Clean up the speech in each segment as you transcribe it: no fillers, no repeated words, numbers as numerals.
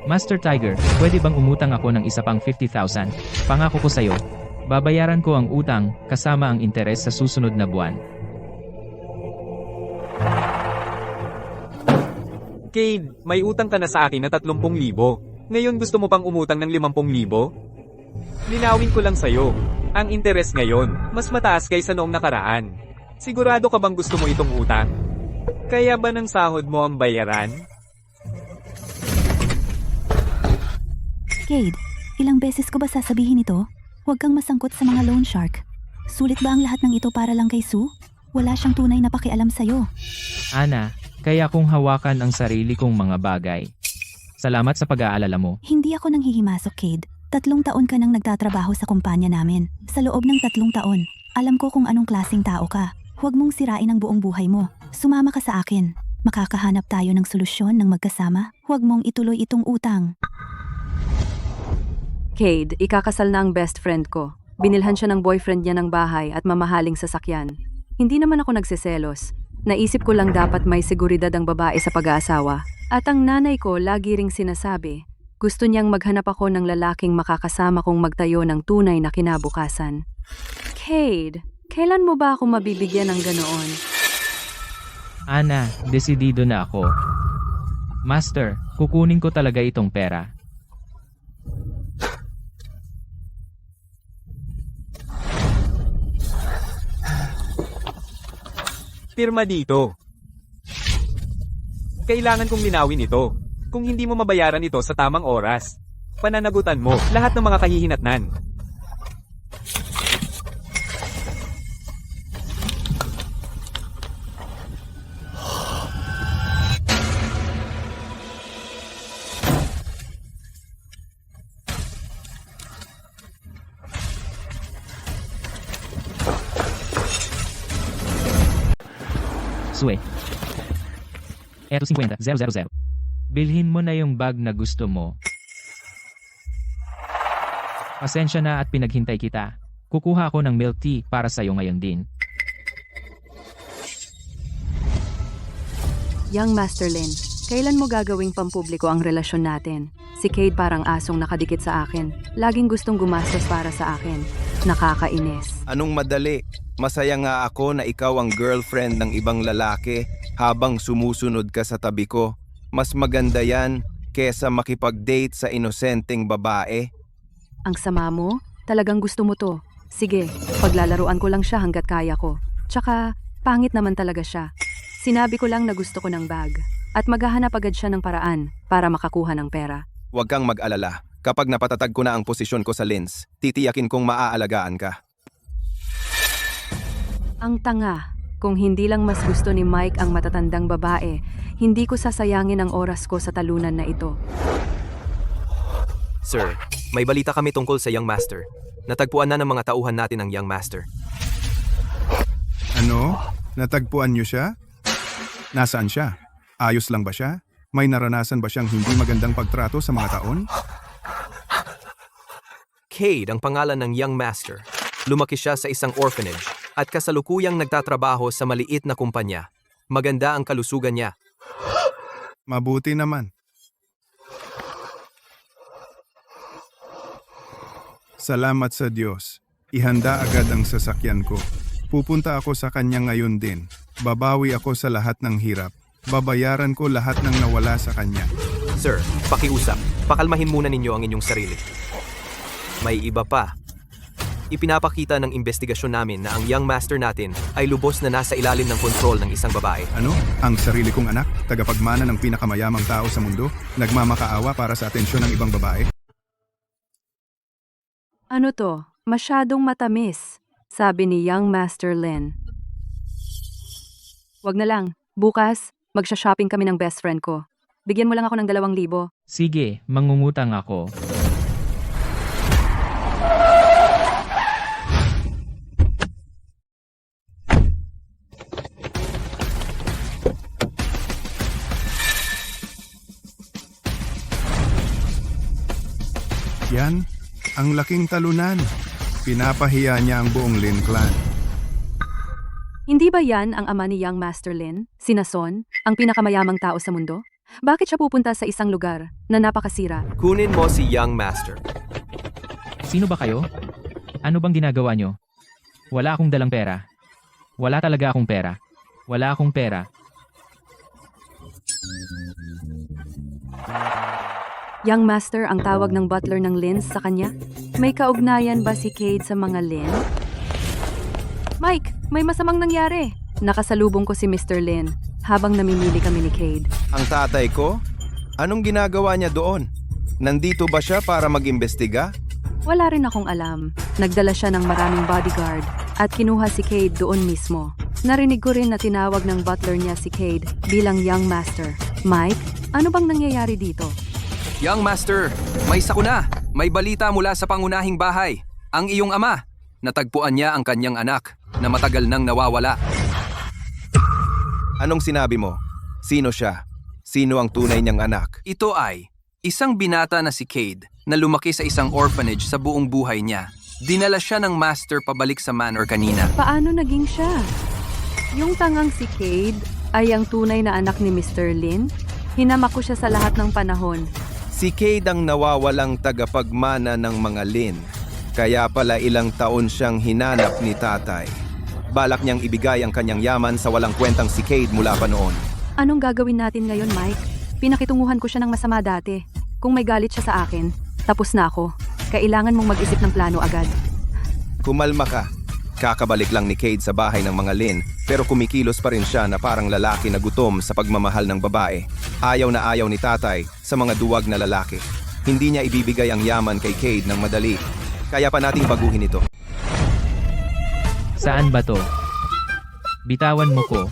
Master Tiger, pwede bang umutang ako ng isa pang 50,000? Pangako ko sa'yo, babayaran ko ang utang, kasama ang interes sa susunod na buwan. Cade, may utang ka na sa akin na 30,000. Ngayon gusto mo pang umutang ng 50,000? Linawin ko lang sa'yo. Ang interes ngayon, mas mataas kaysa noong nakaraan. Sigurado ka bang gusto mo itong utang? Kaya ba ng sahod mo ang bayaran? Cade, ilang beses ko ba sasabihin ito? Huwag kang masangkot sa mga loan shark. Sulit ba ang lahat ng ito para lang kay Sue? Wala siyang tunay na pakialam sa'yo. Ana, kaya kong hawakan ang sarili kong mga bagay. Salamat sa pag-aalala mo. Hindi ako nanghihimasok, Cade. 3 taon ka nang nagtatrabaho sa kumpanya namin. Sa loob ng 3 taon, alam ko kung anong klaseng tao ka. Huwag mong sirain ang buong buhay mo. Sumama ka sa akin. Makakahanap tayo ng solusyon ng magkasama. Huwag mong ituloy itong utang. Cade, ikakasal na ang best friend ko. Binilhan siya ng boyfriend niya ng bahay at mamahaling sasakyan. Hindi naman ako nagsiselos. Naisip ko lang dapat may seguridad ang babae sa pag-aasawa. At ang nanay ko lagi ring sinasabi, gusto niyang maghanap ako ng lalaking makakasama kong magtayo ng tunay na kinabukasan. Cade, kailan mo ba ako mabibigyan ng ganoon? Ana, desidido na ako. Master, kukunin ko talaga itong pera. Pirma dito. Kailangan kong linawin ito. Kung hindi mo mabayaran ito sa tamang oras, pananagutan mo lahat ng mga kahihinatnan. Sue. Eto 50,000. Bilhin mo na yung bag na gusto mo. Pasensya na at pinaghintay kita. Kukuha ako ng milk tea para sa'yo ngayon din. Young Master Lin, kailan mo gagawing pampubliko ang relasyon natin? Si Cade parang asong nakadikit sa akin. Laging gustong gumastos para sa akin. Nakakainis. Anong madali? Masaya nga ako na ikaw ang girlfriend ng ibang lalaki habang sumusunod ka sa tabi ko. Mas maganda yan kesa makipag-date sa inosenteng babae. Ang sama mo? Talagang gusto mo to. Sige, paglalaruan ko lang siya hanggat kaya ko. Tsaka, pangit naman talaga siya. Sinabi ko lang na gusto ko ng bag. At maghahanap agad siya ng paraan para makakuha ng pera. Huwag kang mag-alala. Kapag napatatag ko na ang posisyon ko sa Lens, titiyakin kong maaalagaan ka. Ang tanga. Kung hindi lang mas gusto ni Mike ang matatandang babae, hindi ko sasayangin ang oras ko sa talunan na ito. Sir, may balita kami tungkol sa Young Master. Natagpuan na ng mga tauhan natin ang Young Master. Ano? Natagpuan niyo siya? Nasaan siya? Ayos lang ba siya? May naranasan ba siyang hindi magandang pagtrato sa mga taon? Cade ang pangalan ng Young Master. Lumaki siya sa isang orphanage at kasalukuyang nagtatrabaho sa maliit na kumpanya. Maganda ang kalusugan niya. Mabuti naman. Salamat sa Diyos. Ihanda agad ang sasakyan ko. Pupunta ako sa kanya ngayon din. Babawi ako sa lahat ng hirap. Babayaran ko lahat ng nawala sa kanya. Sir, pakiusap. Pakalmahin muna ninyo ang inyong sarili. May iba pa. Ipinapakita ng investigasyon namin na ang Young Master natin ay lubos na nasa ilalim ng kontrol ng isang babae. Ano? Ang sarili kong anak? Tagapagmana ng pinakamayamang tao sa mundo? Nagmamakaawa para sa atensyon ng ibang babae? Ano to? Masyadong matamis, sabi ni Young Master Lin. Wag na lang. Bukas, magsha-shopping kami ng best friend ko. Bigyan mo lang ako ng 2,000. Sige, mangungutang ako. Yan, ang laking talunan. Pinapahiya niya ang buong Lin clan. Hindi ba yan ang ama ni Young Master Lin? Si Nason, ang pinakamayamang tao sa mundo? Bakit siya pupunta sa isang lugar na napakasira? Kunin mo si Young Master. Sino ba kayo? Ano bang ginagawa nyo? Wala akong dalang pera. Wala talaga akong pera. Wala akong pera. Young Master ang tawag ng butler ng Lynn sa kanya? May kaugnayan ba si Cade sa mga Lynn? Mike, may masamang nangyari. Nakasalubong ko si Mr. Lynn habang namimili kami ni Cade. Ang tatay ko? Anong ginagawa niya doon? Nandito ba siya para mag-imbestiga? Wala rin akong alam. Nagdala siya ng maraming bodyguard at kinuha si Cade doon mismo. Narinig ko rin na tinawag ng butler niya si Cade bilang Young Master. Mike, ano bang nangyayari dito? Young Master, may sakuna. May balita mula sa pangunahing bahay. Ang iyong ama. Natagpuan niya ang kanyang anak na matagal nang nawawala. Anong sinabi mo? Sino siya? Sino ang tunay niyang anak? Ito ay isang binata na si Cade na lumaki sa isang orphanage sa buong buhay niya. Dinala siya ng master pabalik sa manor kanina. Paano naging siya? Yung tangang si Cade ay ang tunay na anak ni Mr. Lin? Hinamak ko siya sa lahat ng panahon. Si Cade ang nawawalang tagapagmana ng mga Lin. Kaya pala ilang taon siyang hinanap ni tatay. Balak niyang ibigay ang kanyang yaman sa walang kwentang si Cade mula pa noon. Anong gagawin natin ngayon, Mike? Pinakitunguhan ko siya ng masama dati. Kung may galit siya sa akin, tapos na ako. Kailangan mong mag-isip ng plano agad. Kumalma ka. Kakabalik lang ni Cade sa bahay ng mga Lin, pero kumikilos pa rin siya na parang lalaki na gutom sa pagmamahal ng babae. Ayaw na ayaw ni tatay sa mga duwag na lalaki. Hindi niya ibibigay ang yaman kay Cade ng madali. Kaya pa nating baguhin ito. Saan ba to? Bitawan mo ko.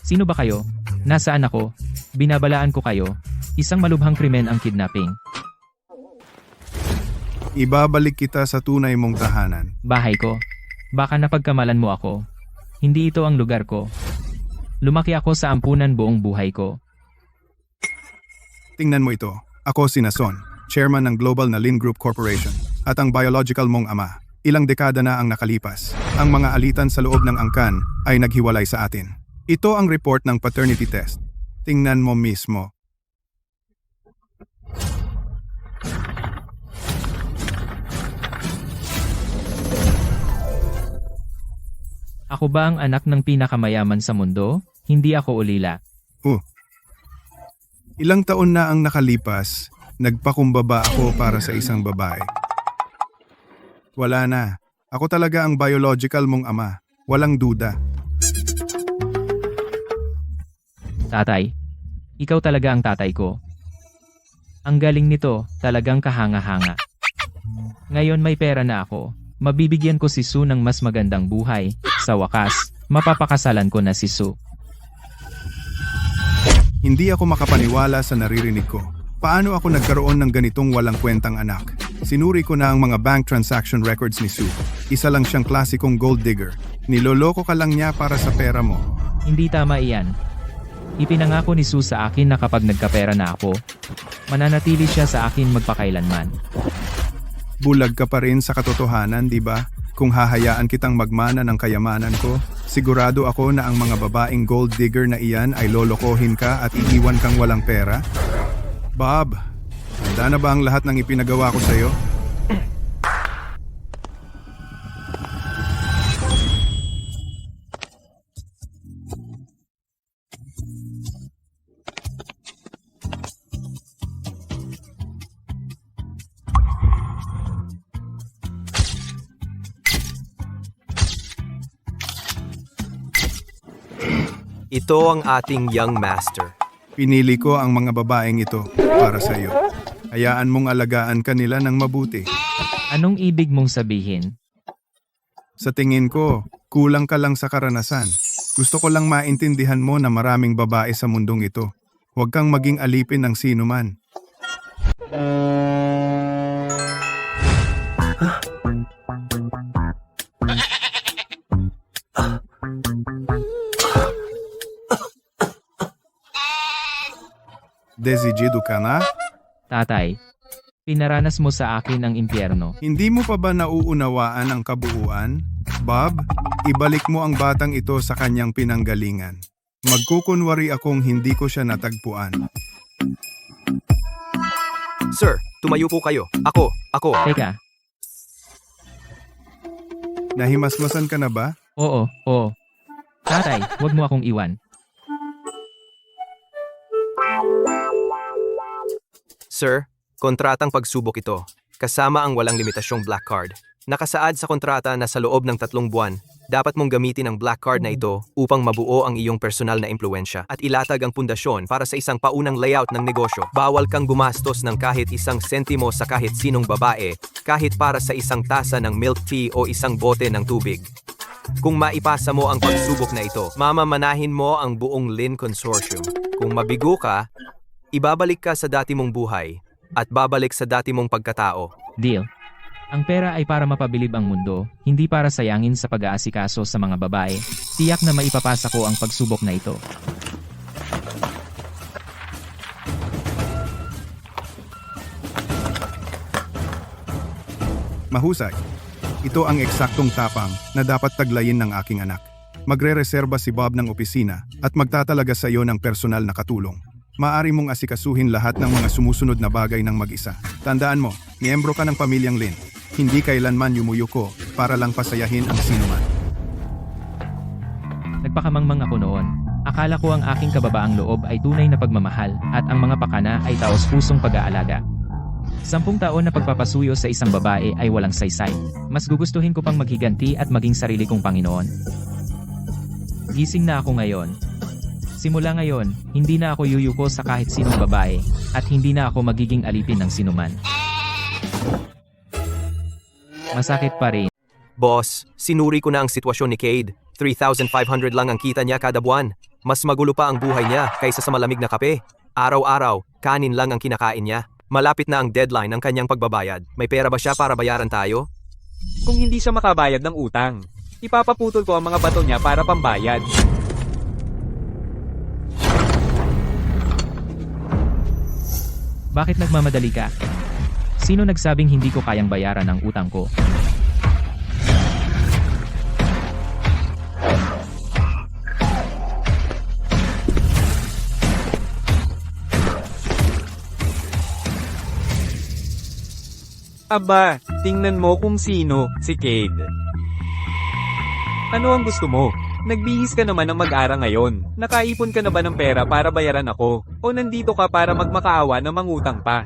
Sino ba kayo? Nasaan ako? Binabalaan ko kayo. Isang malubhang krimen ang kidnapping. Ibabalik kita sa tunay mong tahanan. Bahay ko. Baka napagkamalan mo ako. Hindi ito ang lugar ko. Lumaki ako sa ampunan buong buhay ko. Tingnan mo ito. Ako si Nason, chairman ng Global na Lin Group Corporation, at ang biological mong ama. Ilang dekada na ang nakalipas. Ang mga alitan sa loob ng angkan ay naghiwalay sa atin. Ito ang report ng paternity test. Tingnan mo mismo. Ako ba ang anak ng pinakamayaman sa mundo? Hindi ako ulila. Ilang taon na ang nakalipas, nagpakumbaba ako para sa isang babae. Wala na. Ako talaga ang biological mong ama. Walang duda. Tatay, ikaw talaga ang tatay ko. Ang galing nito, talagang kahanga-hanga. Ngayon may pera na ako. Mabibigyan ko si Sue ng mas magandang buhay. Sa wakas, mapapakasalan ko na si Sue. Hindi ako makapaniwala sa naririnig ko. Paano ako nagkaroon ng ganitong walang kwentang anak? Sinuri ko na ang mga bank transaction records ni Sue. Isa lang siyang klasikong gold digger. Niloloko ka lang niya para sa pera mo. Hindi tama iyan. Ipinangako ni Sue sa akin na kapag nagkapera na ako, mananatili siya sa akin magpakailanman. Bulag ka pa rin sa katotohanan, di ba? Kung hahayaan kitang magmana ng kayamanan ko, sigurado ako na ang mga babaeng gold digger na iyan ay lolokohin ka at iiwan kang walang pera. Bob, handa na ba ang lahat ng ipinagawa ko sa'yo? Ito ang ating Young Master. Pinili ko ang mga babaeng ito para sa iyo. Hayaan mong alagaan ka nila ng mabuti. Anong ibig mong sabihin? Sa tingin ko, kulang ka lang sa karanasan. Gusto ko lang maintindihan mo na maraming babae sa mundong ito. Huwag kang maging alipin ng sino man. Desidido ka na? Tatay, Pinaranas mo sa akin ang impyerno. Hindi mo pa ba nauunawaan ang kabuuan? Bob, ibalik mo ang batang ito sa kanyang pinanggalingan. Magkukunwari akong hindi ko siya natagpuan. Sir, tumayo po kayo. Ako. Teka, Nahimasmasan ka na ba? oo. Tatay, huwag mo akong iwan. Sir, kontratang pagsubok ito. Kasama ang walang limitasyong black card. Nakasaad sa kontrata na sa loob ng 3 buwan, dapat mong gamitin ang black card na ito upang mabuo ang iyong personal na impluensya at ilatag ang pundasyon para sa isang paunang layout ng negosyo. Bawal kang gumastos ng kahit 1 sentimo sa kahit sinong babae, kahit para sa isang tasa ng milk tea o isang bote ng tubig. Kung maipasa mo ang pagsubok na ito, mamamanahin mo ang buong Lin Consortium. Kung mabigo ka, ibabalik ka sa dati mong buhay at babalik sa dati mong pagkatao. Deal. Ang pera ay para mapabilib ang mundo, hindi para sayangin sa pag-aasikaso sa mga babae. Tiyak na maipapasa ko ang pagsubok na ito. Mahusay. Ito ang eksaktong tapang na dapat taglayin ng aking anak. Magre-reserba si Bob ng opisina at magtatalaga sa iyo ng personal na katulong. Maari mong asikasuhin lahat ng mga sumusunod na bagay ng mag-isa. Tandaan mo, miyembro ka ng pamilyang Lin. Hindi kailanman yumuyuko para lang pasayahin ang sinuman. Nagpakamangmang ako noon. Akala ko ang aking kababaang loob ay tunay na pagmamahal at ang mga pakana ay taos-pusong pag-aalaga. 10 taon na pagpapasuyo sa isang babae ay walang saysay. Mas gugustuhin ko pang maghiganti at maging sarili kong Panginoon. Gising na ako ngayon. Simula ngayon, hindi na ako yuyuko sa kahit sinong babae at hindi na ako magiging alipin ng sinuman. Masakit pa rin. Boss, sinuri ko na ang sitwasyon ni Cade. 3,500 lang ang kita niya kada buwan. Mas magulo pa ang buhay niya kaysa sa malamig na kape. Araw-araw, kanin lang ang kinakain niya. Malapit na ang deadline ng kanyang pagbabayad. May pera ba siya para bayaran tayo? Kung hindi siya makabayad ng utang, ipapaputol ko ang mga bato niya para pambayad. Bakit nagmamadali ka? Sino nagsabing hindi ko kayang bayaran ang utang ko? Aba, tingnan mo kung sino, si Cade. Ano ang gusto mo? Nagbihis ka naman ng mag-ara ngayon. Nakaipon ka na ba ng pera para bayaran ako? O nandito ka para magmakaawa na mangutang pa?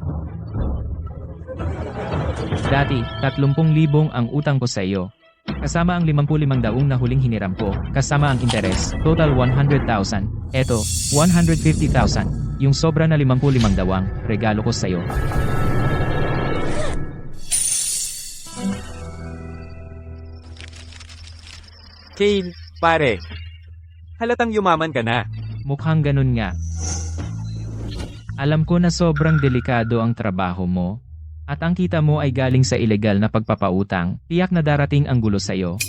Dati, 30,000 ang utang ko sa iyo. Kasama ang 55,000 na huling hiniram ko, kasama ang interes, total 100,000. Eto, 150,000. Yung sobra na 55,000, regalo ko sa iyo. Cade, pare. Halatang yumaman ka na. Mukhang ganun nga. Alam ko na sobrang delikado ang trabaho mo. At ang kita mo ay galing sa ilegal na pagpapautang, tiyak na darating ang gulo sa'yo.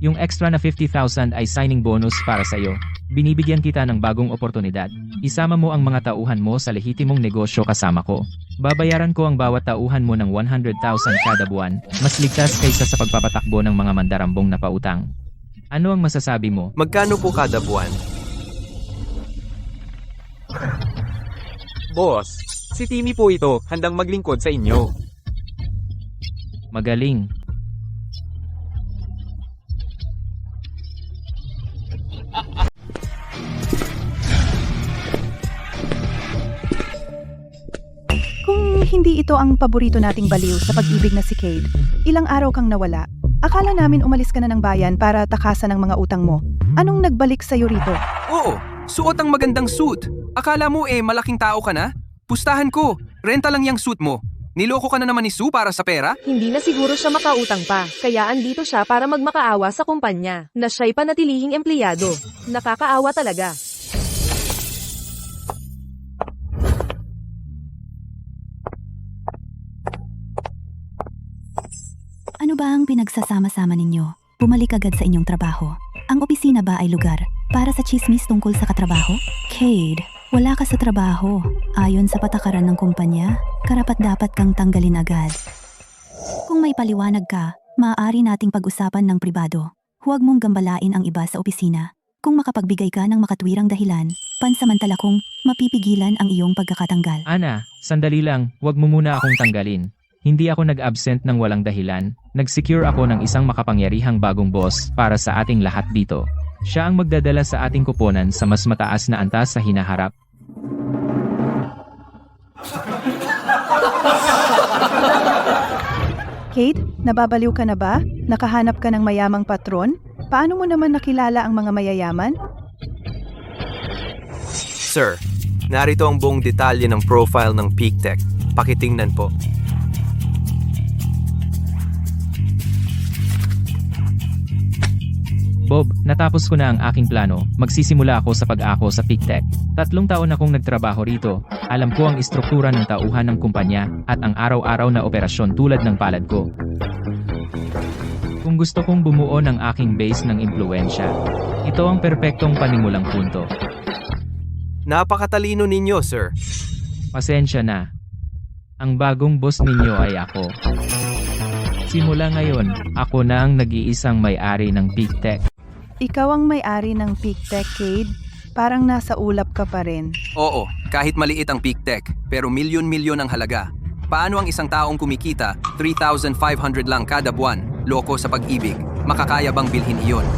Yung extra na 50,000 ay signing bonus para sa'yo. Binibigyan kita ng bagong oportunidad. Isama mo ang mga tauhan mo sa lehitimong negosyo kasama ko. Babayaran ko ang bawat tauhan mo ng 100,000 kada buwan, mas ligtas kaysa sa pagpapatakbo ng mga mandarambong na pautang. Ano ang masasabi mo? Magkano po kada buwan? Boss, si Timmy po ito, handang maglingkod sa inyo. Magaling. Kung hindi ito ang paborito nating baliw sa pag-ibig na si Cade, ilang araw kang nawala. Akala namin umalis ka na ng bayan para takasan ang mga utang mo. Anong nagbalik sa'yo rito? Oo, suot ang magandang suit. Akala mo malaking tao ka na? Pustahan ko, renta lang yung suit mo. Niloko ka na naman ni Sue para sa pera? Hindi na siguro siya makautang pa, kaya andito siya para magmakaawa sa kumpanya, na siya'y panatilihing empleyado. Nakakaawa talaga. Ano ba ang pinagsasama-sama ninyo? Bumalik agad sa inyong trabaho. Ang opisina ba ay lugar para sa chismis tungkol sa katrabaho? Cade, wala ka sa trabaho. Ayon sa patakaran ng kumpanya, karapat-dapat kang tanggalin agad. Kung may paliwanag ka, maaari nating pag-usapan ng pribado. Huwag mong gambalain ang iba sa opisina. Kung makapagbigay ka ng makatwirang dahilan, pansamantala kong mapipigilan ang iyong pagkakatanggal. Ana, sandali lang, wag mo muna akong tanggalin. Hindi ako nag-absent ng walang dahilan. Nag-secure ako ng isang makapangyarihang bagong boss para sa ating lahat dito. Siya ang magdadala sa ating kuponan sa mas mataas na antas sa hinaharap. Kate, nababaliw ka na ba? Nakahanap ka ng mayamang patron? Paano mo naman nakilala ang mga mayayaman? Sir, narito ang buong detalye ng profile ng Peak Tech. Pakitingnan po. Bob, natapos ko na ang aking plano. Magsisimula ako sa pag-ako sa PicTech. 3 taon akong nagtrabaho rito. Alam ko ang istruktura ng tauhan ng kumpanya at ang araw-araw na operasyon tulad ng palad ko. Kung gusto kong bumuo ng aking base ng impluensya, ito ang perpektong panimulang punto. Napakatalino ninyo, sir. Pasensya na. Ang bagong boss ninyo ay ako. Simula ngayon, ako na ang nag-iisang may-ari ng PicTech. Ikaw ang may-ari ng Peak Tech, Cade. Parang nasa ulap ka pa rin. Oo, kahit maliit ang Peak Tech, pero milyon-milyon ang halaga. Paano ang isang taong kumikita, 3,500 lang kada buwan, loko sa pag-ibig? Makakaya bang bilhin iyon?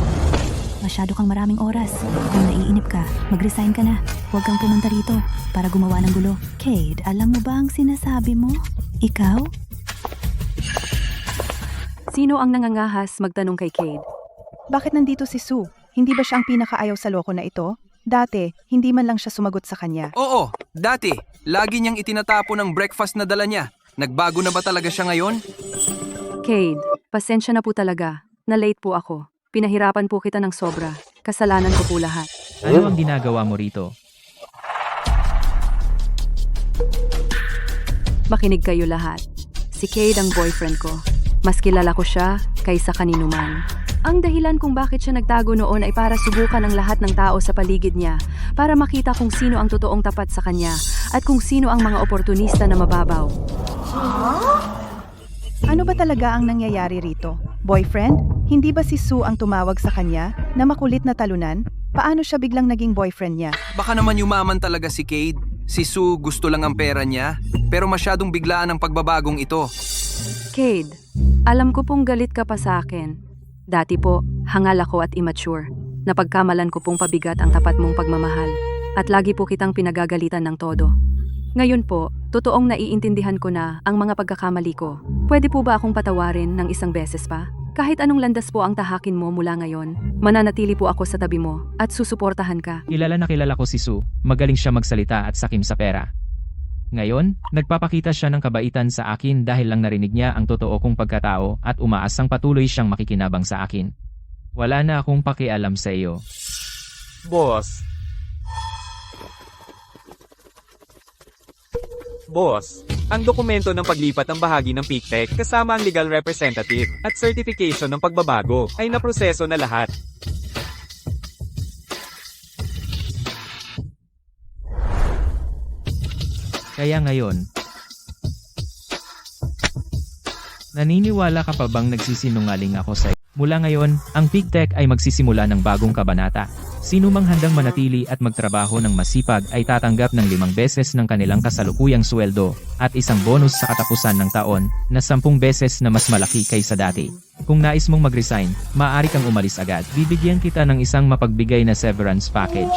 Masyado kang maraming oras. Kung naiinip ka, mag-resign ka na. Huwag kang pumunta rito para gumawa ng gulo. Cade, alam mo ba ang sinasabi mo? Ikaw? Sino ang nangangahas magtanong kay Cade? Bakit nandito si Sue? Hindi ba siya ang pinakaayaw sa loko na ito? Dati, hindi man lang siya sumagot sa kanya. Oo, dati. Lagi niyang itinatapon ang breakfast na dala niya. Nagbago na ba talaga siya ngayon? Cade, pasensya na po talaga. Na-late po ako. Pinahirapan po kita ng sobra. Kasalanan ko po lahat. Ano ang ginagawa mo rito? Makinig kayo lahat. Si Cade ang boyfriend ko. Mas kilala ko siya kaysa kanino man. Ang dahilan kung bakit siya nagtago noon ay para subukan ang lahat ng tao sa paligid niya, para makita kung sino ang totoong tapat sa kanya at kung sino ang mga oportunista na mababaw. Ano ba talaga ang nangyayari rito? Boyfriend? Hindi ba si Sue ang tumawag sa kanya na makulit na talunan? Paano siya biglang naging boyfriend niya? Baka naman yumaman talaga si Cade. Si Sue gusto lang ang pera niya, pero masyadong biglaan ang pagbabagong ito. Cade, alam ko pong galit ka pa sa akin. Dati po, hangal ako at immature. Napagkamalan ko pong pabigat ang tapat mong pagmamahal. At lagi po kitang pinagagalitan ng todo. Ngayon po, totoong naiintindihan ko na ang mga pagkakamali ko. Pwede po ba akong patawarin ng isang beses pa? Kahit anong landas po ang tahakin mo mula ngayon, mananatili po ako sa tabi mo at susuportahan ka. Kilala na kilala ko si Sue. Magaling siya magsalita at sakim sa pera. Ngayon, nagpapakita siya ng kabaitan sa akin dahil lang narinig niya ang totoo kong pagkatao at umaasang patuloy siyang makikinabang sa akin. Wala na akong pakialam sa iyo. Boss. Boss, ang dokumento ng paglipat ng bahagi ng PicTech kasama ang legal representative at certification ng pagbabago ay naproseso na lahat. Kaya ngayon, naniniwala ka pa bang nagsisinungaling ako sa iyo? Mula ngayon, ang PicTech ay magsisimula ng bagong kabanata. Sino mang handang manatili at magtrabaho ng masipag ay tatanggap ng 5 beses ng kanilang kasalukuyang sweldo at isang bonus sa katapusan ng taon na 10 beses na mas malaki kaysa dati. Kung nais mong mag-resign, maaari kang umalis agad. Bibigyan kita ng isang mapagbigay na severance package.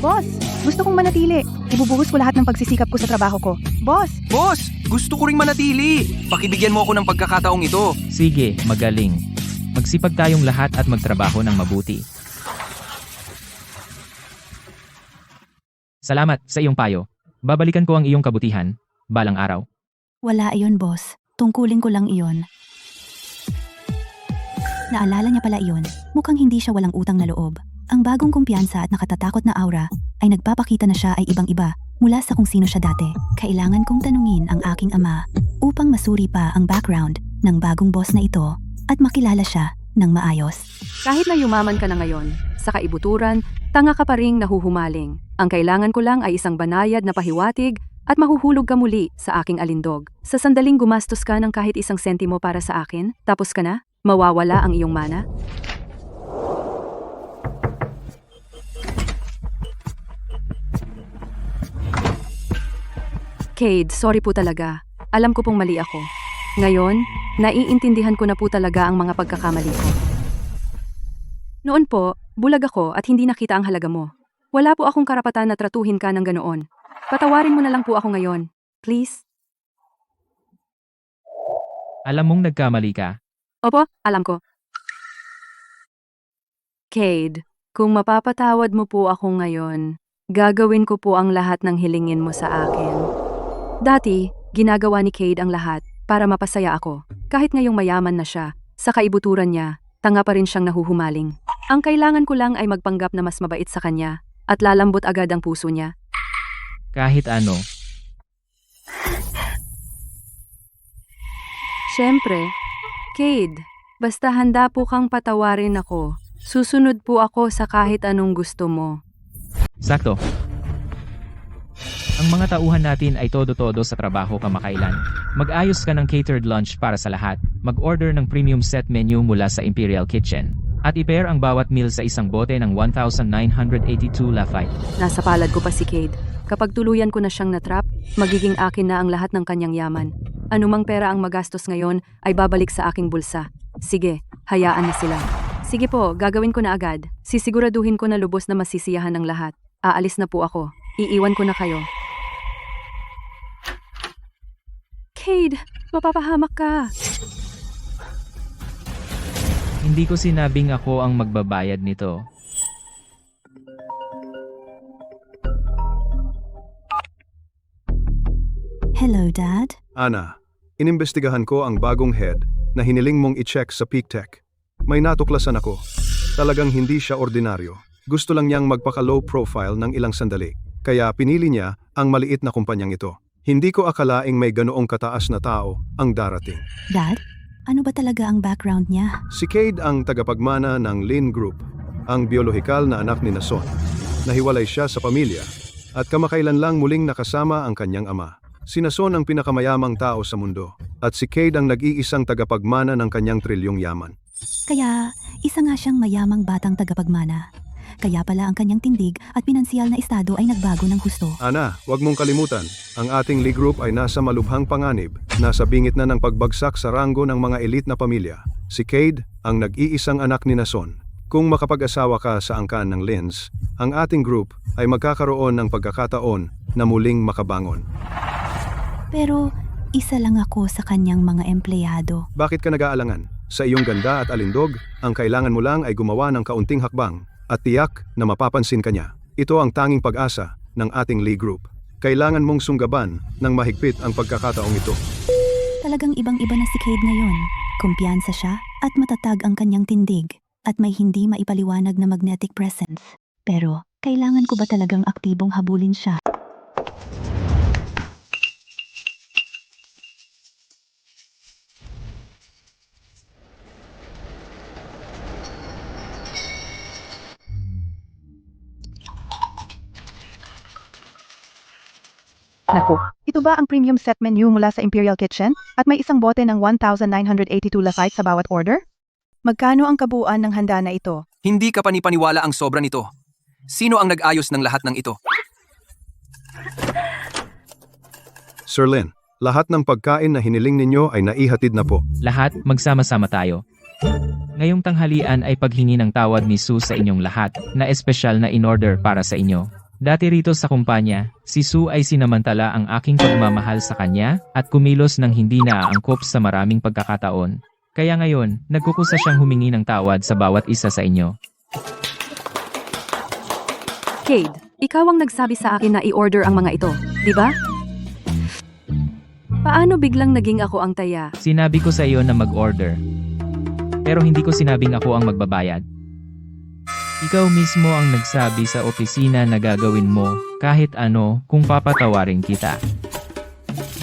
Boss, gusto kong manatili. Ibubuhos ko lahat ng pagsisikap ko sa trabaho ko. Boss! Boss, gusto ko ring manatili. Pakibigyan mo ako ng pagkakataong ito. Sige, magaling. Magsipag tayong lahat at magtrabaho ng mabuti. Salamat sa iyong payo. Babalikan ko ang iyong kabutihan, balang araw. Wala iyon, boss. Tungkulin ko lang iyon. Naalala niya pala iyon. Mukhang hindi siya walang utang na loob. Ang bagong kumpiyansa at nakatatakot na aura ay nagpapakita na siya ay ibang-iba mula sa kung sino siya dati. Kailangan kong tanungin ang aking ama upang masuri pa ang background ng bagong boss na ito at makilala siya ng maayos. Kahit na yumaman ka na ngayon, sa kaibuturan, Tanga ka pa ring nahuhumaling. Ang kailangan ko lang ay isang banayad na pahiwatig at mahuhulog ka muli sa aking alindog. Sa sandaling gumastos ka ng kahit 1 sentimo para sa akin, tapos ka na? Mawawala ang iyong mana? Cade, sorry po talaga. Alam ko pong mali ako. Ngayon, naiintindihan ko na po talaga ang mga pagkakamali ko. Noon po, bulag ako at hindi nakita ang halaga mo. Wala po akong karapatan na tratuhin ka ng ganoon. Patawarin mo na lang po ako ngayon. Please? Alam mong nagkamali ka. Opo, alam ko. Cade, kung mapapatawad mo po ako ngayon, gagawin ko po ang lahat ng hilingin mo sa akin. Dati, ginagawa ni Cade ang lahat para mapasaya ako. Kahit ngayong mayaman na siya, sa kaibuturan niya, tanga pa rin siyang nahuhumaling. Ang kailangan ko lang ay magpanggap na mas mabait sa kanya at lalambot agad ang puso niya. Kahit ano. Siyempre, Cade, basta handa po kang patawarin ako. Susunod po ako sa kahit anong gusto mo. Sakto. Ang mga tauhan natin ay todo-todo sa trabaho kamakailan. Mag-ayos ka ng catered lunch para sa lahat. Mag-order ng premium set menu mula sa Imperial Kitchen. At i-pair ang bawat meal sa isang bote ng 1,982 Lafite. Nasa palad ko pa si Cade. Kapag tuluyan ko na siyang natrap, magiging akin na ang lahat ng kanyang yaman. Anumang pera ang magastos ngayon ay babalik sa aking bulsa. Sige, hayaan na sila. Sige po, gagawin ko na agad. Sisiguraduhin ko na lubos na masisiyahan ang lahat. Aalis na po ako. Iiwan ko na kayo. Cade, mapapahamak ka. Hindi ko sinabing ako ang magbabayad nito. Hello, Dad? Ana, inimbestigahan ko ang bagong head na hiniling mong i-check sa PeakTech. May natuklasan ako. Talagang hindi siya ordinaryo. Gusto lang niyang magpaka-low profile ng ilang sandali. Kaya pinili niya ang maliit na kumpanyang ito. Hindi ko akalaing may ganoong kataas na tao ang darating. Dad? Ano ba talaga ang background niya? Si Cade ang tagapagmana ng Lin Group, ang biolohikal na anak ni Nason. Nahiwalay siya sa pamilya at kamakailan lang muling nakasama ang kanyang ama. Si Nason ang pinakamayamang tao sa mundo at si Cade ang nag-iisang tagapagmana ng kanyang trilyong yaman. Kaya, isa nga siyang mayamang batang tagapagmana. Kaya pala ang kanyang tindig at pinansiyal na estado ay nagbago ng husto. Ana, huwag mong kalimutan, ang ating Lee Group ay nasa malubhang panganib, nasa bingit na ng pagbagsak sa ranggo ng mga elite na pamilya. Si Cade ang nag-iisang anak ni Nason. Kung makapag-asawa ka sa angkan ng Lins, ang ating group ay magkakaroon ng pagkakataon na muling makabangon. Pero, isa lang ako sa kanyang mga empleyado. Bakit ka nag-aalangan? Sa iyong ganda at alindog, ang kailangan mo lang ay gumawa ng kaunting hakbang at tiyak na mapapansin ka niya. Ito ang tanging pag-asa ng ating Lee Group. Kailangan mong sunggaban ng mahigpit ang pagkakataong ito. Talagang ibang-iba na si Cade ngayon. Kumpiyansa siya at matatag ang kanyang tindig at may hindi maipaliwanag na magnetic presence. Pero, kailangan ko ba talagang aktibong habulin siya? Naku, ito ba ang premium set menu mula sa Imperial Kitchen? At may isang bote ng 1,982 Lafite sa bawat order? Magkano ang kabuuan ng handa na ito? Hindi ka panipaniwala ang sobra nito. Sino ang nag-ayos ng lahat ng ito? Sir Lin, lahat ng pagkain na hiniling ninyo ay naihatid na po. Lahat, magsama-sama tayo. Ngayong tanghalian ay paghingi ng tawad ni Sue sa inyong lahat na espesyal na in-order para sa inyo. Dati rito sa kumpanya, si Sue ay sinamantala ang aking pagmamahal sa kanya at kumilos ng hindi naaangkop sa maraming pagkakataon. Kaya ngayon, nagkukusa siyang humingi ng tawad sa bawat isa sa inyo. Cade, ikaw ang nagsabi sa akin na i-order ang mga ito, di ba? Paano biglang naging ako ang taya? Sinabi ko sa iyo na mag-order. Pero hindi ko sinabing ako ang magbabayad. Ikaw mismo ang nagsabi sa opisina na gagawin mo kahit ano kung papatawarin kita.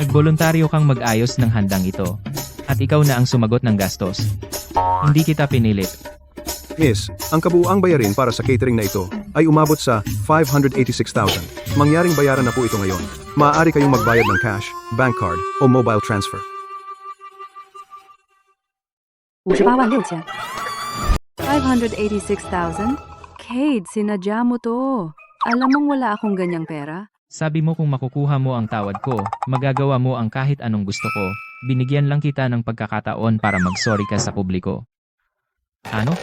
Nagboluntaryo kang mag-ayos ng handang ito. At ikaw na ang sumagot ng gastos. Hindi kita pinilit. Miss, ang kabuuang bayarin para sa catering na ito ay umabot sa 586,000. Mangyaring bayaran na po ito ngayon. Maaari kayong magbayad ng cash, bank card, o mobile transfer. 58,600. 586,000? Cade, sinadya mo to. Alam mong wala akong ganyang pera? Sabi mo kung makukuha mo ang tawad ko, magagawa mo ang kahit anong gusto ko. Binigyan lang kita ng pagkakataon para mag-sorry ka sa publiko. Ano?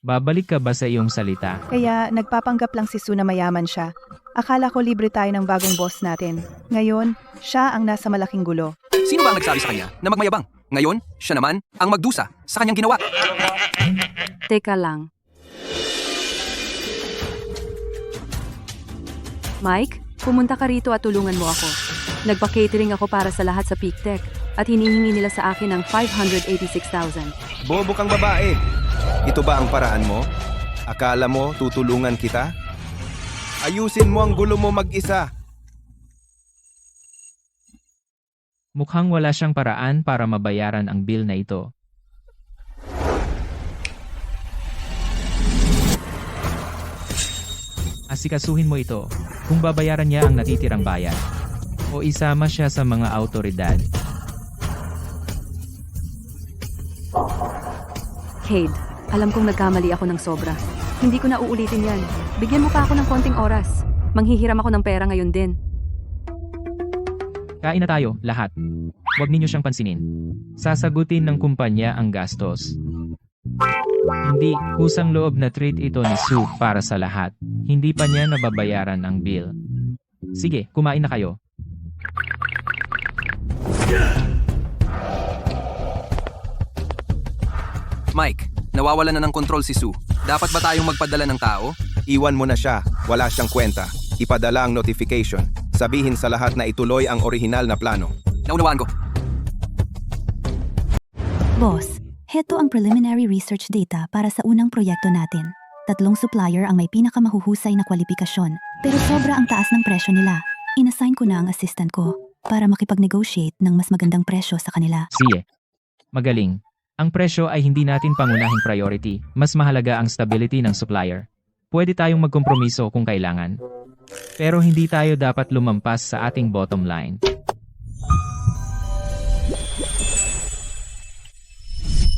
Babalik ka ba sa iyong salita? Kaya nagpapanggap lang si Sue na mayaman siya. Akala ko libre tayo ng bagong boss natin. Ngayon, siya ang nasa malaking gulo. Sino ba ang nagsabi sa kanya na magmayabang? Ngayon, siya naman ang magdusa sa kanyang ginawa. Teka lang. Mike, pumunta ka rito at tulungan mo ako. Nagpa-catering ako para sa lahat sa Peak Tech at hinihingi nila sa akin ng 586,000. Bobo kang babae. Ito ba ang paraan mo? Akala mo tutulungan kita? Ayusin mo ang gulo mo mag-isa. Mukhang wala siyang paraan para mabayaran ang bill na ito. Asikasuhin mo ito kung babayaran niya ang natitirang bayad o isama siya sa mga autoridad. Cade, alam kong nagkamali ako ng sobra. Hindi ko na uulitin yan. Bigyan mo pa ako ng konting oras. Manghihiram ako ng pera ngayon din. Kain na tayo, lahat. Huwag ninyo siyang pansinin. Sasagutin ng kumpanya ang gastos. Hindi, kusang loob na treat ito ni Sue para sa lahat. Hindi pa niya nababayaran ang bill. Sige, kumain na kayo. Mike, nawawalan na ng kontrol si Sue. Dapat ba tayong magpadala ng tao? Iwan mo na siya. Wala siyang kwenta. Ipadala ang notification. Sabihin sa lahat na ituloy ang orihinal na plano. Naunawaan ko. Boss, heto ang preliminary research data para sa unang proyekto natin. 3 supplier ang may pinakamahuhusay na kwalifikasyon, pero sobra ang taas ng presyo nila. Inassign ko na ang assistant ko para makipag-negotiate ng mas magandang presyo sa kanila. Sige. Magaling. Ang presyo ay hindi natin pangunahing priority. Mas mahalaga ang stability ng supplier. Pwede tayong magkompromiso kung kailangan. Pero hindi tayo dapat lumampas sa ating bottom line.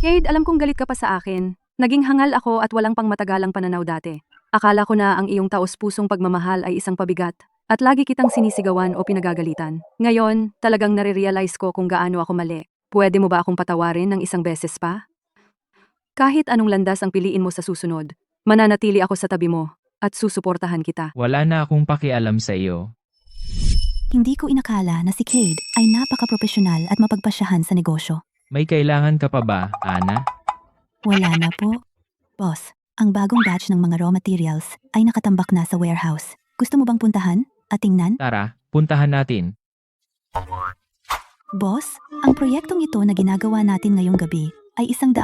Cade, alam kong galit ka pa sa akin. Naging hangal ako at walang pangmatagalang pananaw dati. Akala ko na ang iyong taos-pusong pagmamahal ay isang pabigat at lagi kitang sinisigawan o pinagagalitan. Ngayon, talagang nare-realize ko kung gaano ako mali. Pwede mo ba akong patawarin ng isang beses pa? Kahit anong landas ang piliin mo sa susunod, mananatili ako sa tabi mo at susuportahan kita. Wala na akong pakialam sa iyo. Hindi ko inakala na si Cade ay napaka-profesional at mapagpasyahan sa negosyo. May kailangan ka pa ba, Ana? Wala na po. Boss, ang bagong batch ng mga raw materials ay nakatambak na sa warehouse. Gusto mo bang puntahan at tingnan? Tara, puntahan natin. Boss, ang proyektong ito na ginagawa natin ngayong gabi ay 100%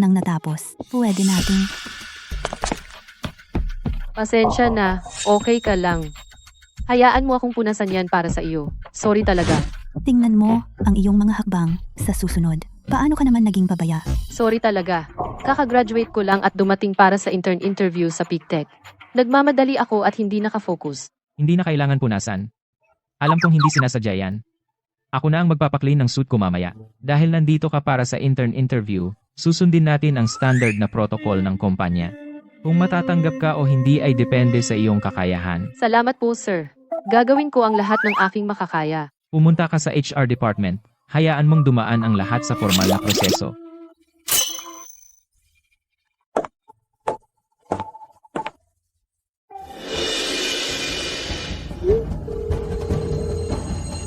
nang natapos. Pwede natin. Pasensya na, okay ka lang. Hayaan mo akong punasan yan para sa iyo. Sorry talaga. Tingnan mo ang iyong mga hakbang sa susunod. Paano ka naman naging pabaya? Sorry talaga. Kakagraduate ko lang at dumating para sa intern interview sa Peak Tech. Nagmamadali ako at hindi nakafocus. Hindi na kailangan punasan. Alam kong hindi sinasadya yan. Ako na ang magpapaklin ng suit ko mamaya. Dahil nandito ka para sa intern interview, susundin natin ang standard na protocol ng kumpanya. Kung matatanggap ka o hindi ay depende sa iyong kakayahan. Salamat po, sir. Gagawin ko ang lahat ng aking makakaya. Pumunta ka sa HR department. Hayaan mong dumaan ang lahat sa formal na proseso.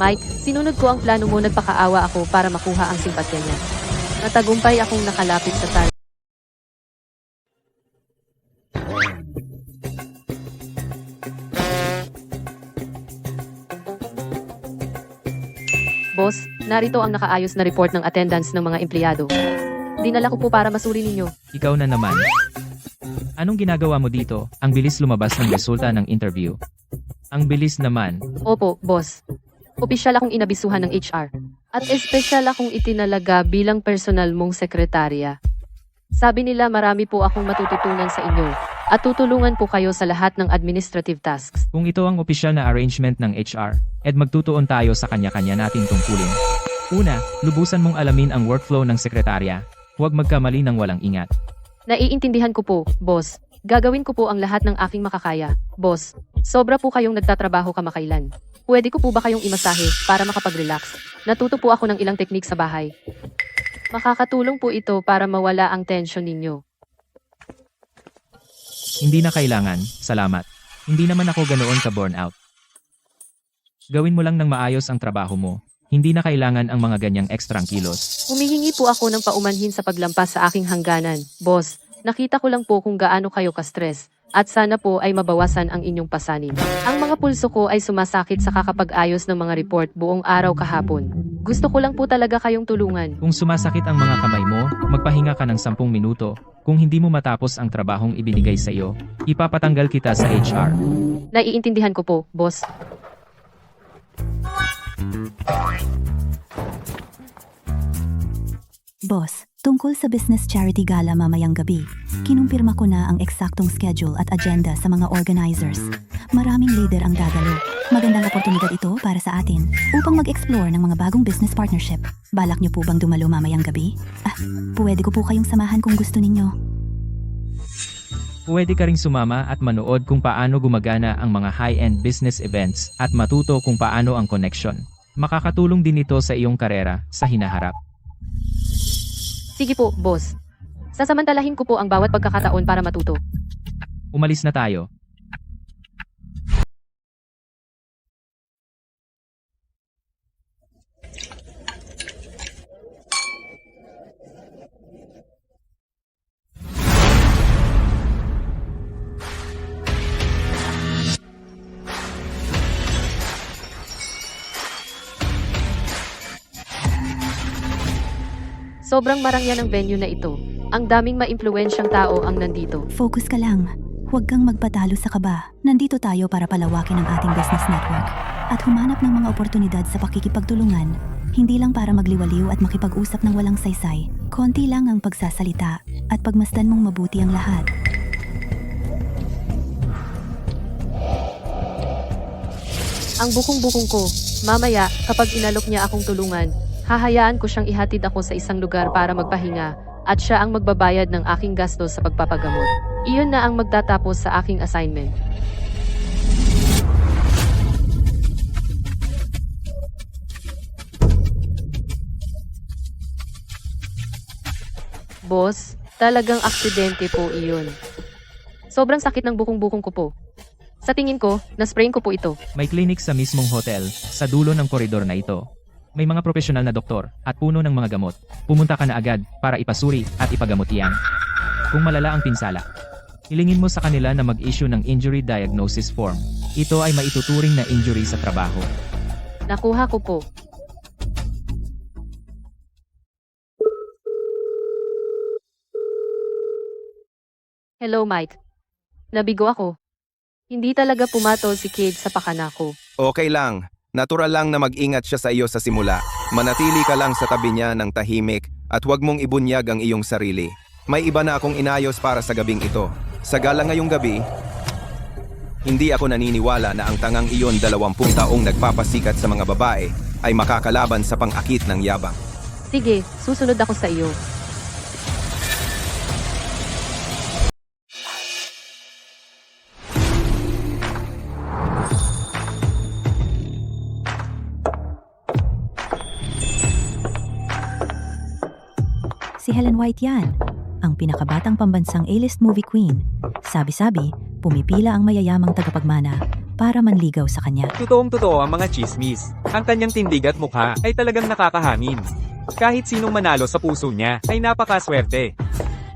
Mike, sinunod ko ang plano mo, nagpakaawa ako para makuha ang simpatya niya. Natagumpay akong nakalapit sa target. Boss, narito ang nakaayos na report ng attendance ng mga empleyado. Dinala ko po para masuri ninyo. Ikaw na naman. Anong ginagawa mo dito? Ang bilis lumabas ng resulta ng interview. Ang bilis naman. Opo, boss. Opisyal akong inabisuhan ng HR. At espesyal akong itinalaga bilang personal mong sekretarya. Sabi nila marami po akong matututunan sa inyo at tutulungan po kayo sa lahat ng administrative tasks. Kung ito ang opisyal na arrangement ng HR, magtutuon tayo sa kanya-kanya nating tungkulin. Una, lubusan mong alamin ang workflow ng sekretarya. Huwag magkamali ng walang ingat. Naiintindihan ko po, boss. Gagawin ko po ang lahat ng aking makakaya. Boss, sobra po kayong nagtatrabaho kamakailan. Pwede ko po ba kayong imasahe para makapag-relax? Natuto po ako ng ilang teknik sa bahay. Makakatulong po ito para mawala ang tension ninyo. Hindi na kailangan, salamat. Hindi naman ako ganoon ka burnout. Gawin mo lang ng maayos ang trabaho mo. Hindi na kailangan ang mga ganyang ekstrang kilos. Humihingi po ako ng paumanhin sa paglampas sa aking hangganan. Boss, nakita ko lang po kung gaano kayo ka-stress. At sana po ay mabawasan ang inyong pasanin. Ang mga pulso ko ay sumasakit sa kakapag-ayos ng mga report buong araw kahapon. Gusto ko lang po talaga kayong tulungan. Kung sumasakit ang mga kamay mo, magpahinga ka ng 10 minuto. Kung hindi mo matapos ang trabahong ibinigay sa iyo, ipapatanggal kita sa HR. Naiintindihan ko po, boss. Boss, tungkol sa business charity gala mamayang gabi, kinumpirma ko na ang eksaktong schedule at agenda sa mga organizers. Maraming leader ang dadalo. Magandang oportunidad ito para sa atin upang mag-explore ng mga bagong business partnership. Balak niyo po bang dumalo mamayang gabi? Pwede ko po kayong samahan kung gusto ninyo. Pwede ka ring sumama at manood kung paano gumagana ang mga high-end business events at matuto kung paano ang connection. Makakatulong din ito sa iyong karera sa hinaharap. Sige po, boss. Sasamantalahin ko po ang bawat pagkakataon para matuto. Umalis na tayo. Sobrang marangyan ang venue na ito. Ang daming maimpluwensyang tao ang nandito. Focus ka lang. Huwag kang magpatalo sa kaba. Nandito tayo para palawakin ang ating business network at humanap ng mga oportunidad sa pakikipagtulungan. Hindi lang para magliwaliw at makipag-usap ng walang saysay. Konti lang ang pagsasalita at pagmasdan mong mabuti ang lahat. Ang bukong-bukong ko. Mamaya, kapag inalok niya akong tulungan, hahayaan ko siyang ihatid ako sa isang lugar para magpahinga at siya ang magbabayad ng aking gastos sa pagpapagamot. Iyon na ang magtatapos sa aking assignment. Boss, talagang aksidente po iyon. Sobrang sakit ng bukong-bukong ko po. Sa tingin ko, nasprayin ko po ito. May clinic sa mismong hotel, sa dulo ng koridor na ito. May mga profesional na doktor at puno ng mga gamot. Pumunta ka na agad para ipasuri at ipagamot iyan. Kung malala ang pinsala, hilingin mo sa kanila na mag-issue ng injury diagnosis form. Ito ay maituturing na injury sa trabaho. Nakuha ko po. Hello, Mike. Nabigo ako. Hindi talaga pumatol si Cade sa pakana ko. Okay lang. Natural lang na mag-ingat siya sa iyo sa simula. Manatili ka lang sa tabi niya ng tahimik at huwag mong ibunyag ang iyong sarili. May iba na akong inayos para sa gabing ito. Sa gala ngayong gabi, hindi ako naniniwala na ang tangang iyon 20 taong nagpapasikat sa mga babae ay makakalaban sa pang-akit ng yabang. Sige, susunod ako sa iyo. Si Helen White yan, ang pinakabatang pambansang A-list movie queen. Sabi-sabi, pumipila ang mayayamang tagapagmana para manligaw sa kanya. Totoong-totoo ang mga chismis. Ang kanyang tindig at mukha ay talagang nakakahamin. Kahit sinong manalo sa puso niya ay napakaswerte.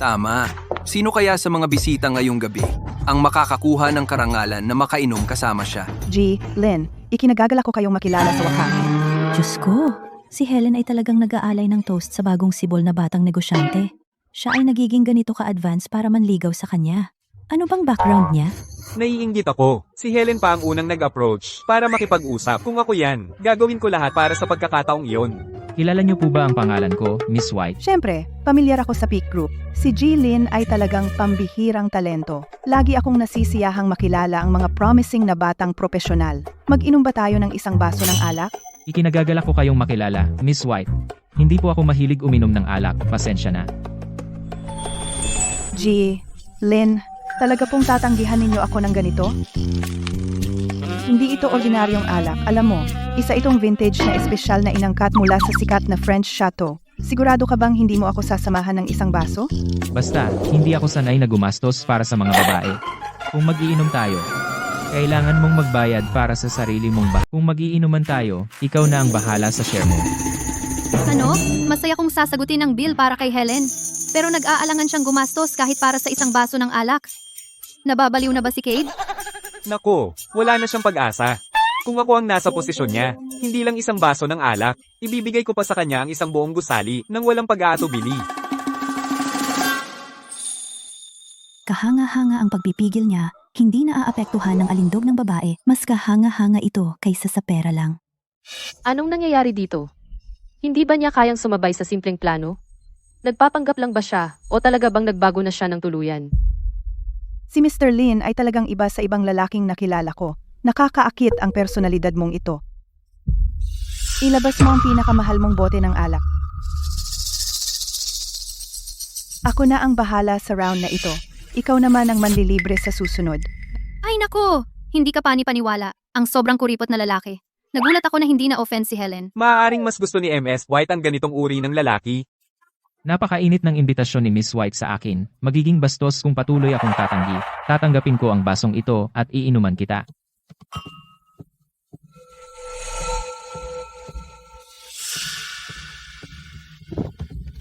Tama. Sino kaya sa mga bisita ngayong gabi ang makakakuha ng karangalan na makainom kasama siya? G, Lynn, ikinagagalak ko kayong makilala sa wakas. Diyos ko, si Helen ay talagang nag-aalay ng toast sa bagong sibol na batang negosyante. Siya ay nagiging ganito ka-advance para manligaw sa kanya. Ano bang background niya? Naiinggit ako. Si Helen pa ang unang nag-approach para makipag-usap. Kung ako yan, gagawin ko lahat para sa pagkakataong iyon. Kilala niyo po ba ang pangalan ko, Miss White? Siyempre, pamilyar ako sa Peak Group. Si G. Lin ay talagang pambihirang talento. Lagi akong nasisiyahang makilala ang mga promising na batang profesional. Mag-inom ba tayo ng isang baso ng alak? Ikinagagalak ko kayong makilala, Miss White. Hindi po ako mahilig uminom ng alak, pasensya na. G. Lin, talaga pong tatanggihan ninyo ako ng ganito? Hindi ito ordinaryong alak. Alam mo, isa itong vintage na espesyal na inangkat mula sa sikat na French Chateau. Sigurado ka bang hindi mo ako sasamahan ng isang baso? Basta, hindi ako sanay na gumastos para sa mga babae. Kung mag-iinom tayo, kailangan mong magbayad para sa sarili mong Kung mag-iinuman tayo, ikaw na ang bahala sa share mo. Ano? Masaya kong sasagutin ang bill para kay Helen. Pero nag-aalangan siyang gumastos kahit para sa isang baso ng alak. Nababaliw na ba si Cade? Nako, wala na siyang pag-asa. Kung ako ang nasa posisyon niya, hindi lang isang baso ng alak, ibibigay ko pa sa kanya ang isang buong gusali nang walang pag-aatubili. Kahanga-hanga ang pagpipigil niya, hindi naaapektuhan ng alindog ng babae, mas kahanga-hanga ito kaysa sa pera lang. Anong nangyayari dito? Hindi ba niya kayang sumabay sa simpleng plano? Nagpapanggap lang ba siya o talaga bang nagbago na siya ng tuluyan? Si Mr. Lin ay talagang iba sa ibang lalaking nakilala ko. Nakakaakit ang personalidad mong ito. Ilabas mo ang pinakamahal mong bote ng alak. Ako na ang bahala sa round na ito. Ikaw naman ang manlilibre sa susunod. Ay nako! Hindi ka pani-paniwala. Ang sobrang kuripot na lalaki. Nagulat ako na hindi na-offend si Helen. Maaaring mas gusto ni MS White ang ganitong uri ng lalaki. Napakainit ng imbitasyon ni Miss White sa akin. Magiging bastos kung patuloy akong tatanggi. Tatanggapin ko ang basong ito at iinuman kita.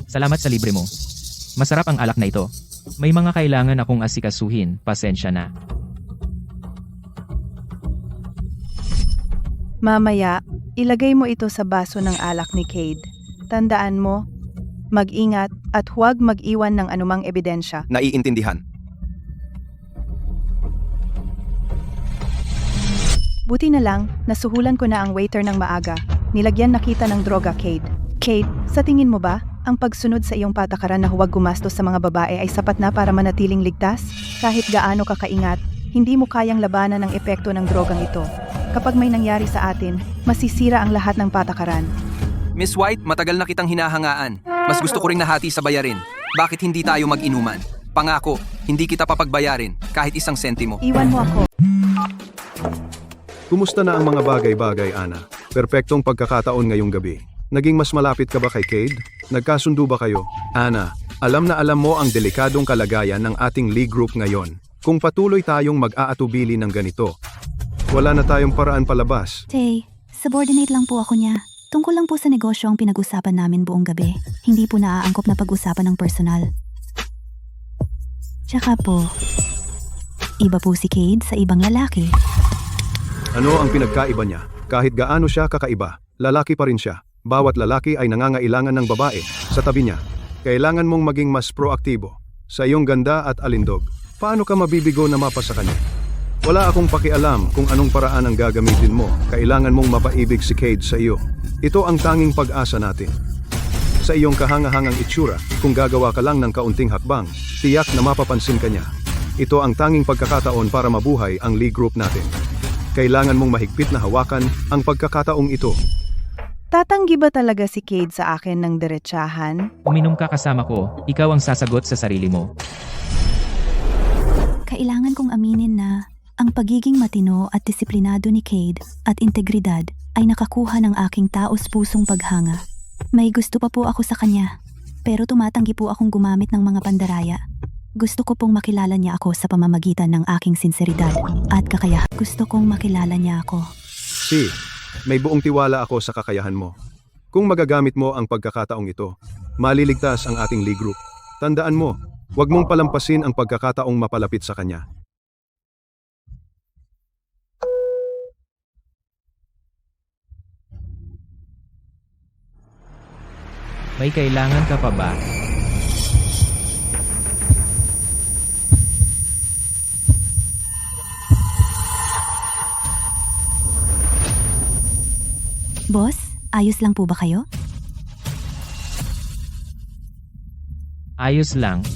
Salamat sa libre mo. Masarap ang alak na ito. May mga kailangan akong asikasuhin, pasensya na. Mamaya, ilagay mo ito sa baso ng alak ni Cade. Tandaan mo, mag-ingat at huwag mag-iwan ng anumang ebidensya. Naiintindihan. Buti na lang, nasuhulan ko na ang waiter ng maaga. Nilagyan na kita ng droga, Cade. Cade, sa tingin mo ba, ang pagsunod sa iyong patakaran na huwag gumastos sa mga babae ay sapat na para manatiling ligtas? Kahit gaano ka kaingat, hindi mo kayang labanan ang epekto ng drogang ito. Kapag may nangyari sa atin, masisira ang lahat ng patakaran. Miss White, matagal na kitang hinahangaan. Mas gusto ko ring nahati sa bayarin. Bakit hindi tayo mag-inuman? Pangako, hindi kita papagbayarin kahit isang sentimo. Iwan mo ako. Kumusta na ang mga bagay-bagay, Ana? Perpektong pagkakataon ngayong gabi. Naging mas malapit ka ba kay Cade? Nagkasundo ba kayo? Ana, alam na alam mo ang delikadong kalagayan ng ating league group ngayon. Kung patuloy tayong mag-aatubili ng ganito, wala na tayong paraan palabas. Tay, subordinate lang po ako niya. Tungkol lang po sa negosyo ang pinag-usapan namin buong gabi. Hindi po naaangkop na pag-usapan ng personal. Tsaka po, iba po si Cade sa ibang lalaki. Ano ang pinagkaiba niya? Kahit gaano siya kakaiba, lalaki pa rin siya. Bawat lalaki ay nangangailangan ng babae sa tabi niya. Kailangan mong maging mas proaktibo. Sa iyong ganda at alindog, paano ka mabibigo na mapa sa kanya? Wala akong pakialam kung anong paraan ang gagamitin mo. Kailangan mong mapaibig si Cade sa iyo. Ito ang tanging pag-asa natin. Sa iyong kahangahangang itsura, kung gagawa ka lang ng kaunting hakbang, tiyak na mapapansin ka niya. Ito ang tanging pagkakataon para mabuhay ang league group natin. Kailangan mong mahigpit na hawakan ang pagkakataong ito. Tatanggi ba talaga si Cade sa akin ng diretsahan? Uminom ka kasama ko, ikaw ang sasagot sa sarili mo. Kailangan kong aminin na ang pagiging matino at disiplinado ni Cade at integridad ay nakakuha ng aking taos-pusong paghanga. May gusto pa po ako sa kanya, pero tumatanggi po akong gumamit ng mga pandaraya. Gusto ko pong makilala niya ako sa pamamagitan ng aking sinseridad at kakayahan. Gusto kong makilala niya ako. Si, may buong tiwala ako sa kakayahan mo. Kung magagamit mo ang pagkakataong ito, maliligtas ang ating league group. Tandaan mo, huwag mong palampasin ang pagkakataong mapalapit sa kanya. May kailangan ka pa ba? Boss, ayos lang po ba kayo? Ayos lang.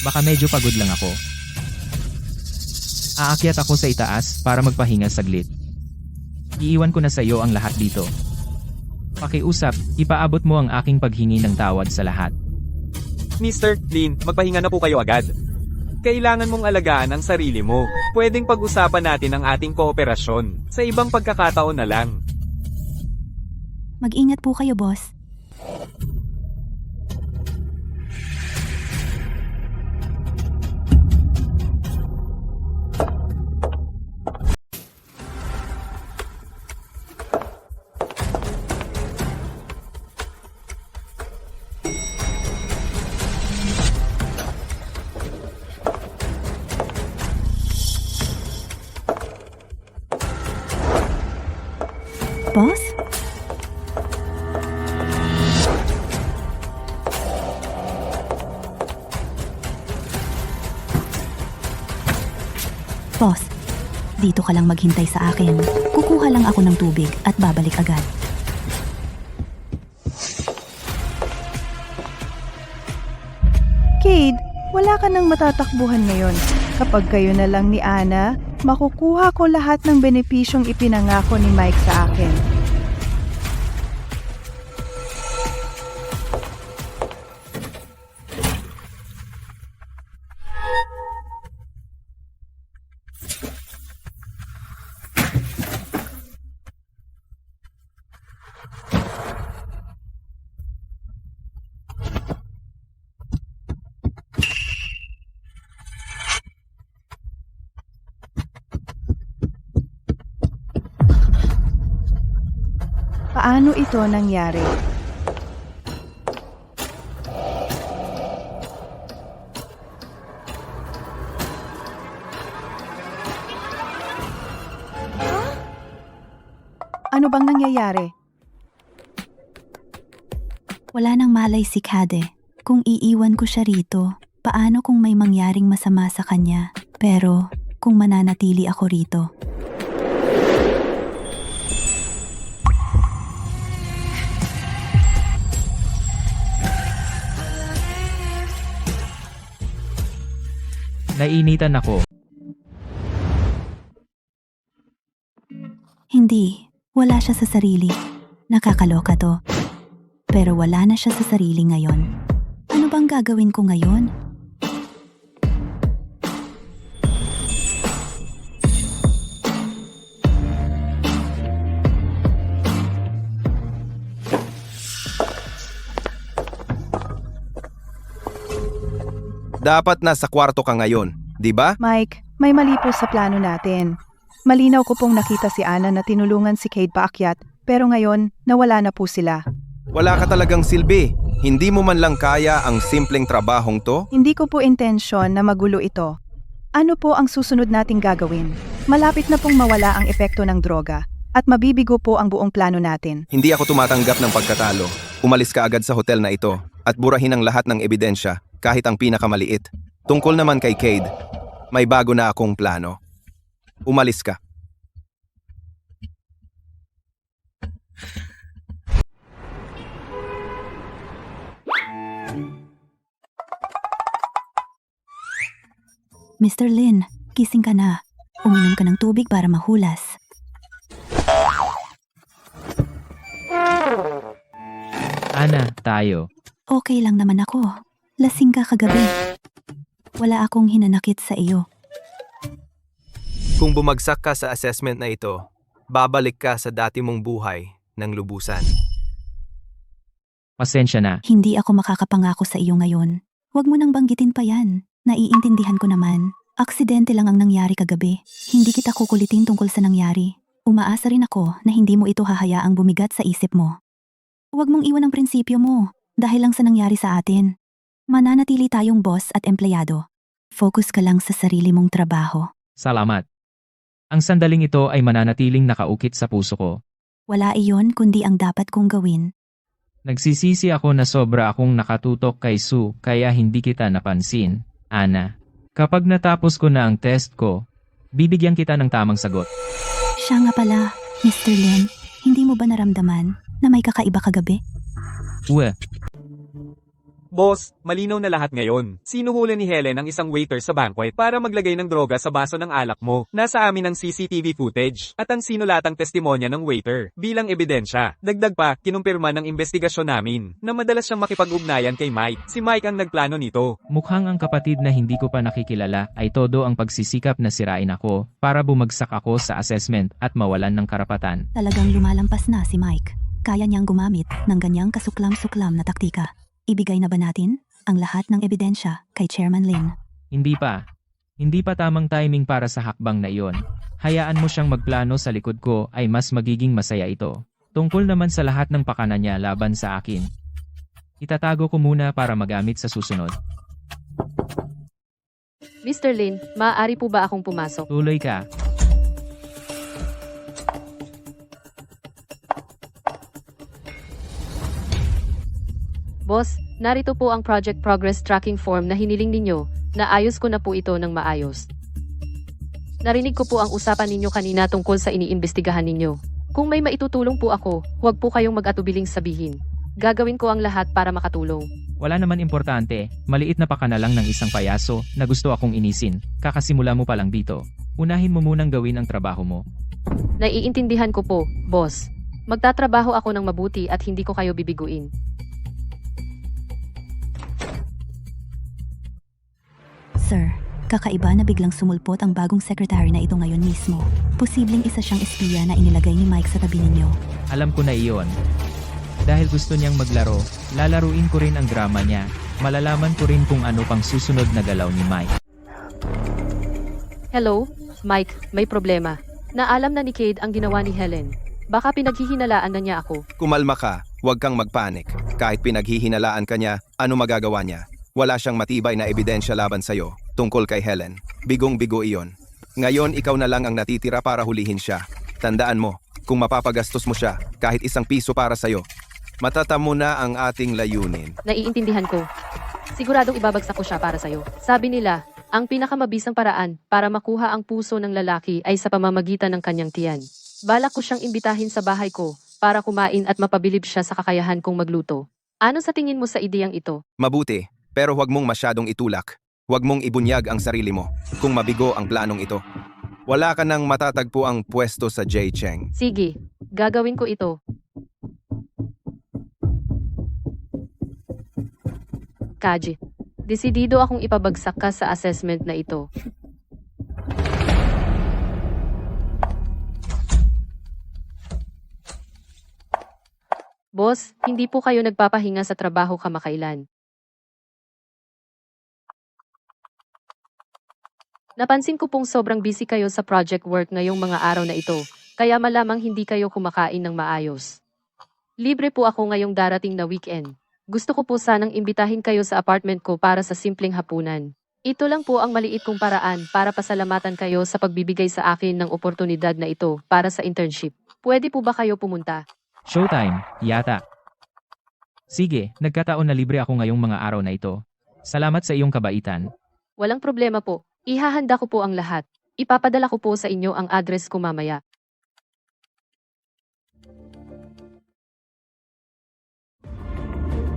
Baka medyo pagod lang ako. Aakyat ako sa itaas para magpahinga saglit. Iiwan ko na sa iyo ang lahat dito. Pakiusap, ipaabot mo ang aking paghingi ng tawad sa lahat. Mr. Lin, magpahinga na po kayo agad. Kailangan mong alagaan ang sarili mo. Pwedeng pag-usapan natin ang ating kooperasyon. Sa ibang pagkakataon na lang. Mag-ingat po kayo, boss. Boss? Boss, dito ka lang maghintay sa akin. Kukuha lang ako ng tubig at babalik agad. Cade, wala ka nang matatakbuhan ngayon. Kapag kayo na lang ni Ana, makukuha ko lahat ng benepisyong ipinangako ni Mike sa akin. Paano ito nangyari? Ano bang nangyayari? Wala nang malay si Kade. Kung iiwan ko siya rito, paano kung may mangyaring masama sa kanya? Pero, kung mananatili ako rito, Nainitan ako. hindi. Wala siya sa sarili. Nakakaloka to. Pero wala na siya sa sarili ngayon. Ano bang gagawin ko ngayon? Dapat nasa kwarto ka ngayon, di ba? Mike, may mali po sa plano natin. Malinaw ko pong nakita si Ana na tinulungan si Cade paakyat, pero ngayon, nawala na po sila. Wala ka talagang silbi. Hindi mo man lang kaya ang simpleng trabahong to? Hindi ko po intensyon na magulo ito. Ano po ang susunod nating gagawin? Malapit na pong mawala ang epekto ng droga at mabibigo po ang buong plano natin. Hindi ako tumatanggap ng pagkatalo. Umalis ka agad sa hotel na ito at burahin ang lahat ng ebidensya, kahit ang pinakamaliit. Tungkol naman kay Cade, may bago na akong plano. Umalis ka. Mr. Lin, gising ka na. Uminom ka ng tubig para mahulas. Ana, tayo. Okay lang naman ako. Lasing ka kagabi. Wala akong hinanakit sa iyo. Kung bumagsak ka sa assessment na ito, babalik ka sa dati mong buhay ng lubusan. Pasensya na. Hindi ako makakapangako sa iyo ngayon. Huwag mo nang banggitin pa yan. Naiintindihan ko naman. Aksidente lang ang nangyari kagabi. Hindi kita kukulitin tungkol sa nangyari. Umaasa rin ako na hindi mo ito hahayaang bumigat sa isip mo. Huwag mong iwan ang prinsipyo mo dahil lang sa nangyari sa atin. Mananatili tayong boss at empleyado. Focus ka lang sa sarili mong trabaho. Salamat. Ang sandaling ito ay mananatiling nakaukit sa puso ko. Wala iyon kundi ang dapat kong gawin. Nagsisisi ako na sobra akong nakatutok kay Sue kaya hindi kita napansin, Ana. Kapag natapos ko na ang test ko, bibigyan kita ng tamang sagot. Siya nga pala, Mr. Lin. Hindi mo ba naramdaman na may kakaiba kagabi? Uwe, Boss, malinaw na lahat ngayon. Sinuhuli ni Helen ang isang waiter sa banquet para maglagay ng droga sa baso ng alak mo. Nasa amin ang CCTV footage at ang sinulatang testimonya ng waiter bilang ebidensya. Dagdag pa, kinumpirma ng investigasyon namin na madalas siyang makipag-ugnayan kay Mike. Si Mike ang nagplano nito. mukhang ang kapatid na hindi ko pa nakikilala ay todo ang pagsisikap na sirain ako para bumagsak ako sa assessment at mawalan ng karapatan. Talagang lumalampas na si Mike. Kaya niyang gumamit ng ganyang kasuklam-suklam na taktika. Ibigay na ba natin ang lahat ng ebidensya kay Chairman Lin? Hindi pa. Hindi pa tamang timing para sa hakbang na iyon. Hayaan mo siyang magplano sa likod ko ay mas magiging masaya ito. Tungkol naman sa lahat ng pakana niya laban sa akin. Itatago ko muna para magamit sa susunod. Mr. Lin, maaari po ba akong pumasok? Tuloy ka. Boss, narito po ang Project Progress Tracking Form na hiniling ninyo. Naayos ko na po ito ng maayos. Narinig ko po ang usapan ninyo kanina tungkol sa iniimbestigahan ninyo. Kung may maitutulong po ako, huwag po kayong mag-atubiling sabihin. Gagawin ko ang lahat para makatulong. Wala naman importante, maliit na pakana lang ng isang payaso na gusto akong inisin. Kakasimula mo pa lang dito. Unahin mo munang gawin ang trabaho mo. Naiintindihan ko po, boss. Magtatrabaho ako ng mabuti at hindi ko kayo bibiguin. Sir, kakaiba na biglang sumulpot ang bagong secretary na ito ngayon mismo. Posibleng isa siyang espiya na inilagay ni Mike sa tabi ninyo. Alam ko na iyon. Dahil gusto niyang maglaro, lalaruin ko rin ang drama niya. Malalaman ko rin kung ano pang susunod na galaw ni Mike. Hello, Mike, may problema. Naalam na ni Cade ang ginawa ni Helen. Baka pinaghihinalaan na niya ako. Kumalma ka, huwag kang magpanik. Kahit pinaghihinalaan ka niya, ano magagawa niya? Wala siyang matibay na ebidensya laban sa'yo tungkol kay Helen. Bigong-bigo iyon. Ngayon ikaw na lang ang natitira para hulihin siya. Tandaan mo, kung mapapagastos mo siya, kahit isang piso para sa'yo, matatamo na ang ating layunin. Naiintindihan ko. Siguradong ibabagsak ko siya para sa'yo. Sabi nila, ang pinakamabisang paraan para makuha ang puso ng lalaki ay sa pamamagitan ng kanyang tiyan. Balak ko siyang imbitahin sa bahay ko para kumain at mapabilib siya sa kakayahan kong magluto. Ano sa tingin mo sa ideyang ito? Mabuti, pero huwag mong masyadong itulak. Huwag mong ibunyag ang sarili mo kung mabigo ang planong ito. Wala ka nang matatagpo ang pwesto sa J. Cheng. Sige, gagawin ko ito. Kaji, desidido akong ipabagsak ka sa assessment na ito. Boss, hindi po kayo nagpapahinga sa trabaho kamakailan. Napansin ko pong sobrang busy kayo sa project work ngayong mga araw na ito, kaya malamang hindi kayo kumakain ng maayos. Libre po ako ngayong darating na weekend. Gusto ko po sanang imbitahin kayo sa apartment ko para sa simpleng hapunan. Ito lang po ang maliit kong paraan para pasalamatan kayo sa pagbibigay sa akin ng oportunidad na ito para sa internship. Pwede po ba kayo pumunta? Showtime, yata. Sige, nagkataon na libre ako ngayong mga araw na ito. Salamat sa iyong kabaitan. Walang problema po. Ihahanda ko po ang lahat. Ipapadala ko po sa inyo ang address ko mamaya.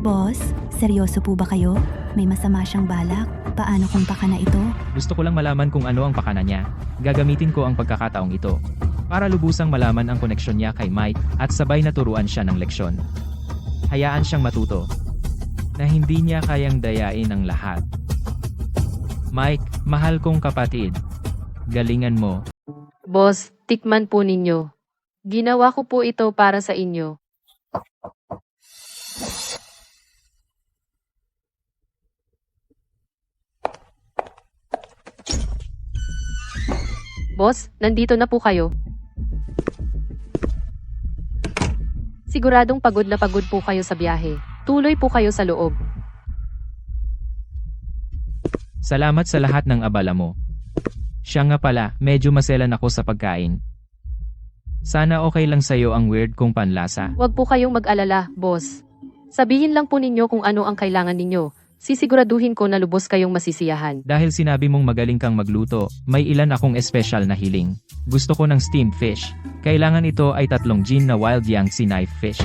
Boss, seryoso po ba kayo? May masama siyang balak? Paano kung pakana ito? Gusto ko lang malaman kung ano ang pakana niya. Gagamitin ko ang pagkakataong ito para lubusang malaman ang koneksyon niya kay Mike at sabay na turuan siya ng leksyon. Hayaan siyang matuto na hindi niya kayang dayain ang lahat. Mike, mahal kong kapatid. Galingan mo. Boss, tikman po ninyo. Ginawa ko po ito para sa inyo. Boss, nandito na po kayo. Siguradong pagod na pagod po kayo sa biyahe. Tuloy po kayo sa loob. Salamat sa lahat ng abala mo. Siya nga pala, medyo maselan ako sa pagkain. Sana okay lang sa'yo ang weird kong panlasa. Huwag po kayong mag-alala, boss. Sabihin lang po ninyo kung ano ang kailangan ninyo. Sisiguraduhin ko na lubos kayong masisiyahan. Dahil sinabi mong magaling kang magluto, may ilan akong espesyal na hiling. Gusto ko ng steamed fish. Kailangan ito ay 3 gin na wild Yangtze knife fish.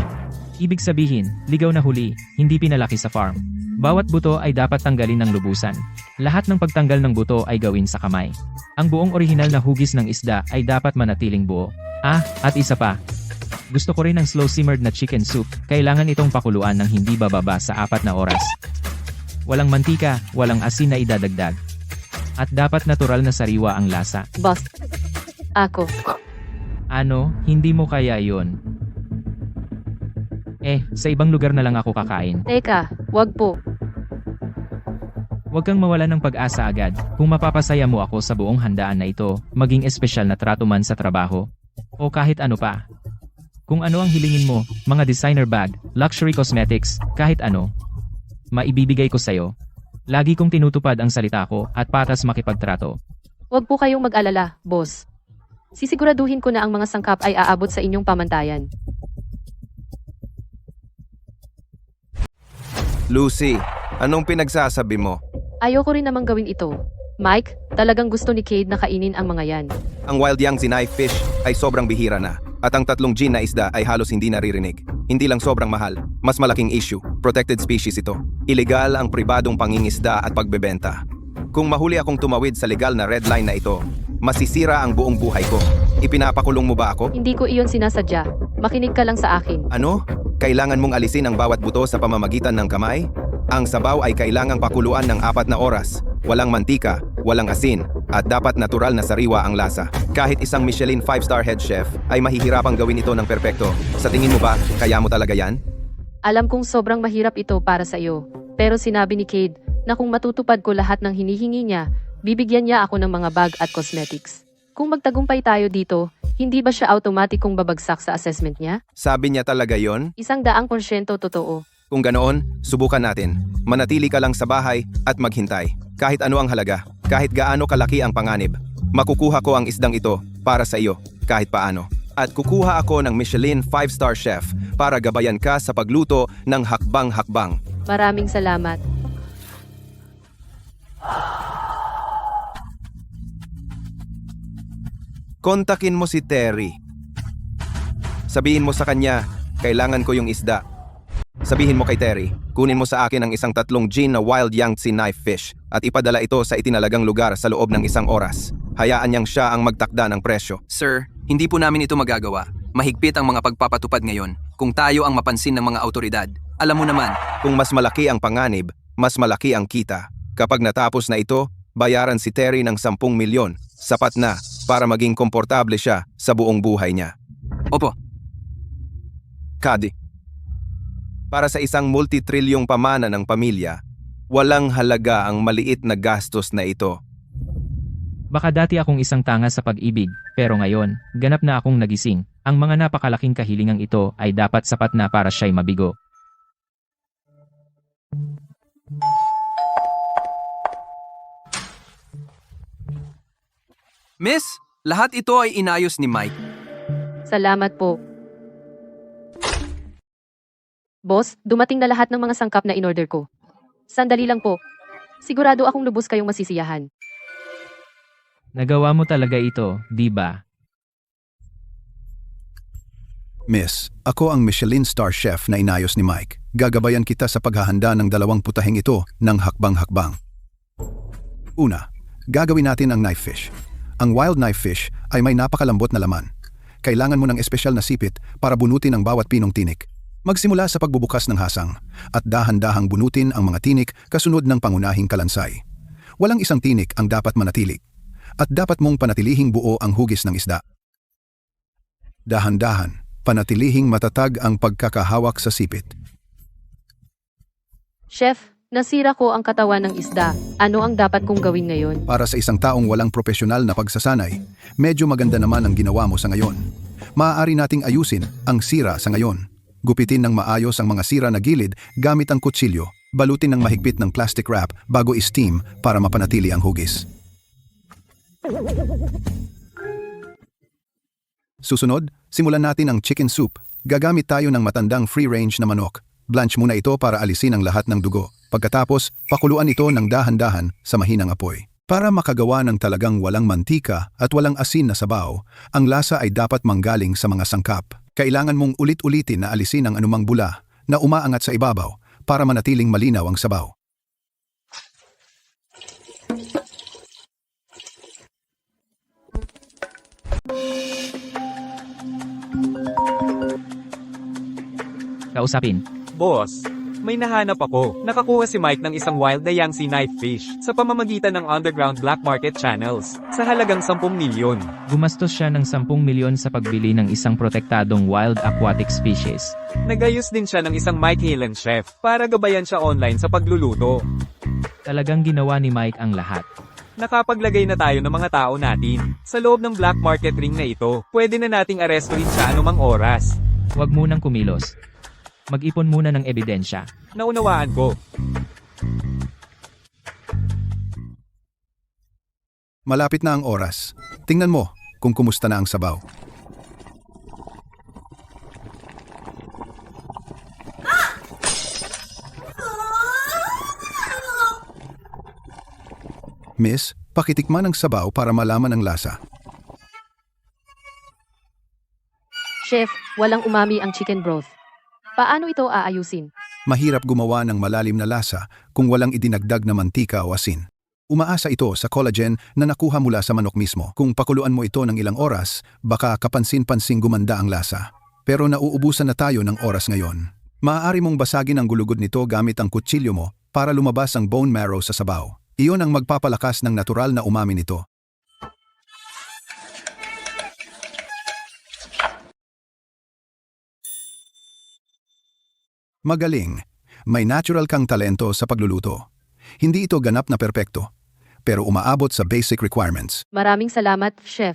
Ibig sabihin, ligaw na huli, hindi pinalaki sa farm. Bawat buto ay dapat tanggalin ng lubusan. Lahat ng pagtanggal ng buto ay gawin sa kamay. Ang buong orihinal na hugis ng isda ay dapat manatiling buo. At isa pa. Gusto ko rin ng slow simmered na chicken soup. Kailangan itong pakuluan ng hindi bababa sa 4 na oras. Walang mantika, walang asin na idadagdag. At dapat natural na sariwa ang lasa. Boss. Ako. Ano, hindi mo kaya yon? Sa ibang lugar na lang ako kakain. Teka, wag po. Huwag kang mawala ng pag-asa agad. Kung mapapasaya mo ako sa buong handaan na ito, maging espesyal na trato man sa trabaho, o kahit ano pa. Kung ano ang hilingin mo, mga designer bag, luxury cosmetics, kahit ano, maibibigay ko sa'yo. Lagi kong tinutupad ang salita ko at patas makipagtrato. Wag po kayong mag-alala, boss. Sisiguraduhin ko na ang mga sangkap ay aabot sa inyong pamantayan. Lucy, anong pinagsasabi mo? Ayoko rin namang gawin ito. Mike, talagang gusto ni Cade na kainin ang mga yan. Ang wild Yangtze knife fish ay sobrang bihira na. At ang 3 gin na isda ay halos hindi naririnig. Hindi lang sobrang mahal, mas malaking issue. Protected species ito. Illegal ang pribadong pangingisda at pagbebenta. Kung mahuli akong tumawid sa legal na red line na ito, masisira ang buong buhay ko. Ipinapakulong mo ba ako? Hindi ko iyon sinasadya. Makinig ka lang sa akin. Ano? Kailangan mong alisin ang bawat buto sa pamamagitan ng kamay? Ang sabaw ay kailangang pakuluan ng 4 na oras. Walang mantika, walang asin, at dapat natural na sariwa ang lasa. Kahit isang Michelin 5-star head chef ay mahihirapang gawin ito ng perpekto. Sa tingin mo ba, kaya mo talaga yan? Alam kong sobrang mahirap ito para sa iyo. Pero sinabi ni Cade na kung matutupad ko lahat ng hinihingi niya, bibigyan niya ako ng mga bag at cosmetics. Kung magtagumpay tayo dito, hindi ba siya automatikong babagsak sa assessment niya? Sabi niya talaga yon? 100% totoo. Kung ganoon, subukan natin. Manatili ka lang sa bahay at maghintay. Kahit ano ang halaga, kahit gaano kalaki ang panganib, makukuha ko ang isdang ito para sa iyo, kahit paano. At kukuha ako ng Michelin 5-star chef para gabayan ka sa pagluto ng hakbang-hakbang. Maraming salamat. Kontakin mo si Terry. Sabihin mo sa kanya, kailangan ko yung isda. Sabihin mo kay Terry, kunin mo sa akin ang isang 3 gin na wild Yangtze knife fish at ipadala ito sa itinalagang lugar sa loob ng 1 oras. Hayaan niyang siya ang magtakda ng presyo. Sir, hindi po namin ito magagawa. Mahigpit ang mga pagpapatupad ngayon. Kung tayo ang mapansin ng mga autoridad, alam mo naman. Kung mas malaki ang panganib, mas malaki ang kita. Kapag natapos na ito, bayaran si Terry ng 10 milyon. Sapat na para maging komportable siya sa buong buhay niya. Opo. Kadi. Para sa isang multitrilyong pamana ng pamilya, walang halaga ang maliit na gastos na ito. Baka dati akong isang tanga sa pag-ibig, pero ngayon, ganap na akong nagising. Ang mga napakalaking kahilingang ito ay dapat sapat na para siya'y mabigo. Miss, lahat ito ay inayos ni Mike. Salamat po. Boss, dumating na lahat ng mga sangkap na in-order ko. Sandali lang po. Sigurado akong lubos kayong masisiyahan. Nagawa mo talaga ito, di ba? Miss, ako ang Michelin star chef na inayos ni Mike. Gagabayan kita sa paghahanda ng 2 putaheng ito ng hakbang-hakbang. Una, gagawin natin ang knife fish. Ang wild knife fish ay may napakalambot na laman. Kailangan mo ng espesyal na sipit para bunutin ang bawat pinong tinik. Magsimula sa pagbubukas ng hasang at dahan-dahang bunutin ang mga tinik kasunod ng pangunahing kalansay. Walang isang tinik ang dapat manatili at dapat mong panatilihing buo ang hugis ng isda. Dahan-dahan, panatilihing matatag ang pagkakahawak sa sipit. Chef, nasira ko ang katawan ng isda. Ano ang dapat kong gawin ngayon? Para sa isang taong walang propesyonal na pagsasanay, medyo maganda naman ang ginawa mo sa ngayon. Maaari nating ayusin ang sira sa ngayon. Gupitin ng maayos ang mga sira na gilid gamit ang kutsilyo. Balutin ng mahigpit ng plastic wrap bago i-steam para mapanatili ang hugis. Susunod, simulan natin ang chicken soup. Gagamit tayo ng matandang free-range na manok. Blanch muna ito para alisin ang lahat ng dugo. Pagkatapos, pakuluan ito ng dahan-dahan sa mahinang apoy. Para makagawa ng talagang walang mantika at walang asin na sabaw, ang lasa ay dapat manggaling sa mga sangkap. Kailangan mong ulit-ulitin na alisin ang anumang bula na umaangat sa ibabaw para manatiling malinaw ang sabaw. Kausapin. Boss, may nahanap ako. Nakakuha si Mike ng isang wild na Yangtze knifefish sa pamamagitan ng underground black market channels sa halagang 10 milyon. Gumastos siya ng 10 milyon sa pagbili ng isang protektadong wild aquatic species. Nagayos din siya ng isang Mike Halen chef para gabayan siya online sa pagluluto. Talagang ginawa ni Mike ang lahat. Nakapaglagay na tayo ng mga tao natin sa loob ng black market ring na ito. Pwede na nating arestuhin siya anumang oras. Huwag munang kumilos. Mag-ipon muna ng ebidensya. Naunawaan ko. Malapit na ang oras. Tingnan mo kung kumusta na ang sabaw. Miss, pakitikman ang sabaw para malaman ang lasa. Chef, walang umami ang chicken broth. Paano ito aayusin? Mahirap gumawa ng malalim na lasa kung walang idinagdag na mantika o asin. Umaasa ito sa collagen na nakuha mula sa manok mismo. Kung pakuluan mo ito ng ilang oras, baka kapansin-pansing gumanda ang lasa. Pero nauubusan na tayo ng oras ngayon. Maaari mong basagin ang gulugod nito gamit ang kutsilyo mo para lumabas ang bone marrow sa sabaw. Iyon ang magpapalakas ng natural na umami nito. Magaling. May natural kang talento sa pagluluto. Hindi ito ganap na perpekto, pero umaabot sa basic requirements. Maraming salamat, Chef.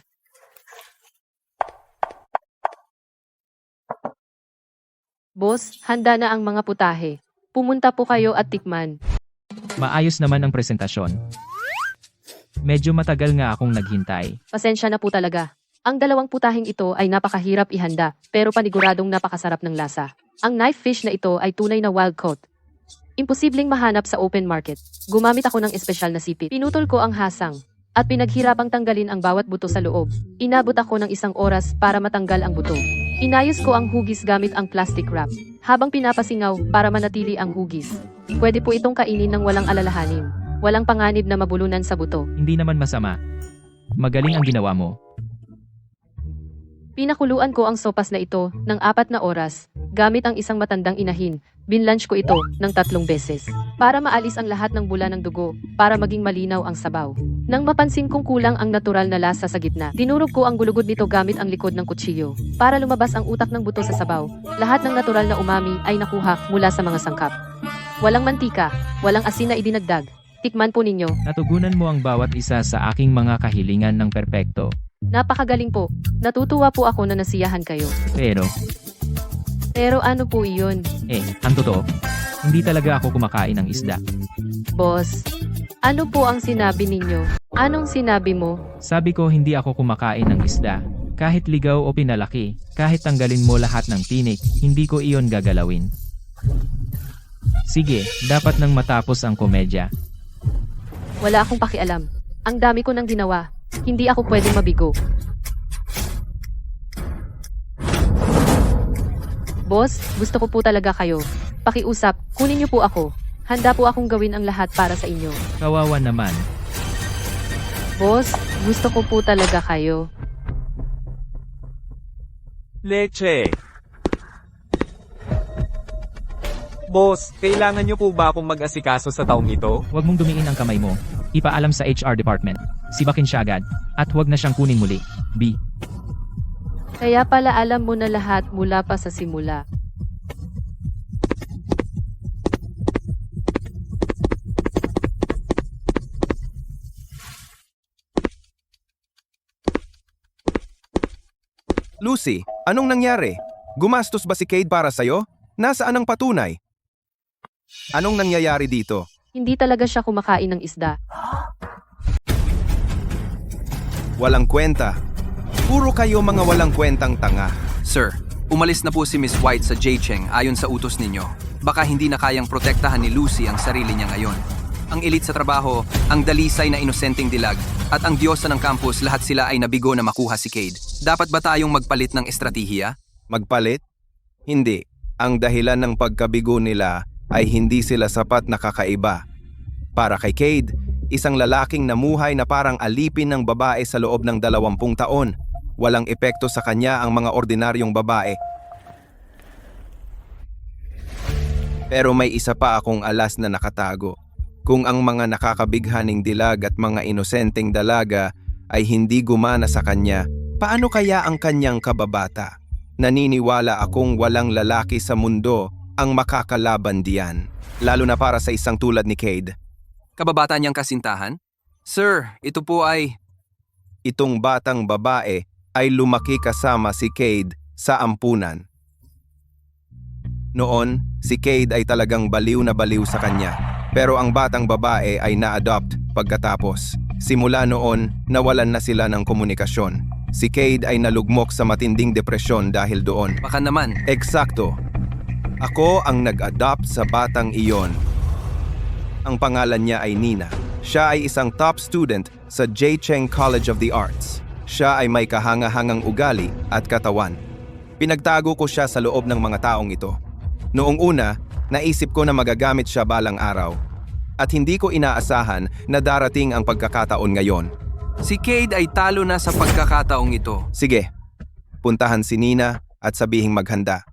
Boss, handa na ang mga putahe. Pumunta po kayo at tikman. Maayos naman ang presentasyon. Medyo matagal nga akong naghintay. Pasensya na po talaga. Ang dalawang putaheng ito ay napakahirap ihanda, pero paniguradong napakasarap ng lasa. Ang knife fish na ito ay tunay na wild caught. Imposibleng mahanap sa open market. Gumamit ako ng espesyal na sipit. Pinutol ko ang hasang at pinaghirapang tanggalin ang bawat buto sa loob. Inabot ako ng 1 oras para matanggal ang buto. Inayos ko ang hugis gamit ang plastic wrap habang pinapasingaw para manatili ang hugis. Pwede po itong kainin ng walang alalahanin. Walang panganib na mabulunan sa buto. Hindi naman masama. Magaling ang ginawa mo. Pinakuluan ko ang sopas na ito ng 4 na oras gamit ang isang matandang inahin. Binlunch ko ito ng 3 beses para maalis ang lahat ng bula ng dugo para maging malinaw ang sabaw. Nang mapansin kong kulang ang natural na lasa sa gitna, dinurog ko ang gulugod nito gamit ang likod ng kutsilyo para lumabas ang utak ng buto sa sabaw. Lahat ng natural na umami ay nakuha mula sa mga sangkap. Walang mantika, walang asin na idinagdag. Tikman po ninyo. Natugunan mo ang bawat isa sa aking mga kahilingan ng perpekto. Napakagaling po. Natutuwa po ako na nasiyahan kayo. Pero ano po iyon? Ang totoo, hindi talaga ako kumakain ng isda. Boss, ano po ang sinabi ninyo? Anong sinabi mo? Sabi ko hindi ako kumakain ng isda. Kahit ligaw o pinalaki, kahit tanggalin mo lahat ng tinik, hindi ko iyon gagalawin. Sige, dapat nang matapos ang komedya. Wala akong pakialam. Ang dami ko nang ginawa. Hindi ako pwedeng mabigo. Boss, gusto ko po talaga kayo. Pakiusap, kunin niyo po ako. Handa po akong gawin ang lahat para sa inyo. Kawawa naman. Boss, gusto ko po talaga kayo. Leche. Boss, kailangan niyo po ba akong mag-asikaso sa taong ito? Huwag mong dumiin ang kamay mo. Ipaalam sa HR department. Sibakin siya agad. At huwag na siyang kunin muli. B. Kaya pala alam mo na lahat mula pa sa simula. Lucy, anong nangyari? Gumastos ba si Cade para sa'yo? Nasaan ang patunay? Anong nangyayari dito? Hindi talaga siya kumakain ng isda. Walang kwenta. Puro kayo mga walang kwentang tanga. Sir, umalis na po si Miss White sa J-Cheng ayon sa utos ninyo. baka hindi na kayang protektahan ni Lucy ang sarili niya ngayon. Ang elite sa trabaho, ang dalisay na inosenteng dilag, at ang diyosa ng campus, lahat sila ay nabigo na makuha si Cade. Dapat ba tayong magpalit ng estratehiya? Magpalit? Hindi. Ang dahilan ng pagkabigo nila ay hindi sila sapat na kakaiba. Para kay Cade, isang lalaking namuhay na parang alipin ng babae sa loob ng 20 taon. Walang epekto sa kanya ang mga ordinaryong babae. Pero may isa pa akong alas na nakatago. Kung ang mga nakakabighaning dilag at mga inosenteng dalaga ay hindi gumana sa kanya, paano kaya ang kanyang kababata? Naniniwala akong walang lalaki sa mundo ang makakalaban diyan, lalo na para sa isang tulad ni Cade. Kababata niyang kasintahan? Sir, ito po ay... Itong batang babae ay lumaki kasama si Cade sa ampunan. Noon, si Cade ay talagang baliw na baliw sa kanya. Pero ang batang babae ay na-adopt pagkatapos. Simula noon, nawalan na sila ng komunikasyon. Si Cade ay nalugmok sa matinding depresyon dahil doon. Baka naman. Eksakto. Ako ang nag-adopt sa batang iyon. Ang pangalan niya ay Nina. Siya ay isang top student sa J. Cheng College of the Arts. Siya ay may kahanga-hangang ugali at katawan. Pinagtago ko siya sa loob ng mga taong ito. Noong una, naisip ko na magagamit siya balang araw. At hindi ko inaasahan na darating ang pagkakataon ngayon. Si Cade ay talo na sa pagkakataong ito. Sige, puntahan si Nina at sabihing maghanda.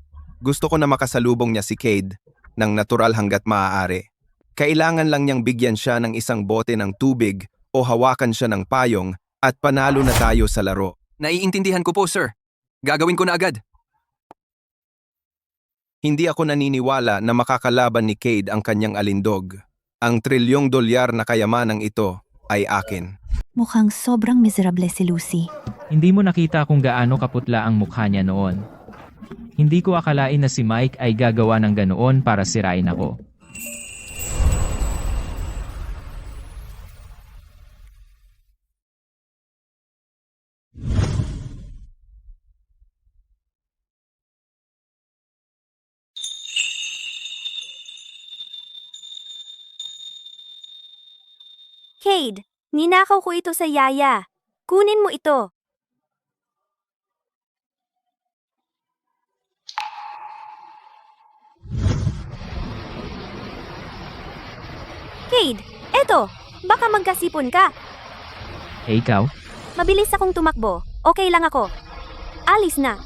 Gusto ko na makasalubong niya si Cade ng natural hanggat maaari. Kailangan lang niyang bigyan siya ng isang bote ng tubig o hawakan siya ng payong at panalo na tayo sa laro. Naiintindihan ko po, sir. Gagawin ko na agad. Hindi ako naniniwala na makakalaban ni Cade ang kanyang alindog. Ang $1 trilyon na kayamanang ito ay akin. Mukhang sobrang miserable si Lucy. Hindi mo nakita kung gaano kaputla ang mukha niya noon. Hindi ko akalain na si Mike ay gagawa ng ganoon para sirain ako. Cade, ninakaw ko ito sa yaya. Kunin mo ito. Cade, eto, baka magkasipon ka. Eh ikaw? Mabilis akong tumakbo. Okay lang ako. Alis na.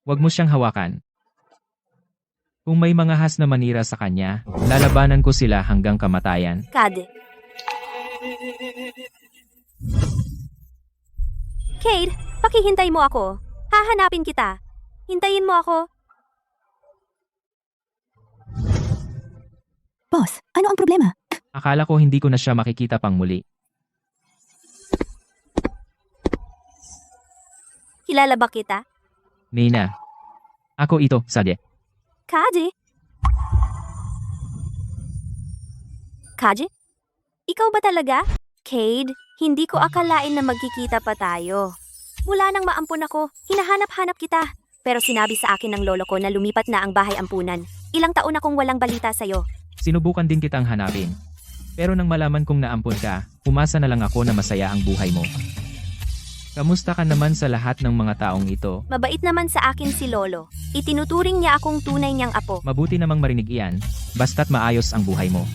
Huwag mo siyang hawakan. Kung may mga has na manira sa kanya, lalabanan ko sila hanggang kamatayan. Cade. Cade, pakihintay mo ako. Hahanapin kita. Hintayin mo ako. Boss, ano ang problema? Akala ko hindi ko na siya makikita pang muli. Kilala ba kita? Nina. Ako ito, Sadie. Cade? Cade? Ikaw ba talaga? Cade, hindi ko akalain na magkikita pa tayo. Mula nang maampun ako, hinahanap-hanap kita. Pero sinabi sa akin ng lolo ko na lumipat na ang bahay ampunan. Ilang taon akong walang balita sa'yo. Sinubukan din kitang hanapin. Pero nang malaman kong naampun ka, umasa na lang ako na masaya ang buhay mo. Kamusta ka naman sa lahat ng mga taong ito? Mabait naman sa akin si lolo. Itinuturing niya akong tunay niyang apo. Mabuti namang marinig iyan, basta't maayos ang buhay mo.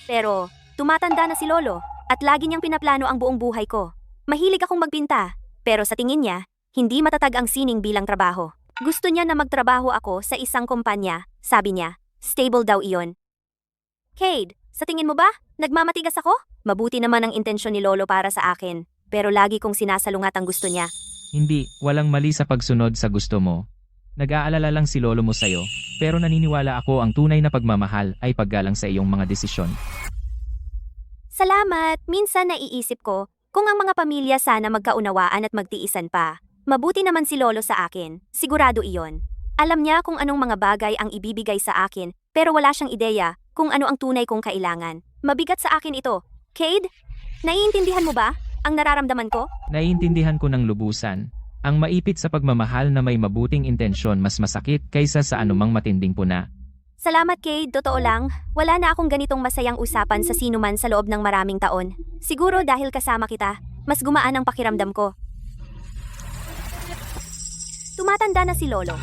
Pero, tumatanda na si lolo at lagi niyang pinaplano ang buong buhay ko. Mahilig akong magpinta, pero sa tingin niya, hindi matatag ang sining bilang trabaho. Gusto niya na magtrabaho ako sa isang kumpanya, sabi niya. Stable daw iyon. Cade, sa tingin mo ba, nagmamatigas ako? Mabuti naman ang intensyon ni lolo para sa akin. Pero lagi kong sinasalungat ang gusto niya. Hindi, walang mali sa pagsunod sa gusto mo. Nag-aalala lang si lolo mo sa'yo, pero naniniwala ako ang tunay na pagmamahal ay paggalang sa iyong mga desisyon. Salamat! Minsan naiisip ko, kung ang mga pamilya sana magkaunawaan at magtiisan pa. Mabuti naman si lolo sa akin, sigurado iyon. Alam niya kung anong mga bagay ang ibibigay sa akin, pero wala siyang ideya kung ano ang tunay kong kailangan. Mabigat sa akin ito. Cade, naiintindihan mo ba ang nararamdaman ko? Naiintindihan ko ng lubusan. Ang maipit sa pagmamahal na may mabuting intensyon mas masakit kaysa sa anumang matinding puna. Salamat, Cade. Totoo lang, wala na akong ganitong masayang usapan sa sinuman sa loob ng maraming taon. Siguro dahil kasama kita, mas gumaan ang pakiramdam ko. Tumatanda na si Lolo.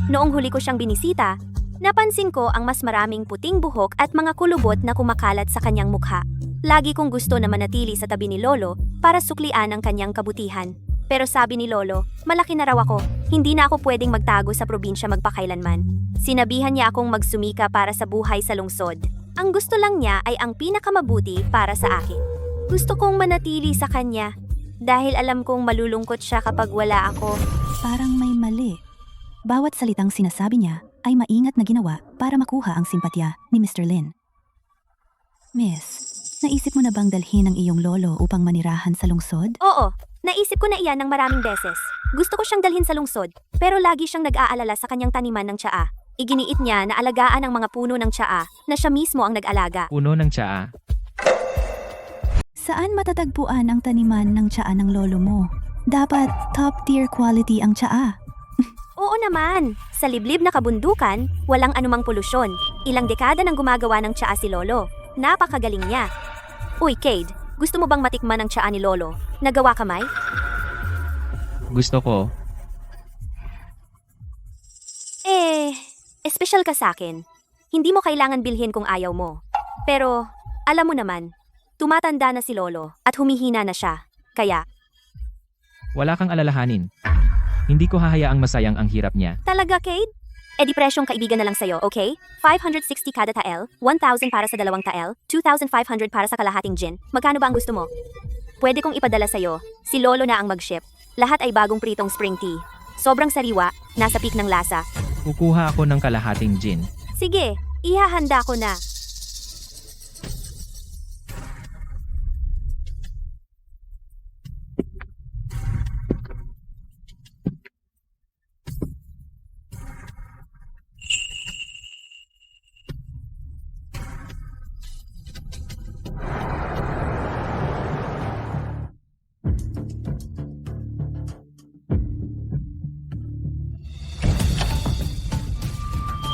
Noong huli ko siyang binisita, napansin ko ang mas maraming puting buhok at mga kulubot na kumakalat sa kanyang mukha. Lagi kong gusto na manatili sa tabi ni Lolo para suklian ang kanyang kabutihan. Pero sabi ni Lolo, malaki na raw ako, hindi na ako pwedeng magtago sa probinsya magpakailanman. Sinabihan niya akong magsumika para sa buhay sa lungsod. Ang gusto lang niya ay ang pinakamabuti para sa akin. Gusto kong manatili sa kanya dahil alam kong malulungkot siya kapag wala ako. Parang may mali. Bawat salitang sinasabi niya ay maingat na ginawa para makuha ang simpatya ni Mr. Lin. Miss, naisip mo na bang dalhin ang iyong lolo upang manirahan sa lungsod? Oo, naisip ko na iyan ng maraming beses. Gusto ko siyang dalhin sa lungsod, pero lagi siyang nag-aalala sa kanyang taniman ng tsaa. Iginiit niya na alagaan ang mga puno ng tsaa na siya mismo ang nag-alaga. Puno ng tsaa. Saan matatagpuan ang taniman ng tsaa ng lolo mo? Dapat top tier quality ang tsaa. Oo naman, sa liblib na kabundukan, walang anumang polusyon. Ilang dekada nang gumagawa ng tsaa si Lolo. Napakagaling niya. Uy, Cade, gusto mo bang matikman ang tsaa ni Lolo? Nagawa kamay? Gusto ko. Espesyal ka sa akin. Hindi mo kailangan bilhin kung ayaw mo. Pero, alam mo naman, tumatanda na si Lolo at humihina na siya. Kaya, Wala kang alalahanin. Hindi ko hahayaang masayang ang hirap niya. talaga, Cade? E di presyong kaibigan na lang sa'yo, okay? 560 kada tael, 1,000 para sa dalawang tael, 2,500 para sa kalahating gin. Magkano ba ang gusto mo? Pwede kong ipadala sa'yo. Si Lolo na ang mag-ship. Lahat ay bagong pritong spring tea. Sobrang sariwa, nasa peak ng lasa. Kukuha ako ng kalahating gin. Sige, ihahanda ko na.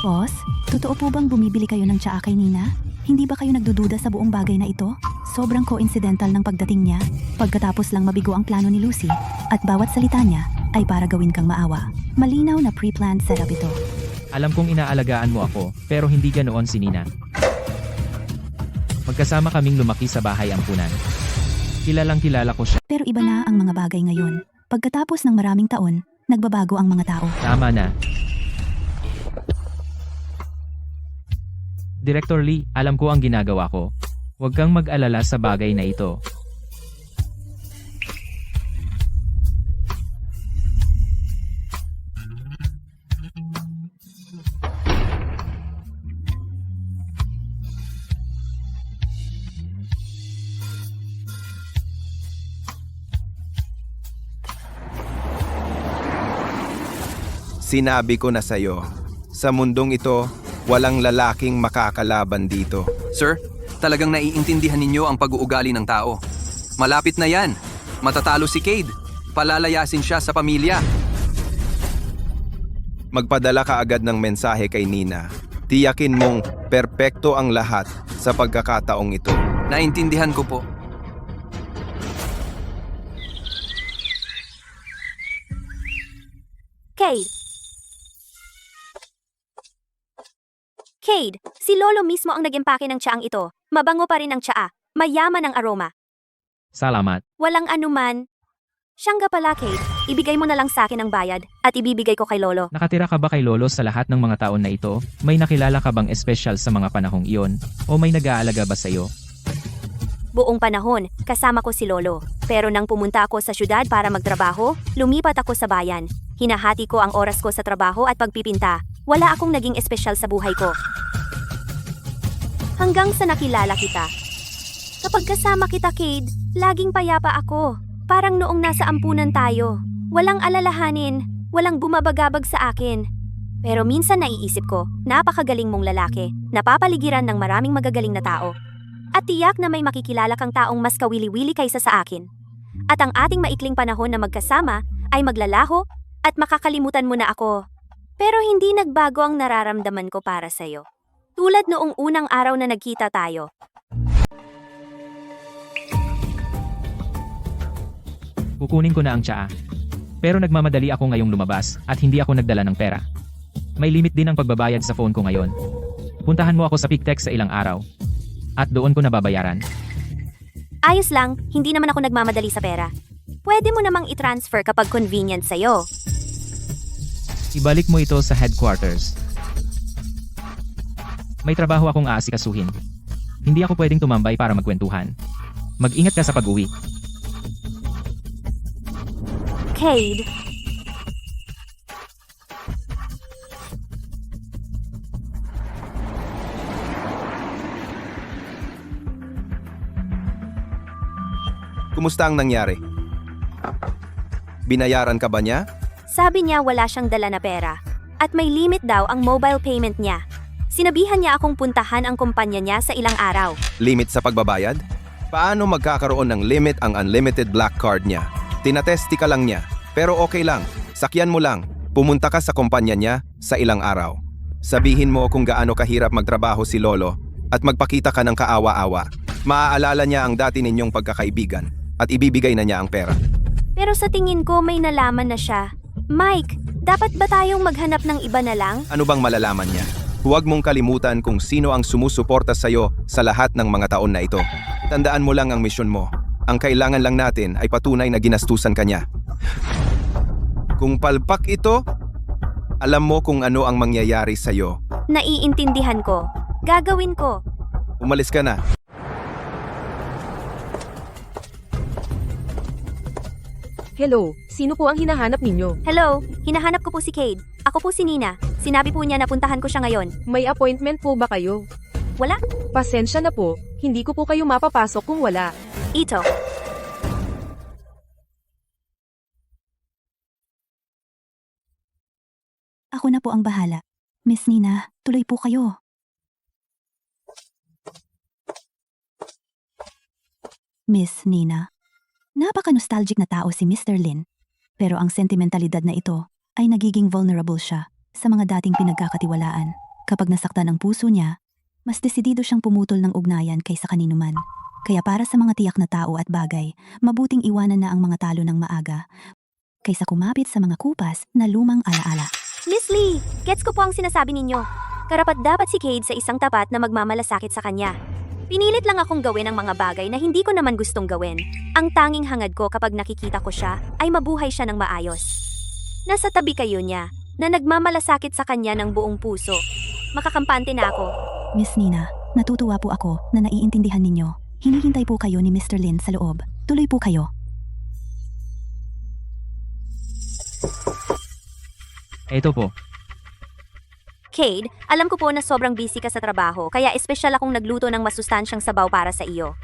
Boss, totoo po bang bumibili kayo ng tsaa kay Nina? Hindi ba kayo nagdududa sa buong bagay na ito? Sobrang coincidental ng pagdating niya, pagkatapos lang mabigo ang plano ni Lucy, at bawat salita niya ay para gawin kang maawa. Malinaw na pre-planned setup ito. Alam kong inaalagaan mo ako, pero hindi ganoon si Nina. Magkasama kaming lumaki sa bahay ampunan. Kilalang kilala ko siya. Pero iba na ang mga bagay ngayon. Pagkatapos ng maraming taon, nagbabago ang mga tao. Tama na. Director Lee, alam ko ang ginagawa ko. Huwag kang mag-alala sa bagay na ito. Sinabi ko na sa'yo, sa mundong ito, walang lalaking makakalaban dito. Sir, talagang naiintindihan ninyo ang pag-uugali ng tao. Malapit na yan. Matatalo si Cade. Palalayasin siya sa pamilya. Magpadala ka agad ng mensahe kay Nina. Tiyakin mong perpekto ang lahat sa pagkakataong ito. Naintindihan ko po. Cade, si Lolo mismo ang nag-impake ng tsaang ito. Mabango pa rin ang tsaa. Mayaman ang aroma. Salamat. Walang anuman. Siyang nga pala, Cade. Ibigay mo na lang sa akin ang bayad at ibibigay ko kay Lolo. Nakatira ka ba kay Lolo sa lahat ng mga taon na ito? May nakilala ka bang espesyal sa mga panahong iyon? O may nag-aalaga ba sa'yo? Buong panahon, kasama ko si Lolo. Pero nang pumunta ako sa syudad para magtrabaho, lumipat ako sa bayan. Hinahati ko ang oras ko sa trabaho at pagpipinta. Wala akong naging espesyal sa buhay ko. Hanggang sa nakilala kita. Kapag kasama kita, Cade, laging payapa ako. Parang noong nasa ampunan tayo. Walang alalahanin, walang bumabagabag sa akin. Pero minsan naiisip ko, napakagaling mong lalaki, napapaligiran ng maraming magagaling na tao. At tiyak na may makikilala kang taong mas kawili-wili kaysa sa akin. At ang ating maikling panahon na magkasama ay maglalaho at makakalimutan mo na ako. Pero hindi nagbago ang nararamdaman ko para sa'yo. Tulad noong unang araw na nagkita tayo. Kukunin ko na ang tsaa. Pero nagmamadali ako ngayong lumabas at hindi ako nagdala ng pera. May limit din ang pagbabayad sa phone ko ngayon. Puntahan mo ako sa PicTech sa ilang araw. At doon ko nababayaran. Ayos lang, hindi naman ako nagmamadali sa pera. Pwede mo namang i-transfer kapag convenient sa'yo. Ibalik mo ito sa headquarters. May trabaho akong aasikasuhin. Hindi ako pwedeng tumambay para magkwentuhan. Mag-ingat ka sa pag-uwi. Cade, Kumusta ang nangyari? Binayaran ka ba niya? sabi niya wala siyang dala na pera. At may limit daw ang mobile payment niya. Sinabihan niya akong puntahan ang kumpanya niya sa ilang araw. Limit sa pagbabayad? Paano magkakaroon ng limit ang unlimited black card niya? Tinatesti ka lang niya. Pero okay lang, sakyan mo lang. Pumunta ka sa kumpanya niya sa ilang araw. Sabihin mo kung gaano kahirap magtrabaho si Lolo at magpakita ka ng kaawa-awa. Maaalala niya ang dati ninyong pagkakaibigan at ibibigay na niya ang pera. Pero sa tingin ko may nalaman na siya. Mike, dapat ba tayong maghanap ng iba na lang? Ano bang malalaman niya? Huwag mong kalimutan kung sino ang sumusuporta sa'yo sa lahat ng mga taon na ito. Tandaan mo lang ang misyon mo. Ang kailangan lang natin ay patunay na ginastusan ka niya. Kung palpak ito, alam mo kung ano ang mangyayari sa'yo. Naiintindihan ko. Gagawin ko. Umalis ka na. Hello, sino po ang hinahanap ninyo? Hello, hinahanap ko po si Cade. Ako po si Nina. Sinabi po niya na puntahan ko siya ngayon. May appointment po ba kayo? Wala? Pasensya na po, hindi ko po kayo mapapasok kung wala. Ito. Ako na po ang bahala. Miss Nina, tuloy po kayo. Miss Nina. Napaka-nostalgic na tao si Mr. Lin. Pero ang sentimentalidad na ito ay nagiging vulnerable siya sa mga dating pinagkakatiwalaan. Kapag nasaktan ang puso niya, mas desidido siyang pumutol ng ugnayan kaysa kanino man. Kaya para sa mga tiyak na tao at bagay, mabuting iwanan na ang mga talo ng maaga kaysa kumapit sa mga kupas na lumang alaala. Miss Lee, gets ko po ang sinasabi ninyo. Karapat-dapat si Cade sa isang tapat na magmamalasakit sa kanya. Pinilit lang akong gawin ang mga bagay na hindi ko naman gustong gawin. Ang tanging hangad ko kapag nakikita ko siya ay mabuhay siya ng maayos. Nasa tabi kayo niya, na nagmamalasakit sa kanya ng buong puso. Makakampante na ako. Miss Nina, natutuwa po ako na naiintindihan ninyo. Hinihintay po kayo ni Mr. Lin sa loob. Tuloy po kayo. Ito po. Cade, alam ko po na sobrang busy ka sa trabaho, kaya espesyal akong nagluto ng masustansyang sabaw para sa iyo.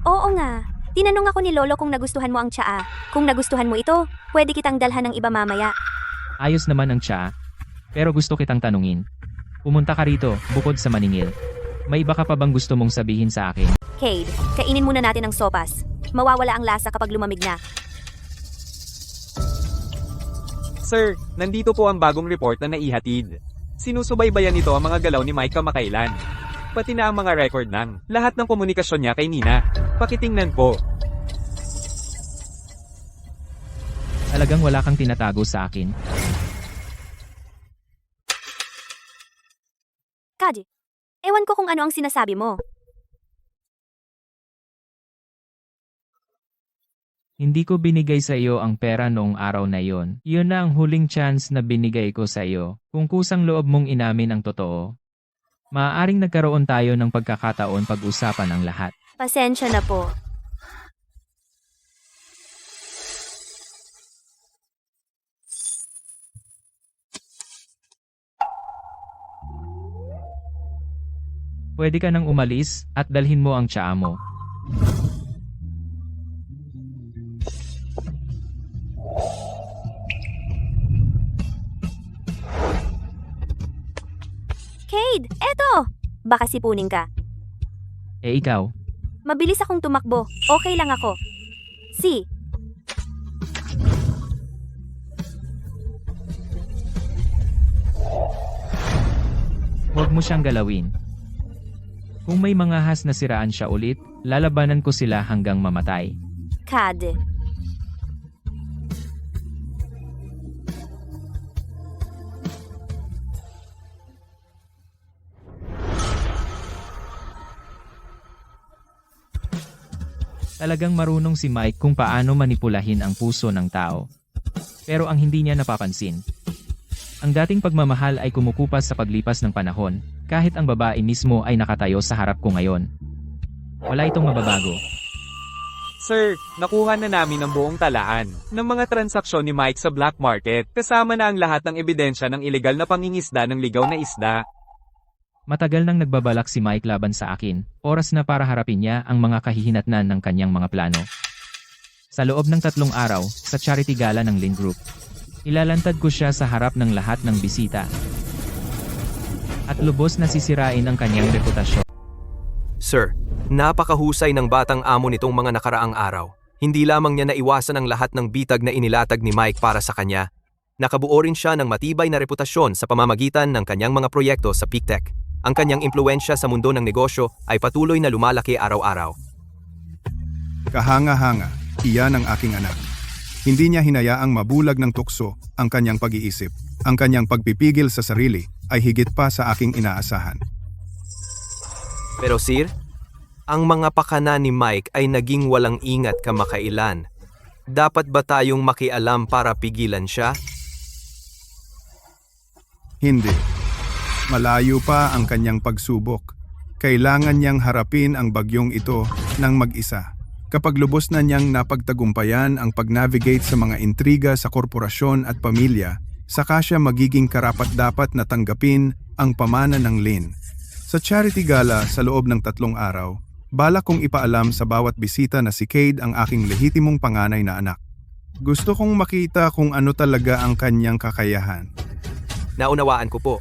Oo nga. Tinanong ako ni Lolo kung nagustuhan mo ang tsaa. Kung nagustuhan mo ito, pwede kitang dalhan ng iba mamaya. Ayos naman ang tsaa. Pero gusto kitang tanungin. Pumunta ka rito, bukod sa maningil. May iba ka pa bang gusto mong sabihin sa akin? Cade, kainin muna natin ang sopas. Mawawala ang lasa kapag lumamig na. Sir, nandito po ang bagong report na naihatid. Sinusubaybayan nito ang mga galaw ni Mike kamakailan. Pati na ang mga record ng lahat ng komunikasyon niya kay Nina. Pakitingnan po. Talagang wala kang tinatago sa akin. Kaji, ewan ko kung ano ang sinasabi mo. Hindi ko binigay sa iyo ang pera noong araw na yon. Yun na ang huling chance na binigay ko sa iyo. Kung kusang loob mong inamin ang totoo, maaaring nagkaroon tayo ng pagkakataon pag-usapan ang lahat. Pasensya na po. Pwede ka nang umalis at dalhin mo ang tsaa mo. Eto! Baka sipunin ka. Eh ikaw, Mabilis akong tumakbo. Okay lang ako. Si. huwag mo siyang galawin. Kung may mga has na siraan siya ulit, lalabanan ko sila hanggang mamatay. Kad. Talagang marunong si Mike kung paano manipulahin ang puso ng tao. Pero ang hindi niya napapansin, ang dating pagmamahal ay kumukupas sa paglipas ng panahon, kahit ang babae mismo ay nakatayo sa harap ko ngayon. Wala itong mababago. Sir, nakuha na namin ang buong talaan ng mga transaksyon ni Mike sa black market, kasama na ang lahat ng ebidensya ng ilegal na pangingisda ng ligaw na isda. Matagal nang nagbabalak si Mike laban sa akin, oras na para harapin niya ang mga kahihinatnan ng kanyang mga plano. Sa loob ng 3 araw, sa charity gala ng Lin Group, ilalantad ko siya sa harap ng lahat ng bisita. At lubos na sisirain ang kanyang reputasyon. Sir, napakahusay ng batang amo nitong mga nakaraang araw. Hindi lamang niya naiwasan ang lahat ng bitag na inilatag ni Mike para sa kanya. Nakabuo rin siya ng matibay na reputasyon sa pamamagitan ng kanyang mga proyekto sa Peak Tech. Ang kanyang impluensya sa mundo ng negosyo ay patuloy na lumalaki araw-araw. Kahanga-hanga, iyan ang aking anak. Hindi niya hinayaang mabulag ng tukso ang kanyang pag-iisip. Ang kanyang pagpipigil sa sarili ay higit pa sa aking inaasahan. Pero sir, ang mga pakana ni Mike ay naging walang ingat kamakailan. Dapat ba tayong makialam para pigilan siya? Hindi. Malayo pa ang kanyang pagsubok. Kailangan niyang harapin ang bagyong ito ng mag-isa. Kapag lubos na niyang napagtagumpayan ang pag-navigate sa mga intriga sa korporasyon at pamilya, saka siya magiging karapat-dapat na tanggapin ang pamana ng Lin. Sa charity gala sa loob ng 3 araw, balak kong ipaalam sa bawat bisita na si Cade ang aking lehitimong panganay na anak. Gusto kong makita kung ano talaga ang kanyang kakayahan. Naunawaan ko po.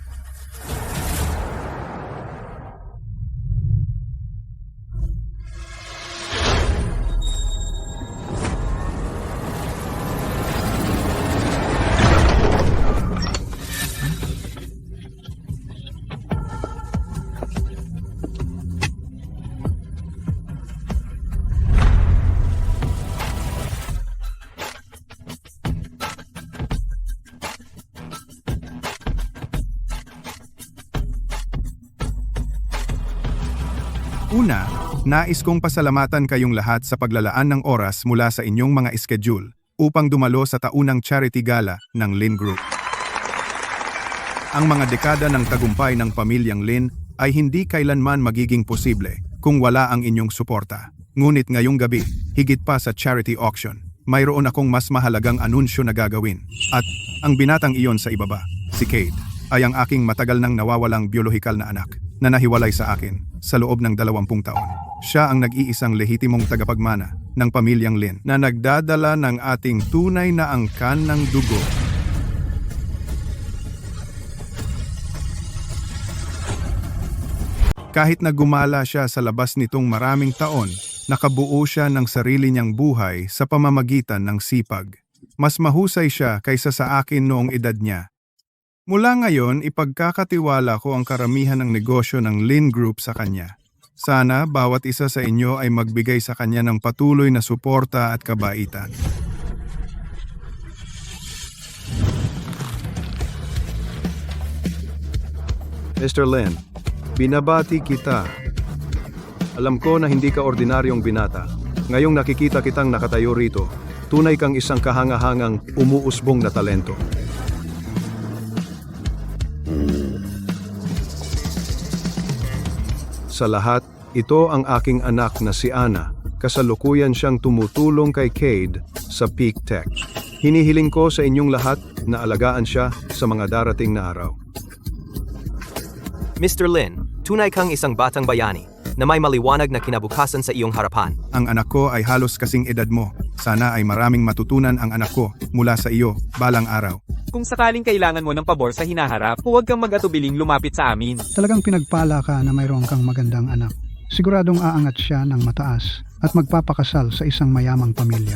Una, nais kong pasalamatan kayong lahat sa paglalaan ng oras mula sa inyong mga schedule upang dumalo sa taunang charity gala ng Lin Group. Ang mga dekada ng tagumpay ng pamilyang Lin ay hindi kailanman magiging posible kung wala ang inyong suporta. Ngunit ngayong gabi, higit pa sa charity auction, mayroon akong mas mahalagang anunsyo na gagawin. At ang binatang iyon sa ibaba, si Cade, ay ang aking matagal nang nawawalang biolohikal na anak na nahiwalay sa akin sa loob ng 20 taon. Siya ang nag-iisang lehitimong tagapagmana ng pamilyang Lin na nagdadala ng ating tunay na angkan ng dugo. Kahit na gumala siya sa labas nitong maraming taon, nakabuo siya ng sarili niyang buhay sa pamamagitan ng sipag. Mas mahusay siya kaysa sa akin noong edad niya. Mula ngayon, ipagkakatiwala ko ang karamihan ng negosyo ng Lin Group sa kanya. Sana bawat isa sa inyo ay magbigay sa kanya ng patuloy na suporta at kabaitan. Mr. Lin, binabati kita. Alam ko na hindi ka ordinaryong binata. Ngayong nakikita kitang nakatayo rito, tunay kang isang kahangahangang umuusbong na talento. Sa lahat, ito ang aking anak na si Anna. Kasalukuyan siyang tumutulong kay Cade sa Peak Tech. Hinihiling ko sa inyong lahat na alagaan siya sa mga darating na araw. Mr. Lin, tunay kang isang batang bayani na may maliwanag na kinabukasan sa iyong harapan. Ang anak ko ay halos kasing edad mo. Sana ay maraming matutunan ang anak ko mula sa iyo balang araw. Kung sakaling kailangan mo ng pabor sa hinaharap, huwag kang mag-atubiling lumapit sa amin. Talagang pinagpala ka na mayroon kang magandang anak. Siguradong aangat siya ng mataas at magpapakasal sa isang mayamang pamilya.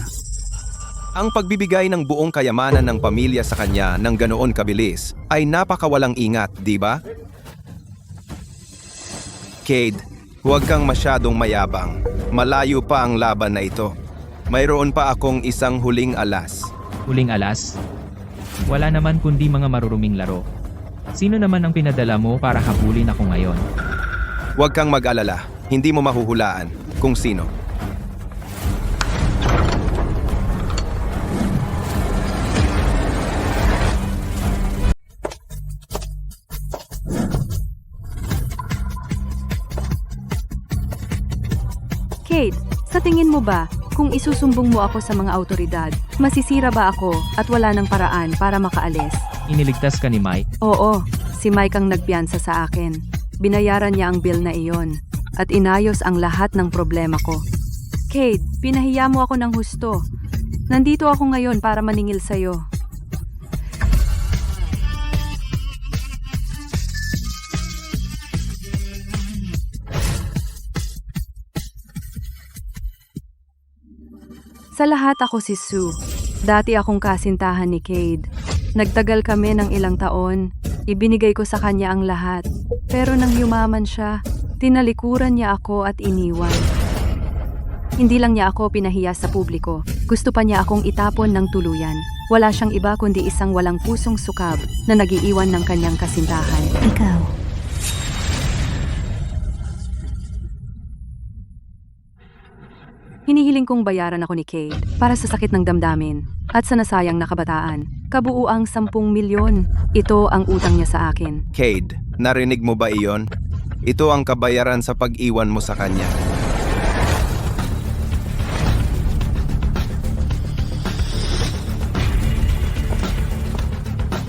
Ang pagbibigay ng buong kayamanan ng pamilya sa kanya ng ganoon kabilis ay napakawalang ingat, di ba? Cade, huwag kang masyadong mayabang. Malayo pa ang laban na ito. Mayroon pa akong isang huling alas. Huling alas? Wala naman kundi mga maruruming laro. Sino naman ang pinadala mo para habulin ako ngayon? Huwag kang mag-alala. Hindi mo mahuhulaan kung sino. Kate, sa tingin mo ba, kung isusumbong mo ako sa mga autoridad, masisira ba ako at wala ng paraan para makaalis? Iniligtas ka ni Mike? Oo, si Mike ang nagpiyansa sa akin. Binayaran niya ang bill na iyon at inayos ang lahat ng problema ko. Kate, pinahiya mo ako ng husto. Nandito ako ngayon para maningil sa'yo. Sa lahat ako si Sue. Dati akong kasintahan ni Cade. Nagtagal kami ng ilang taon. Ibinigay ko sa kanya ang lahat. Pero nang yumaman siya, tinalikuran niya ako at iniwan. Hindi lang niya ako pinahiya sa publiko. Gusto pa niya akong itapon ng tuluyan. Wala siyang iba kundi isang walang pusong sukab na nagiiwan ng kanyang kasintahan. Ikaw. Hinihiling kong bayaran ako ni Cade para sa sakit ng damdamin at sa nasayang na kabataan. Kabuuang 10 milyon. Ito ang utang niya sa akin. Cade, narinig mo ba iyon? Ito ang kabayaran sa pag-iwan mo sa kanya.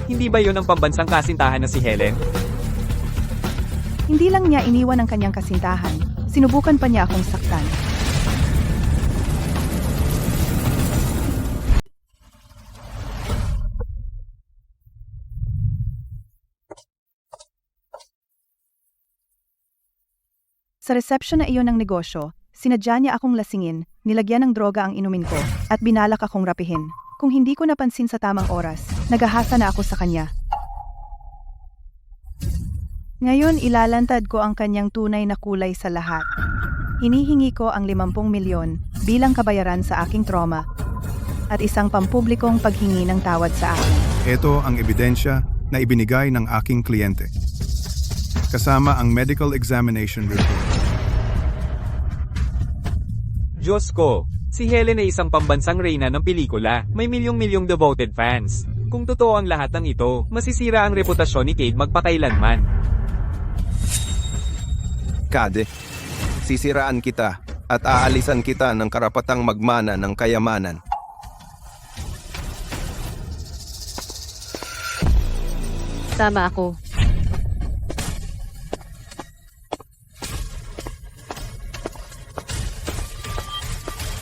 Hindi ba yon ang pambansang kasintahan na si Helen? Hindi lang niya iniwan ang kanyang kasintahan, sinubukan pa niya akong saktan. Sa reception na iyon ng negosyo, sinadya niya akong lasingin, nilagyan ng droga ang inumin ko, at binalak akong rapihin. Kung hindi ko napansin sa tamang oras, nagahasa na ako sa kanya. Ngayon ilalantad ko ang kanyang tunay na kulay sa lahat. Hinihingi ko ang 50 milyon bilang kabayaran sa aking trauma at isang pampublikong paghingi ng tawad sa akin. Ito ang ebidensya na ibinigay ng aking kliyente. Kasama ang medical examination report. Diyos ko, si Helen ay isang pambansang reyna ng pelikula. May milyong-milyong devoted fans. Kung totoo ang lahat ng ito, masisira ang reputasyon ni Cade magpakailanman. Cade, sisiraan kita at aalisan kita ng karapatang magmana ng kayamanan. Tama ako.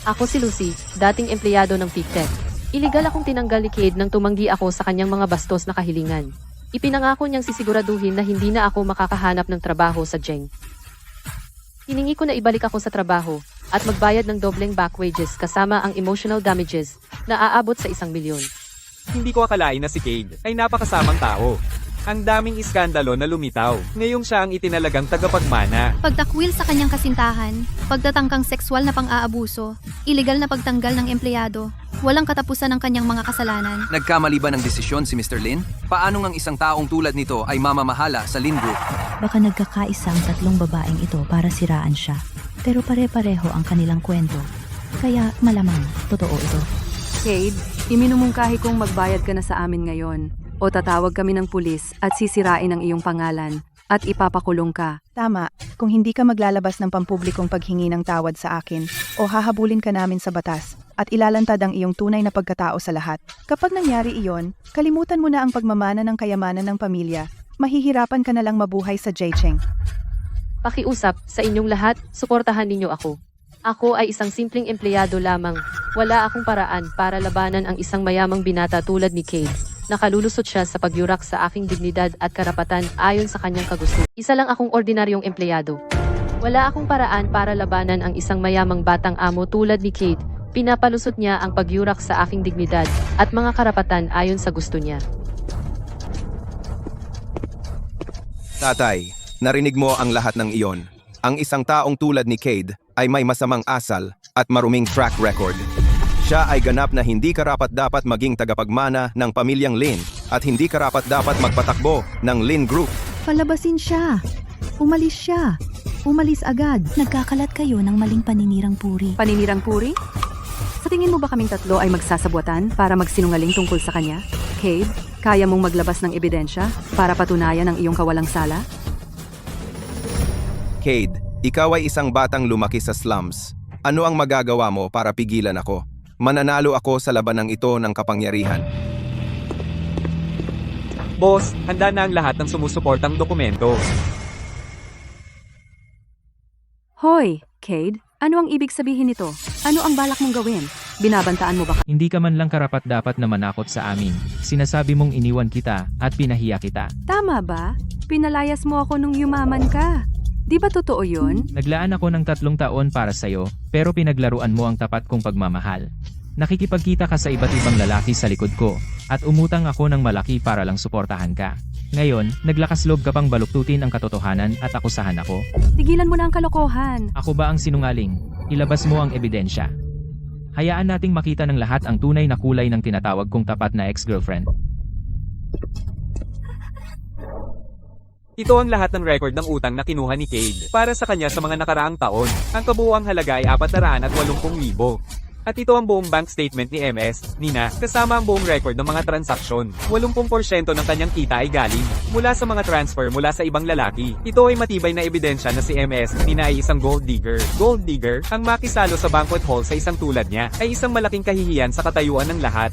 Ako si Lucy, dating empleyado ng PigTech. Iligal akong tinanggal ni Cade nang tumanggi ako sa kanyang mga bastos na kahilingan. Ipinangako niyang sisiguraduhin na hindi na ako makakahanap ng trabaho sa Jeng. Hiningi ko na ibalik ako sa trabaho at magbayad ng dobleng back wages kasama ang emotional damages na aabot sa 1 milyon. Hindi ko akalain na si Cade ay napakasamang tao. Ang daming iskandalo na lumitaw. Ngayong siya ang itinalagang tagapagmana. Pagtakwil sa kanyang kasintahan, pagtatangkang sexual na pang-aabuso, iligal na pagtanggal ng empleyado, walang katapusan ng kanyang mga kasalanan. Nagkamali ba ng desisyon si Mr. Lin? Paano ngang isang taong tulad nito ay mamamahala sa Lin Group? Baka nagkakaisa ang 3 babaeng ito para siraan siya. Pero pare-pareho ang kanilang kwento. Kaya malamang, totoo ito. Cade, iminumungkahi kong magbayad ka na sa amin ngayon o tatawag kami ng pulis at sisirain ang iyong pangalan at ipapakulong ka. Tama, kung hindi ka maglalabas ng pampublikong paghingi ng tawad sa akin o hahabulin ka namin sa batas at ilalantad ang iyong tunay na pagkatao sa lahat. Kapag nangyari iyon, kalimutan mo na ang pagmamana ng kayamanan ng pamilya. Mahihirapan ka na lang mabuhay sa Jecheng. Pakiusap sa inyong lahat, suportahan ninyo ako. Ako ay isang simpleng empleyado lamang. Wala akong paraan para labanan ang isang mayamang binata tulad ni Cade. nakalulusot siya sa pagyurak sa aking dignidad at karapatan ayon sa kanyang kagustuhan. Isa lang akong ordinaryong empleyado. Wala akong paraan para labanan ang isang mayamang batang amo tulad ni Cade. Pinapalusot niya ang pagyurak sa aking dignidad at mga karapatan ayon sa gusto niya. Tatay, narinig mo ang lahat ng iyon. Ang isang taong tulad ni Cade ay may masamang asal at maruming track record. Siya ay ganap na hindi karapat-dapat maging tagapagmana ng pamilyang Lin at hindi karapat-dapat magpatakbo ng Lin Group. Palabasin siya. Umalis siya. Umalis agad. Nagkakalat kayo ng maling paninirang puri. Paninirang puri? Sa tingin mo ba kaming tatlo ay magsasabwatan para magsinungaling tungkol sa kanya? Cade, kaya mong maglabas ng ebidensya para patunayan ang iyong kawalang sala? Cade, ikaw ay isang batang lumaki sa slums. Ano ang magagawa mo para pigilan ako? Mananalo ako sa labanang ito ng kapangyarihan. Boss, handa na ang lahat ng sumusuportang dokumento. Hoy, Cade, ano ang ibig sabihin nito? Ano ang balak mong gawin? Binabantaan mo ba Hindi ka man lang karapat-dapat na manakot sa amin. Sinasabi mong iniwan kita at pinahiya kita. Tama ba? Pinalayas mo ako nung yumaman ka. Di ba totoo yun? Naglaan ako ng 3 taon para sa'yo, pero pinaglaruan mo ang tapat kong pagmamahal. Nakikipagkita ka sa iba't ibang lalaki sa likod ko, at umutang ako ng malaki para lang suportahan ka. Ngayon, naglakas loob ka pang baluktutin ang katotohanan at akusahan ako. Tigilan mo na ang kalokohan. Ako ba ang sinungaling? Ilabas mo ang ebidensya. Hayaan nating makita ng lahat ang tunay na kulay ng tinatawag kong tapat na ex-girlfriend. Ito ang lahat ng record ng utang na kinuha ni Cade para sa kanya sa mga nakaraang taon. Ang kabuuang halaga ay 480,000. At ito ang buong bank statement ni MS, Nina, kasama ang buong record ng mga transaksyon. 80% ng kanyang kita ay galing mula sa mga transfer mula sa ibang lalaki. Ito ay matibay na ebidensya na si MS, Nina ay isang gold digger. Gold digger, ang makisalo sa banquet hall sa isang tulad niya, ay isang malaking kahihiyan sa katayuan ng lahat.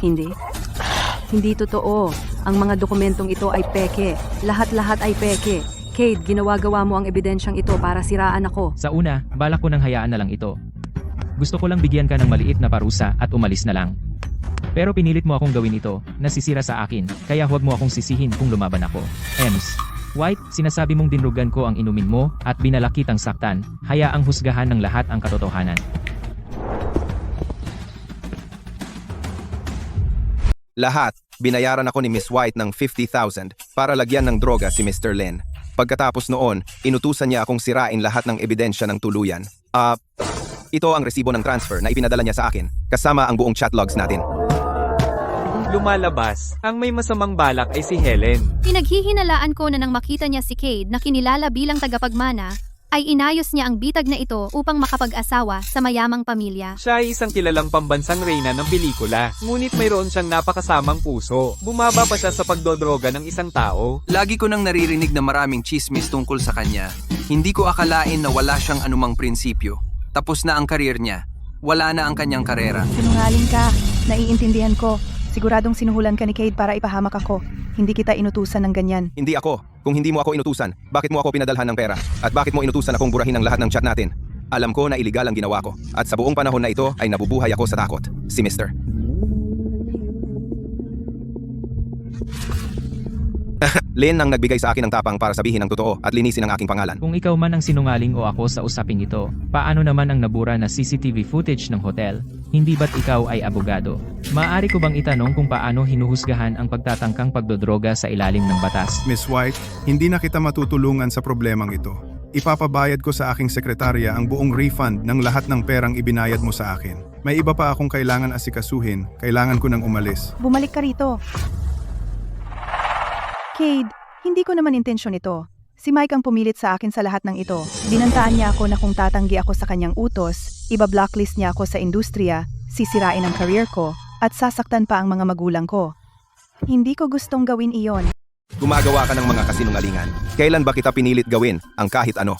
Hindi. Hindi totoo. Ang mga dokumentong ito ay peke. Lahat-lahat ay peke. Cade, ginawa-gawa mo ang ebidensyang ito para siraan ako. Sa una, balak ko nang hayaan na lang ito. Gusto ko lang bigyan ka ng maliit na parusa at umalis na lang. Pero pinilit mo akong gawin ito, nasisira sa akin, kaya huwag mo akong sisihin kung lumaban ako. Ems. White, sinasabi mong dinrugan ko ang inumin mo at binalak kitang saktan, hayaang husgahan ng lahat ang katotohanan. Lahat, binayaran ako ni Miss White ng 50,000 para lagyan ng droga si Mr. Lin. Pagkatapos noon, inutusan niya akong sirain lahat ng ebidensya ng tuluyan. Ito ang resibo ng transfer na ipinadala niya sa akin, kasama ang buong chat logs natin. Lumalabas, ang may masamang balak ay si Helen. Pinaghihinalaan ko na nang makita niya si Cade na kinilala bilang tagapagmana, ay inayos niya ang bitag na ito upang makapag-asawa sa mayamang pamilya. Siya ay isang kilalang pambansang reyna ng pelikula, ngunit mayroon siyang napakasamang puso. Bumaba pa siya sa pagdodroga ng isang tao. Lagi ko nang naririnig na maraming chismis tungkol sa kanya. Hindi ko akalain na wala siyang anumang prinsipyo. Tapos na ang karir niya. Wala na ang kanyang karera. Sinungaling ka. Naiintindihan ko. Siguradong sinuhulan ka ni Cade para ipahamak ako. Hindi kita inutusan ng ganyan. Hindi ako. Kung hindi mo ako inutusan, bakit mo ako pinadalhan ng pera? At bakit mo inutusan akong burahin ang lahat ng chat natin? Alam ko na iligal ang ginawa ko. At sa buong panahon na ito ay nabubuhay ako sa takot. Si Mr. Lin ang nagbigay sa akin ng tapang para sabihin ang totoo at linisin ang aking pangalan. Kung ikaw man ang sinungaling o ako sa usaping ito, paano naman ang nabura na CCTV footage ng hotel? Hindi ba't ikaw ay abogado? Maaari ko bang itanong kung paano hinuhusgahan ang pagtatangkang pagdodroga sa ilalim ng batas? Miss White, hindi na kita matutulungan sa problemang ito. Ipapabayad ko sa aking sekretarya ang buong refund ng lahat ng perang ibinayad mo sa akin. May iba pa akong kailangan asikasuhin, kailangan ko nang umalis. Bumalik ka rito. Cade, hindi ko naman intensyon ito. Si Mike ang pumilit sa akin sa lahat ng ito. Binantaan niya ako na kung tatanggi ako sa kanyang utos, iba-blacklist niya ako sa industriya, sisirain ang career ko, at sasaktan pa ang mga magulang ko. Hindi ko gustong gawin iyon. Gumagawa ka ng mga kasinungalingan. Kailan ba kita pinilit gawin ang kahit ano?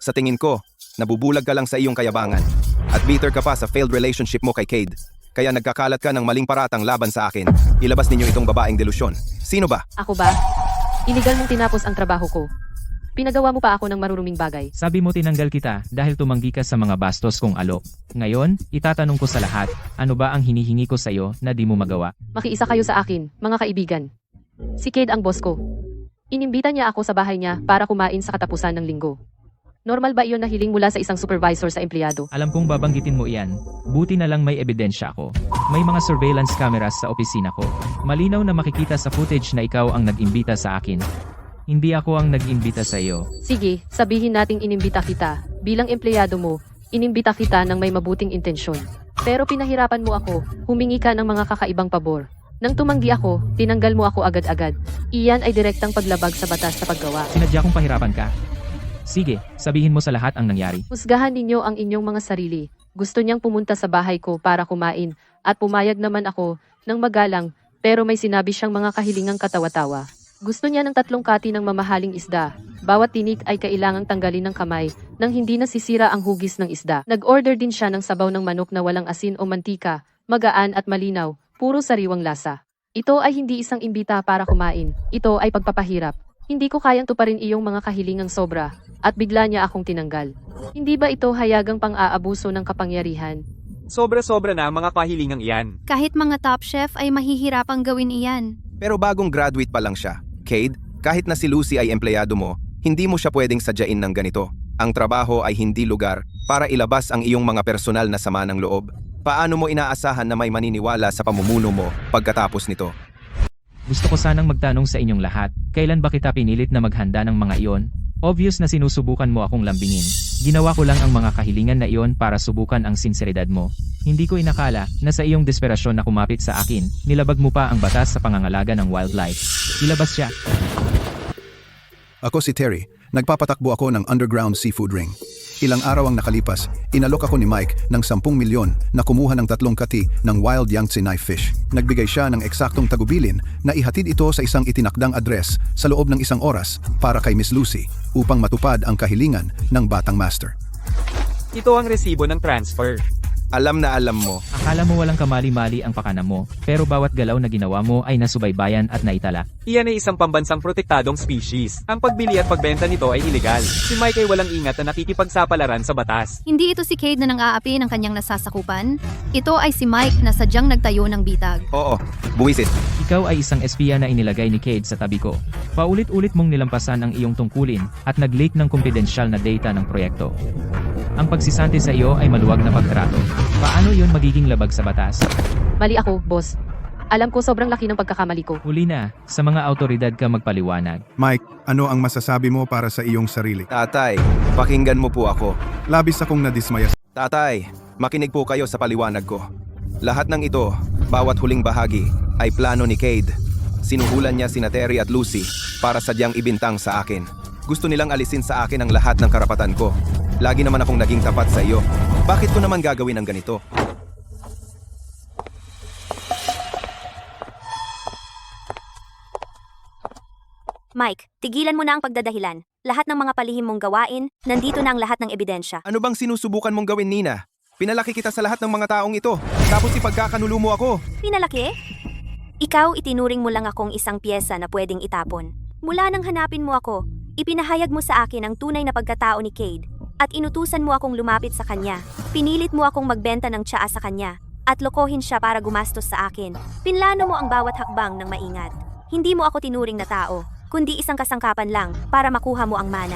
Sa tingin ko, nabubulag ka lang sa iyong kayabangan. At bitter ka pa sa failed relationship mo kay Cade. Kaya nagkakalat ka ng maling paratang laban sa akin. Ilabas ninyo itong babaeng delusyon. Sino ba? Ako ba? Iligal mong tinapos ang trabaho ko. Pinagawa mo pa ako ng maruruming bagay. Sabi mo tinanggal kita dahil tumanggi ka sa mga bastos kong alok. Ngayon, itatanong ko sa lahat, ano ba ang hinihingi ko sa'yo na di mo magawa? Makiisa kayo sa akin, mga kaibigan. Si Cade ang boss ko. Inimbita niya ako sa bahay niya para kumain sa katapusan ng linggo. Normal ba iyon na hiling mula sa isang supervisor sa empleyado? Alam kong babanggitin mo iyan. Buti na lang may ebidensya ako. May mga surveillance cameras sa opisina ko. Malinaw na makikita sa footage na ikaw ang nag-imbita sa akin. Hindi ako ang nag-imbita sa iyo. Sige, sabihin nating inimbita kita. Bilang empleyado mo, inimbita kita ng may mabuting intensyon. Pero pinahirapan mo ako, humingi ka ng mga kakaibang pabor. Nang tumanggi ako, tinanggal mo ako agad-agad. Iyan ay direktang paglabag sa batas sa paggawa. Sinadya kong pahirapan ka. Sige, sabihin mo sa lahat ang nangyari. Husgahan ninyo ang inyong mga sarili. Gusto niyang pumunta sa bahay ko para kumain, at pumayag naman ako ng magalang, pero may sinabi siyang mga kahilingang katawa-tawa. Gusto niya ng 3 kati ng mamahaling isda. Bawat tinik ay kailangang tanggalin ng kamay nang hindi nasisira ang hugis ng isda. Nag-order din siya ng sabaw ng manok na walang asin o mantika, magaan at malinaw, puro sariwang lasa. Ito ay hindi isang imbita para kumain. Ito ay pagpapahirap. Hindi ko kayang tuparin iyong mga kahilingang sobra, at bigla niya akong tinanggal. Hindi ba ito hayagang pang-aabuso ng kapangyarihan? Sobra-sobra na ang mga kahilingang iyan. Kahit mga top chef ay mahihirapang gawin iyan. Pero bagong graduate pa lang siya. Cade, kahit na si Lucy ay empleyado mo, hindi mo siya pwedeng sadyain ng ganito. Ang trabaho ay hindi lugar para ilabas ang iyong mga personal na sama ng loob. Paano mo inaasahan na may maniniwala sa pamumuno mo pagkatapos nito? Gusto ko sanang magtanong sa inyong lahat, kailan ba kita pinilit na maghanda ng mga iyon? Obvious na sinusubukan mo akong lambingin. Ginawa ko lang ang mga kahilingan na iyon para subukan ang sinseridad mo. Hindi ko inakala na sa iyong desperasyon na kumapit sa akin, nilabag mo pa ang batas sa pangangalaga ng wildlife. Ilabas siya. Ako si Terry. Nagpapatakbo ako ng underground seafood ring. Ilang araw ang nakalipas, inalok ako ni Mike ng 10 milyon na kumuha ng 3 kati ng wild Yangtze knife fish. Nagbigay siya ng eksaktong tagubilin na ihatid ito sa isang itinakdang address sa loob ng 1 oras para kay Miss Lucy upang matupad ang kahilingan ng batang master. Ito ang resibo ng transfer. Alam na alam mo. Akala mo walang kamali-mali ang pakana mo, pero bawat galaw na ginawa mo ay nasubaybayan at naitala. Iyan ay isang pambansang protektadong species. Ang pagbili at pagbenta nito ay iligal. Si Mike ay walang ingat na nakikipagsapalaran sa batas. Hindi ito si Cade na nang-aapi ng kanyang nasasakupan. Ito ay si Mike na sadyang nagtayo ng bitag. Oo, buwisit. Ikaw ay isang espiya na inilagay ni Cade sa tabi ko. Paulit-ulit mong nilampasan ang iyong tungkulin at nag-leak ng kumpidensyal na data ng proyekto. Ang pagsisante sa iyo ay maluwag na pagtrato. Paano yun magiging labag sa batas? Mali ako, boss. Alam ko sobrang laki ng pagkakamali ko. Huli na, sa mga autoridad ka magpaliwanag. Mike, ano ang masasabi mo para sa iyong sarili? Tatay, pakinggan mo po ako. Labis akong nadismaya. Tatay, makinig po kayo sa paliwanag ko. Lahat ng ito, bawat huling bahagi, ay plano ni Cade. Sinuhulan niya sina Terry at Lucy para sadyang ibintang sa akin. Gusto nilang alisin sa akin ang lahat ng karapatan ko. Lagi naman akong naging tapat sa iyo. Bakit ko naman gagawin ang ganito? Mike, tigilan mo na ang pagdadahilan. Lahat ng mga palihim mong gawain, nandito na ang lahat ng ebidensya. Ano bang sinusubukan mong gawin, Nina? Pinalaki kita sa lahat ng mga taong ito, tapos ipagkakanulo mo ako. Pinalaki? Ikaw, itinuring mo lang akong isang pyesa na pwedeng itapon. Mula nang hanapin mo ako, ipinahayag mo sa akin ang tunay na pagkatao ni Cade. At inutusan mo akong lumapit sa kanya. Pinilit mo akong magbenta ng tsaa sa kanya. At lokohin siya para gumastos sa akin. Pinlano mo ang bawat hakbang ng maingat. Hindi mo ako tinuring na tao, kundi isang kasangkapan lang para makuha mo ang mana.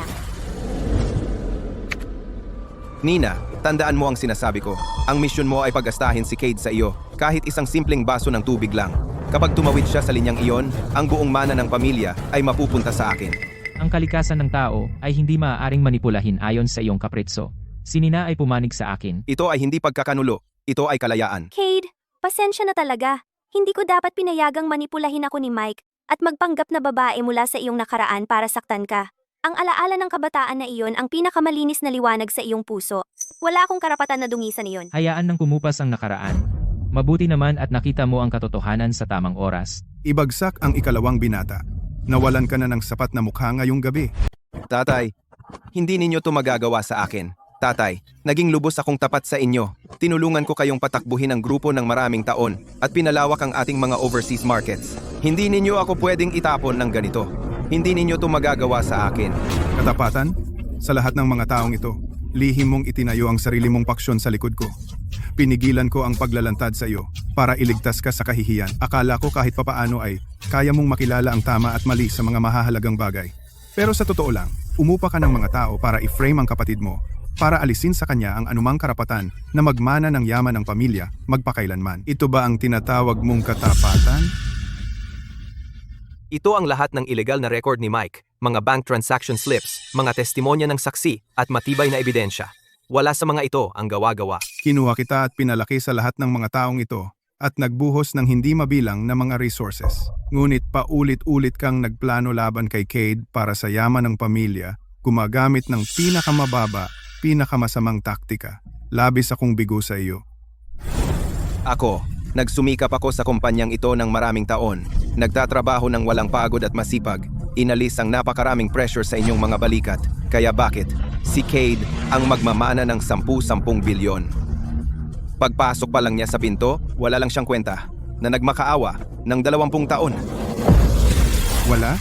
Nina, tandaan mo ang sinasabi ko. Ang misyon mo ay pagastahin si Cade sa iyo, kahit isang simpleng baso ng tubig lang. Kapag tumawid siya sa linyang iyon, ang buong mana ng pamilya ay mapupunta sa akin. Ang kalikasan ng tao ay hindi maaaring manipulahin ayon sa iyong kapritso. Si Nina ay pumanig sa akin. Ito ay hindi pagkakanulo, ito ay kalayaan. Cade, pasensya na talaga. Hindi ko dapat pinayagang manipulahin ako ni Mike at magpanggap na babae mula sa iyong nakaraan para saktan ka. Ang alaala ng kabataan na iyon ang pinakamalinis na liwanag sa iyong puso. Wala akong karapatan na dungisan iyon. Hayaan nang kumupas ang nakaraan. Mabuti naman at nakita mo ang katotohanan sa tamang oras. Ibagsak ang ikalawang binata. Nawalan ka na ng sapat na mukha ngayong gabi. Tatay, hindi ninyo to magagawa sa akin. Tatay, naging lubos akong tapat sa inyo. Tinulungan ko kayong patakbuhin ang grupo ng maraming taon at pinalawak ang ating mga overseas markets. Hindi ninyo ako pwedeng itapon ng ganito. Hindi ninyo to magagawa sa akin. Katapatan? Sa lahat ng mga taong ito, lihim mong itinayo ang sarili mong paksyon sa likod ko. Pinigilan ko ang paglalantad sa iyo para iligtas ka sa kahihiyan. Akala ko kahit papaano ay kaya mong makilala ang tama at mali sa mga mahahalagang bagay. Pero sa totoo lang, umupa ka ng mga tao para i-frame ang kapatid mo, para alisin sa kanya ang anumang karapatan na magmana ng yaman ng pamilya magpakailanman. Ito ba ang tinatawag mong katapatan? Ito ang lahat ng ilegal na record ni Mike, mga bank transaction slips, mga testimonya ng saksi, at matibay na ebidensya. Wala sa mga ito ang gawa-gawa. Kinuha kita at pinalaki sa lahat ng mga taong ito at nagbuhos ng hindi mabilang na mga resources. Ngunit paulit-ulit kang nagplano laban kay Cade para sa yaman ng pamilya, gumagamit ng pinakamababa, pinakamasamang taktika. Labis akong bigo sa iyo. Ako, nagsumikap ako sa kumpanyang ito ng maraming taon. Nagtatrabaho ng walang pagod at masipag. Inalis ang napakaraming pressure sa inyong mga balikat. Kaya bakit? Si Cade ang magmamana ng 10 bilyon. Pagpasok pa lang niya sa pinto, wala lang siyang kwenta na nagmakaawa ng 20 taon. Wala?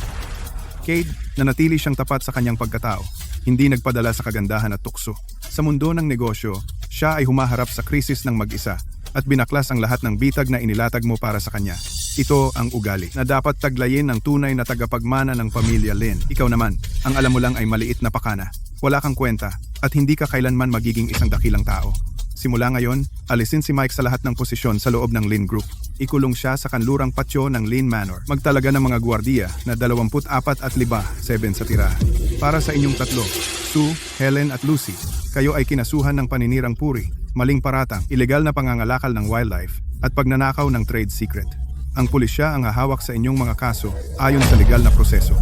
Cade, nanatili siyang tapat sa kanyang pagkatao. Hindi nagpadala sa kagandahan at tukso. Sa mundo ng negosyo, siya ay humaharap sa krisis ng mag-isa at binaklas ang lahat ng bitag na inilatag mo para sa kanya. Ito ang ugali na dapat taglayin ng tunay na tagapagmana ng pamilya Lin. Ikaw naman, ang alam mo lang ay maliit na pakana. Wala kang kwenta at hindi ka kailanman magiging isang dakilang tao. Simula ngayon, alisin si Mike sa lahat ng posisyon sa loob ng Lin Group. Ikulong siya sa kanlurang patio ng Lin Manor. Magtalaga ng mga gwardiya na 24 at 7 sa tirahan. Para sa inyong tatlo, Sue, Helen at Lucy, kayo ay kinasuhan ng paninirang puri, maling paratang, ilegal na pangangalakal ng wildlife at pagnanakaw ng trade secret. Ang pulisya ang hahawak sa inyong mga kaso ayon sa legal na proseso.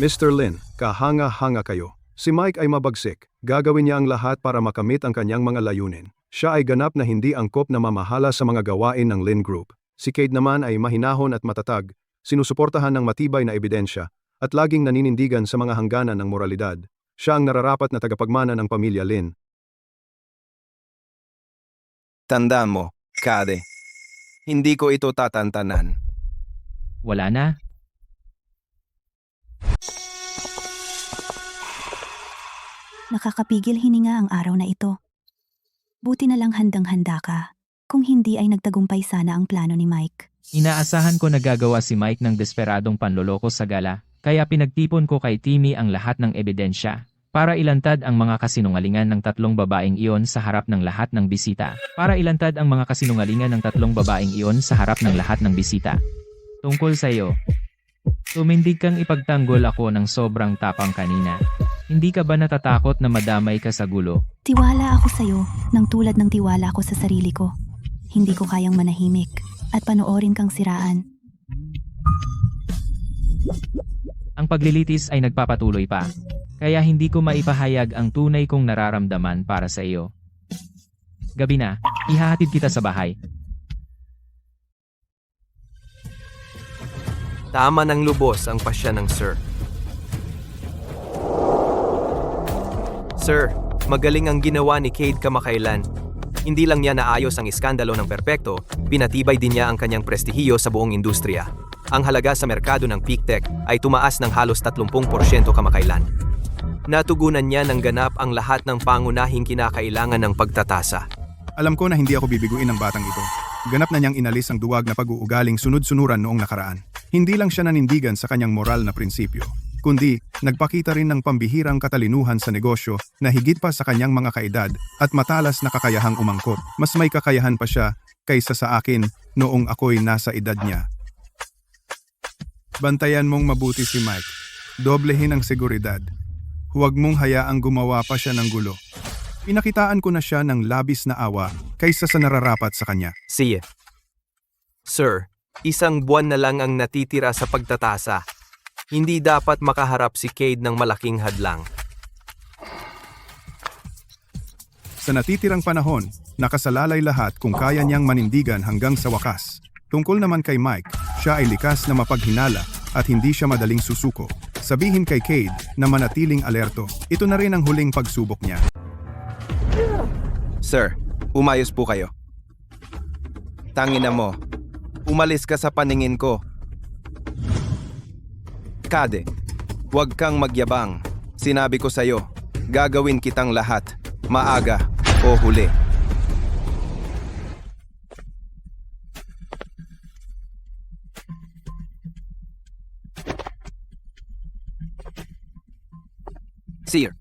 Mr. Lin, kahanga-hanga kayo. Si Mike ay mabagsik. Gagawin niya ang lahat para makamit ang kanyang mga layunin. Siya ay ganap na hindi angkop na mamahala sa mga gawain ng Lin Group. Si Cade naman ay mahinahon at matatag, sinusuportahan ng matibay na ebidensya, at laging naninindigan sa mga hangganan ng moralidad. Siya ang nararapat na tagapagmana ng pamilya Lin. Tandaan mo, Cade, hindi ko ito tatantanan. Wala na. Nakakapigil hininga ang araw na ito. Buti na lang handang-handa ka. Kung hindi ay nagtagumpay sana ang plano ni Mike. Inaasahan ko na gagawa si Mike ng desperadong panloloko sa gala, kaya pinagtipon ko kay Timmy ang lahat ng ebidensya para ilantad ang mga kasinungalingan ng 3 babaeng iyon sa harap ng lahat ng bisita. Tungkol sa iyo, tumindig kang ipagtanggol ako ng sobrang tapang kanina. Hindi ka ba natatakot na madamay ka sa gulo? Tiwala ako sa'yo nang tulad ng tiwala ko sa sarili ko. Hindi ko kayang manahimik at panoorin kang siraan. Ang paglilitis ay nagpapatuloy pa, kaya hindi ko maipahayag ang tunay kong nararamdaman para sa iyo. Gabi na, ihahatid kita sa bahay. Tama ng lubos ang pasya ng Sir. Sir, magaling ang ginawa ni Cade kamakailan. Hindi lang niya naayos ang iskandalo ng perpekto, pinatibay din niya ang kanyang prestihiyo sa buong industriya. Ang halaga sa merkado ng Peak Tech ay tumaas ng halos 30% kamakailan. Natugunan niya ng ganap ang lahat ng pangunahing kinakailangan ng pagtatasa. Alam ko na hindi ako bibiguin ng batang ito. Ganap na niyang inalis ang duwag na pag-uugaling sunod-sunuran noong nakaraan. Hindi lang siya nanindigan sa kanyang moral na prinsipyo, kundi nagpakita rin ng pambihirang katalinuhan sa negosyo na higit pa sa kanyang mga kaedad at matalas na kakayahang umangkop. Mas may kakayahan pa siya kaysa sa akin noong ako'y nasa edad niya. Bantayan mong mabuti si Mike. Doblehin ang seguridad. Huwag mong hayaang gumawa pa siya ng gulo. Pinakitaan ko na siya ng labis na awa kaysa sa nararapat sa kanya. Sige. Sir, 1 buwan na lang ang natitira sa pagtatasa. Hindi dapat makaharap si Cade ng malaking hadlang. Sa natitirang panahon, nakasalalay lahat kung kaya niyang manindigan hanggang sa wakas. Tungkol naman kay Mike, siya ay likas na mapaghinala at hindi siya madaling susuko. Sabihin kay Cade na manatiling alerto. Ito na rin ang huling pagsubok niya. Sir, umayos po kayo. Tangina mo, umalis ka sa paningin ko. Kade, huwag kang magyabang. Sinabi ko sa'yo, gagawin kitang lahat, maaga o huli. Sir,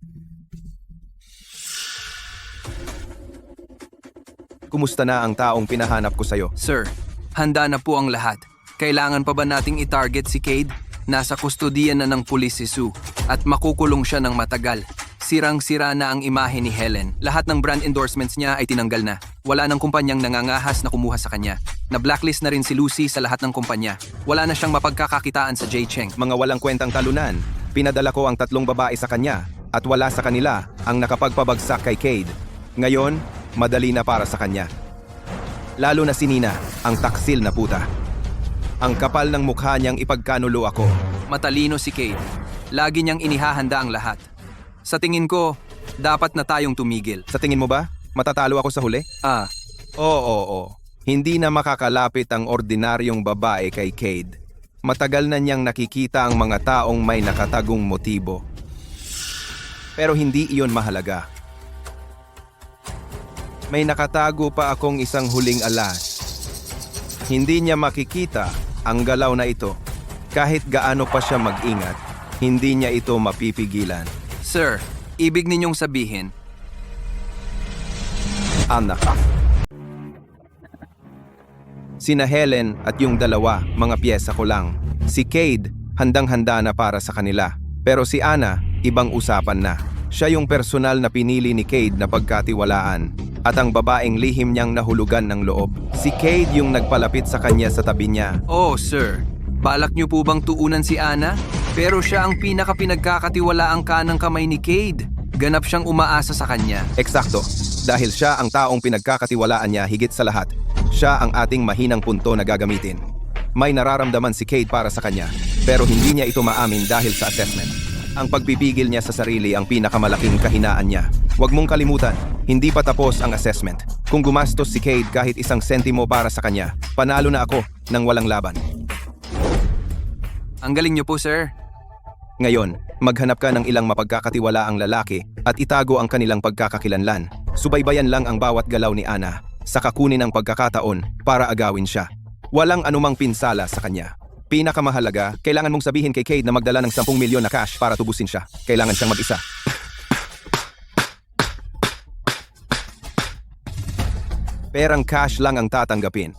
Kumusta na ang taong pinahanap ko sa'yo? Sir, handa na po ang lahat. Kailangan pa ba nating i-target si Cade? Nasa kustodiya na ng pulis si Sue at makukulong siya ng matagal. Sirang-sira na ang imahe ni Helen. Lahat ng brand endorsements niya ay tinanggal na. Wala nang kumpanyang nangangahas na kumuha sa kanya. Na-blacklist na rin si Lucy sa lahat ng kumpanya. Wala na siyang mapagkakakitaan sa J. Cheng. Mga walang kwentang talunan. Pinadala ko ang 3 babae sa kanya at wala sa kanila ang nakapagpabagsak kay Cade. Ngayon, madali na para sa kanya. Lalo na si Nina, ang taksil na puta. Ang kapal ng mukha niyang ipagkanulo ako. Matalino si Cade. Lagi niyang inihahanda ang lahat. Sa tingin ko, dapat na tayong tumigil. Sa tingin mo ba, matatalo ako sa huli? Oo. Hindi na makakalapit ang ordinaryong babae kay Cade. Matagal na niyang nakikita ang mga taong may nakatagong motibo. Pero hindi iyon mahalaga. May nakatago pa akong isang huling alas. Hindi niya makikita ang galaw na ito. Kahit gaano pa siya mag-ingat, hindi niya ito mapipigilan. Sir, ibig ninyong sabihin, Anak. Sina Helen at yung dalawa, mga piyesa ko lang. Si Cade, handang-handa na para sa kanila. Pero si Anna, ibang usapan na. Siya yung personal na pinili ni Cade na pagkatiwalaan. At ang babaeng lihim niyang nahulugan ng loob. Si Cade yung nagpalapit sa kanya sa tabi niya. Oh, sir, balak niyo po bang tuunan si Anna? Pero siya ang pinaka-pinagkakatiwalaang kanang kamay ni Cade. Ganap siyang umaasa sa kanya. Eksakto. Dahil siya ang taong pinagkakatiwalaan niya higit sa lahat. Siya ang ating mahinang punto na gagamitin. May nararamdaman si Cade para sa kanya, pero hindi niya ito maamin dahil sa assessment. Ang pagpipigil niya sa sarili ang pinakamalaking kahinaan niya. Huwag mong kalimutan, hindi pa tapos ang assessment. Kung gumastos si Cade kahit 1 sentimo para sa kanya, panalo na ako ng walang laban. Ang galing niyo po, sir. Ngayon, maghanap ka ng ilang mapagkakatiwalaang lalaki at itago ang kanilang pagkakakilanlan. Subaybayan lang ang bawat galaw ni Anna, saka kunin ang pagkakataon para agawin siya. Walang anumang pinsala sa kanya. Pinakamahalaga, kailangan mong sabihin kay Cade na magdala ng 10 milyon na cash para tubusin siya. Kailangan siyang mag-isa. Perang cash lang ang tatanggapin.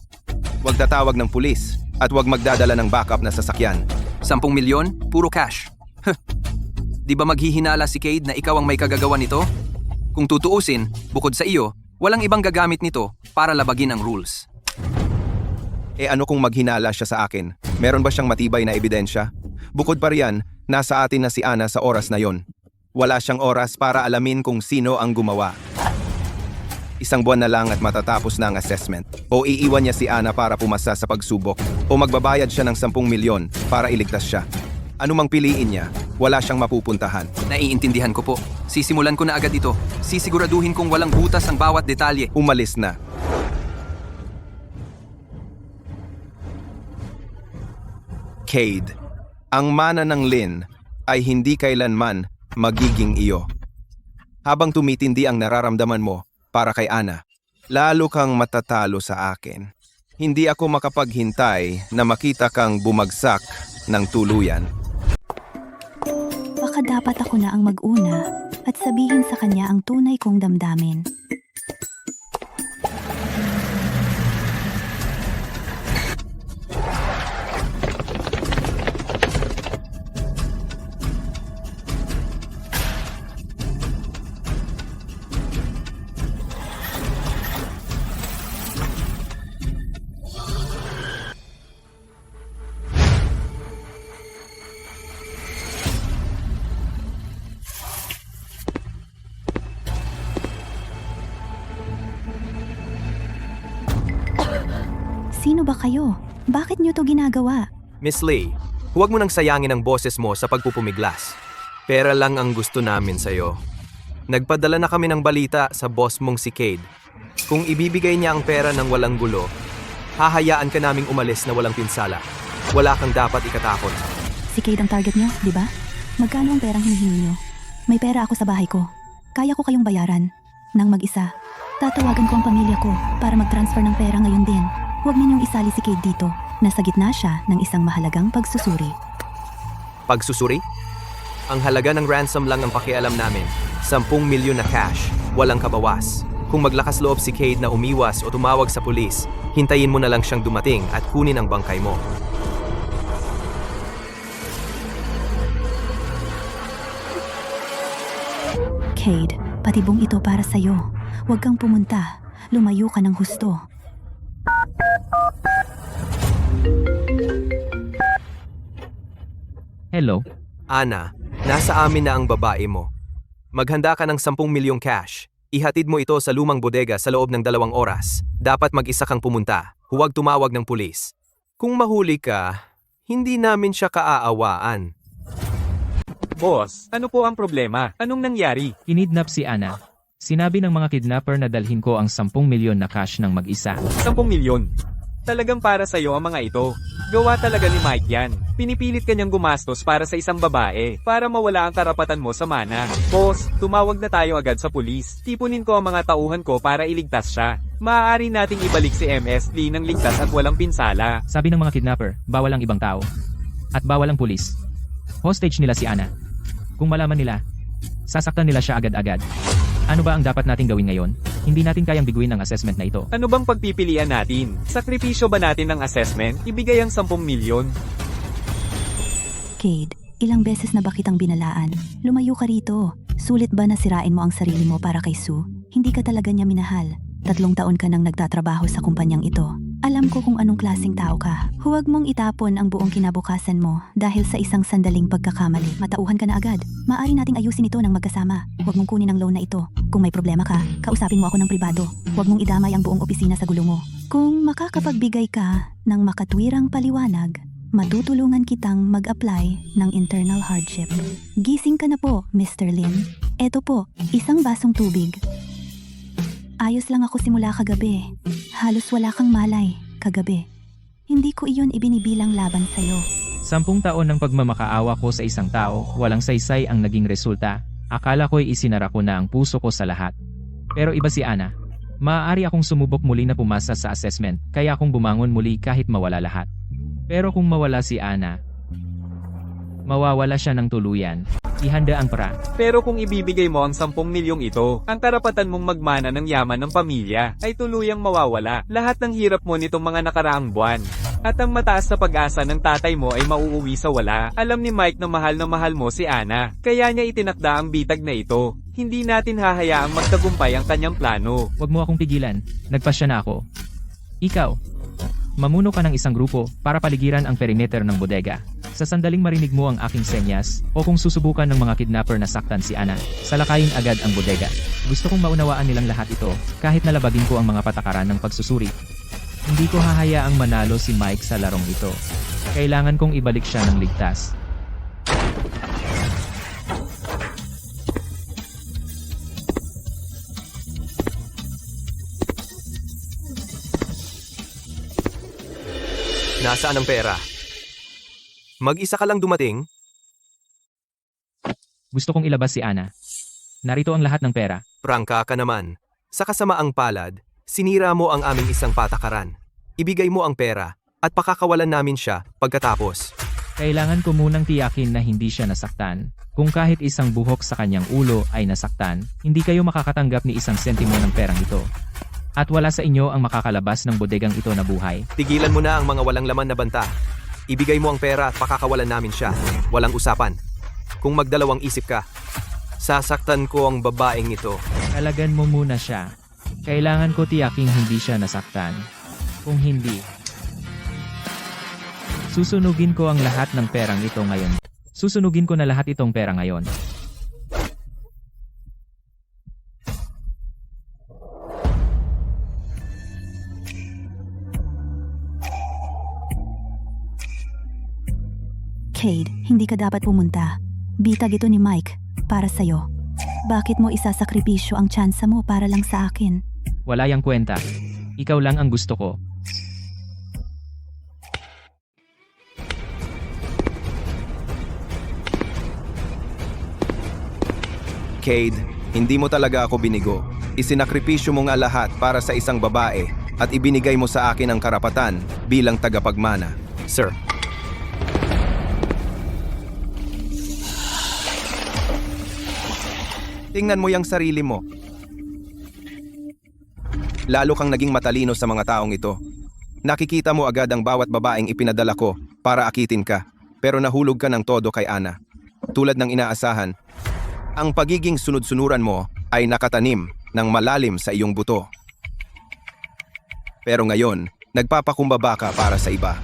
Huwag tatawag ng pulis at huwag magdadala ng backup na sasakyan. 10 milyon? Puro cash. Di ba maghihinala si Cade na ikaw ang may kagagawa nito? Kung tutuusin, bukod sa iyo, walang ibang gagamit nito para labagin ang rules. Ano kung maghinala siya sa akin? Meron ba siyang matibay na ebidensya? Bukod pa riyan, nasa atin na si Anna sa oras na yon. Wala siyang oras para alamin kung sino ang gumawa. 1 buwan na lang at matatapos na ang assessment. O iiwan niya si Anna para pumasa sa pagsubok. O magbabayad siya ng 10 milyon para iligtas siya. Anumang piliin niya, wala siyang mapupuntahan. Naiintindihan ko po. Sisimulan ko na agad ito. Sisiguraduhin kong walang butas ang bawat detalye. Umalis na. Cade, ang mana ng Lynn ay hindi kailanman magiging iyo. Habang tumitindi ang nararamdaman mo para kay Anna, lalo kang matatalo sa akin. Hindi ako makapaghintay na makita kang bumagsak ng tuluyan. Baka dapat ako na ang mag-una at sabihin sa kanya ang tunay kong damdamin. Sino ba kayo? Bakit niyo to ginagawa? Miss Lee, huwag mo nang sayangin ang boses mo sa pagpupumiglas. Pera lang ang gusto namin sa'yo. Nagpadala na kami ng balita sa boss mong si Cade. Kung ibibigay niya ang pera ng walang gulo, hahayaan ka naming umalis na walang pinsala. Wala kang dapat ikatakot. Si Cade ang target niyo, di ba? Magkano ang perang hinihingi niyo? May pera ako sa bahay ko. Kaya ko kayong bayaran. Nang mag-isa. Tatawagan ko ang pamilya ko para mag-transfer ng pera ngayon din. Huwag ninyong isali si Cade dito. Nasa gitna siya ng isang mahalagang pagsusuri. Pagsusuri? Ang halaga ng ransom lang ang pakialam namin. 10 milyon na cash, walang kabawas. Kung maglakas loob si Cade na umiwas o tumawag sa pulis, hintayin mo na lang siyang dumating at kunin ang bangkay mo. Cade, patibong ito para sa'yo. Huwag kang pumunta. Lumayo ka ng husto. Hello? Ana, nasa amin na ang babae mo. Maghanda ka ng 10 milyong cash. Ihatid mo ito sa lumang bodega sa loob ng 2 oras. Dapat mag-isa kang pumunta. Huwag tumawag ng pulis. Kung mahuli ka, hindi namin siya kaaawaan. Boss, ano po ang problema? Anong nangyari? Kinidnap si Ana. Sinabi ng mga kidnapper na dalhin ko ang 10 milyon na cash ng mag-isa. 10 milyon. Talagang para sa'yo ang mga ito. Gawa talaga ni Mike yan. Pinipilit kanyang gumastos para sa isang babae, para mawala ang karapatan mo sa mana. Boss, tumawag na tayo agad sa pulis. Tipunin ko ang mga tauhan ko para iligtas siya. Maaari nating ibalik si MS Lee ng ligtas at walang pinsala. Sabi ng mga kidnapper, bawal ang ibang tao. At bawal ang pulis. Hostage nila si Ana. Kung malaman nila, sasaktan nila siya agad-agad. Ano ba ang dapat nating gawin ngayon? Hindi natin kayang biguin ang assessment na ito. Ano bang pagpipilian natin? Sakripisyo ba natin ng assessment? Ibigay ang 10 milyon? Cade, ilang beses na ba kitang binalaan? Lumayo ka rito. Sulit ba na sirain mo ang sarili mo para kay Sue? Hindi ka talaga niya minahal. 3 taon ka nang nagtatrabaho sa kumpanyang ito. Alam ko kung anong klaseng tao ka. Huwag mong itapon ang buong kinabukasan mo dahil sa isang sandaling pagkakamali. Matauhan ka na agad. Maaari nating ayusin ito ng magkasama. Huwag mong kunin ang loan na ito. Kung may problema ka, kausapin mo ako ng pribado. Huwag mong idamay ang buong opisina sa gulo mo. Kung makakapagbigay ka ng makatwirang paliwanag, matutulungan kitang mag-apply ng internal hardship. Gising ka na po, Mr. Lin. Eto po, isang basong tubig. Ayos lang ako simula kagabi. Halos wala kang malay, kagabi. Hindi ko iyon ibinibilang laban sa'yo. 10 taon ng pagmamakaawa ko sa isang tao, walang saysay ang naging resulta. Akala ko'y isinara ko na ang puso ko sa lahat. Pero iba si Ana. Maaari akong sumubok muli na pumasa sa assessment, kaya akong bumangon muli kahit mawala lahat. Pero kung mawala si Ana, mawawala siya ng tuluyan. Ihanda ang para. Pero kung ibibigay mo ang 10 milyong ito, ang karapatan mong magmana ng yaman ng pamilya ay tuluyang mawawala. Lahat ng hirap mo nitong mga nakaraang buwan. At ang mataas na pag-asa ng tatay mo ay mauuwi sa wala. Alam ni Mike na mahal mo si Ana. Kaya niya itinakda ang bitag na ito. Hindi natin hahayaang magtagumpay ang kanyang plano. Huwag mo akong pigilan. Nagpasya na ako. Ikaw, mamuno ka ng isang grupo para paligiran ang perimeter ng bodega. Sa sandaling marinig mo ang aking senyas, o kung susubukan ng mga kidnapper na saktan si Ana, salakayin agad ang bodega. Gusto kong maunawaan nilang lahat ito, kahit nalabagin ko ang mga patakaran ng pagsusuri. Hindi ko hahayaang manalo si Mike sa larong ito. Kailangan kong ibalik siya ng ligtas. Nasaan ang pera? Mag-isa ka lang dumating? Gusto kong ilabas si Ana. Narito ang lahat ng pera. Prangka ka naman. Sa kasamaang palad, sinira mo ang aming isang patakaran. Ibigay mo ang pera at pakakawalan namin siya pagkatapos. Kailangan ko munang tiyakin na hindi siya nasaktan. Kung kahit isang buhok sa kanyang ulo ay nasaktan, hindi kayo makakatanggap ni isang sentimo ng perang ito. At wala sa inyo ang makakalabas ng bodegang ito na buhay. Tigilan mo na ang mga walang laman na banta. Ibigay mo ang pera at pakakawalan namin siya. Walang usapan. Kung magdalawang isip ka, sasaktan ko ang babaeng ito. Talagan mo muna siya. Kailangan ko tiyaking hindi siya nasaktan. Kung hindi, susunugin ko ang lahat ng perang ito ngayon. Susunugin ko na lahat itong pera ngayon. Cade, hindi ka dapat pumunta. Bitag ito ni Mike, para sa'yo. Bakit mo isasakripisyo ang tsansa mo para lang sa akin? Wala yang kwenta. Ikaw lang ang gusto ko. Cade, hindi mo talaga ako binigo. Isinakripisyo mo nga lahat para sa isang babae at ibinigay mo sa akin ang karapatan bilang tagapagmana. Sir, Tingnan mo yung sarili mo. Lalo kang naging matalino sa mga taong ito. Nakikita mo agad ang bawat babaeng ipinadala ko para akitin ka, pero nahulog ka ng todo kay Ana. Tulad ng inaasahan, ang pagiging sunod-sunuran mo ay nakatanim ng malalim sa iyong buto. Pero ngayon, nagpapakumbaba ka para sa iba.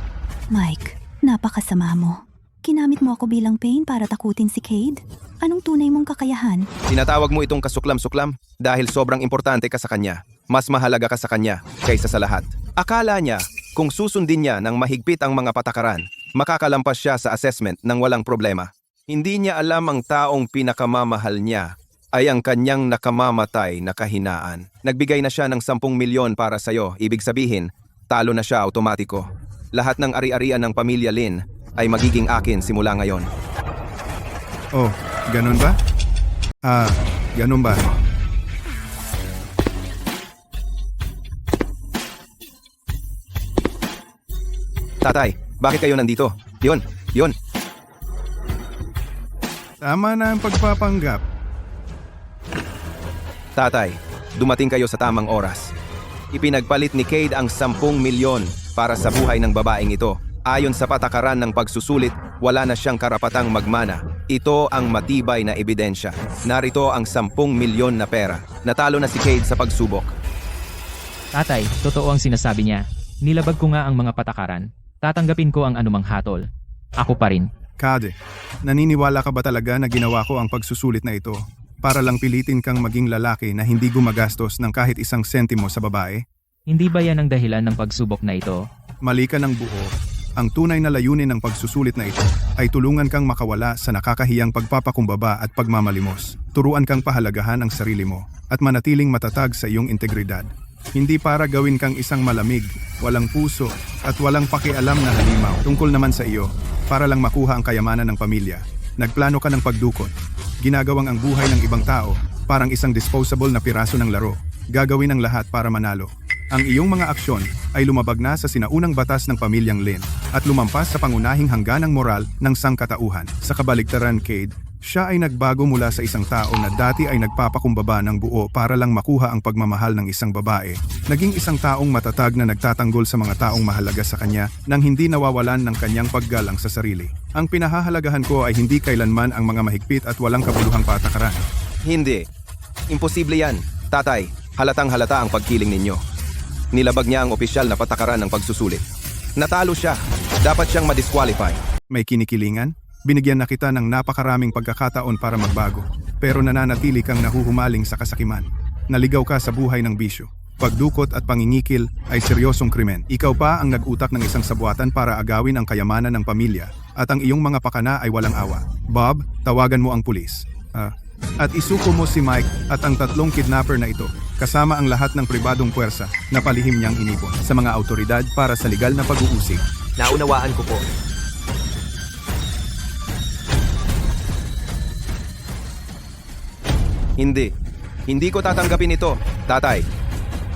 Mike, napakasama mo. Kinamit mo ako bilang pain para takutin si Cade? Anong tunay mong kakayahan? Tinatawag mo itong kasuklam-suklam dahil sobrang importante ka sa kanya. Mas mahalaga ka sa kanya kaysa sa lahat. Akala niya, kung susundin niya ng mahigpit ang mga patakaran, makakalampas siya sa assessment ng walang problema. Hindi niya alam ang taong pinakamamahal niya ay ang kanyang nakamamatay na kahinaan. Nagbigay na siya ng 10 milyon para sa'yo. Ibig sabihin, talo na siya automatiko. Lahat ng ari-arian ng pamilya Lin ay magiging akin simula ngayon. Oh, ganun ba? Ganun ba? Tatay, bakit kayo nandito? Yun. Tama na ang pagpapanggap. Tatay, dumating kayo sa tamang oras. Ipinagpalit ni Cade ang 10 milyon para sa buhay ng babaeng ito. Ayon sa patakaran ng pagsusulit, wala na siyang karapatang magmana. Ito ang matibay na ebidensya. Narito ang 10 milyon na pera. Natalo na si Cade sa pagsubok. Tatay, totoo ang sinasabi niya. Nilabag ko nga ang mga patakaran. Tatanggapin ko ang anumang hatol. Ako pa rin. Cade, naniniwala ka ba talaga na ginawa ko ang pagsusulit na ito para lang pilitin kang maging lalaki na hindi gumagastos ng kahit isang sentimo sa babae? Hindi ba yan ang dahilan ng pagsubok na ito? Mali ka ng buo. Ang tunay na layunin ng pagsusulit na ito ay tulungan kang makawala sa nakakahiyang pagpapakumbaba at pagmamalimos. Turuan kang pahalagahan ang sarili mo at manatiling matatag sa iyong integridad. Hindi para gawin kang isang malamig, walang puso at walang pakialam na halimaw. Tungkol naman sa iyo, para lang makuha ang kayamanan ng pamilya. Nagplano ka ng pagdukot. Ginagawang ang buhay ng ibang tao parang isang disposable na piraso ng laro. Gagawin ang lahat para manalo. Ang iyong mga aksyon ay lumabag na sa sinaunang batas ng pamilyang Lin at lumampas sa pangunahing hangganang moral ng sangkatauhan. Sa kabaligtaran, Cade, siya ay nagbago mula sa isang tao na dati ay nagpapakumbaba ng buo para lang makuha ang pagmamahal ng isang babae. Naging isang taong matatag na nagtatanggol sa mga taong mahalaga sa kanya nang hindi nawawalan ng kanyang paggalang sa sarili. Ang pinahahalagahan ko ay hindi kailanman ang mga mahigpit at walang kabuluhang patakaran. Hindi. Imposible yan. Tatay, halatang halata ang pagkiling ninyo. Nilabag niya ang opisyal na patakaran ng pagsusulit. Natalo siya. Dapat siyang madisqualify. May kinikilingan? Binigyan na kita ng napakaraming pagkakataon para magbago, pero nananatili kang nahuhumaling sa kasakiman. Naligaw ka sa buhay ng bisyo. Pagdukot at pangingikil ay seryosong krimen. Ikaw pa ang nag-utak ng isang sabuatan para agawin ang kayamanan ng pamilya at ang iyong mga pakana ay walang awa. Bob, tawagan mo ang pulis. At isuko mo si Mike at ang 3 kidnapper na ito, kasama ang lahat ng pribadong puwersa na palihim niyang inipon sa mga autoridad para sa legal na pag-uusig. naunawaan ko po. Hindi ko tatanggapin ito, tatay.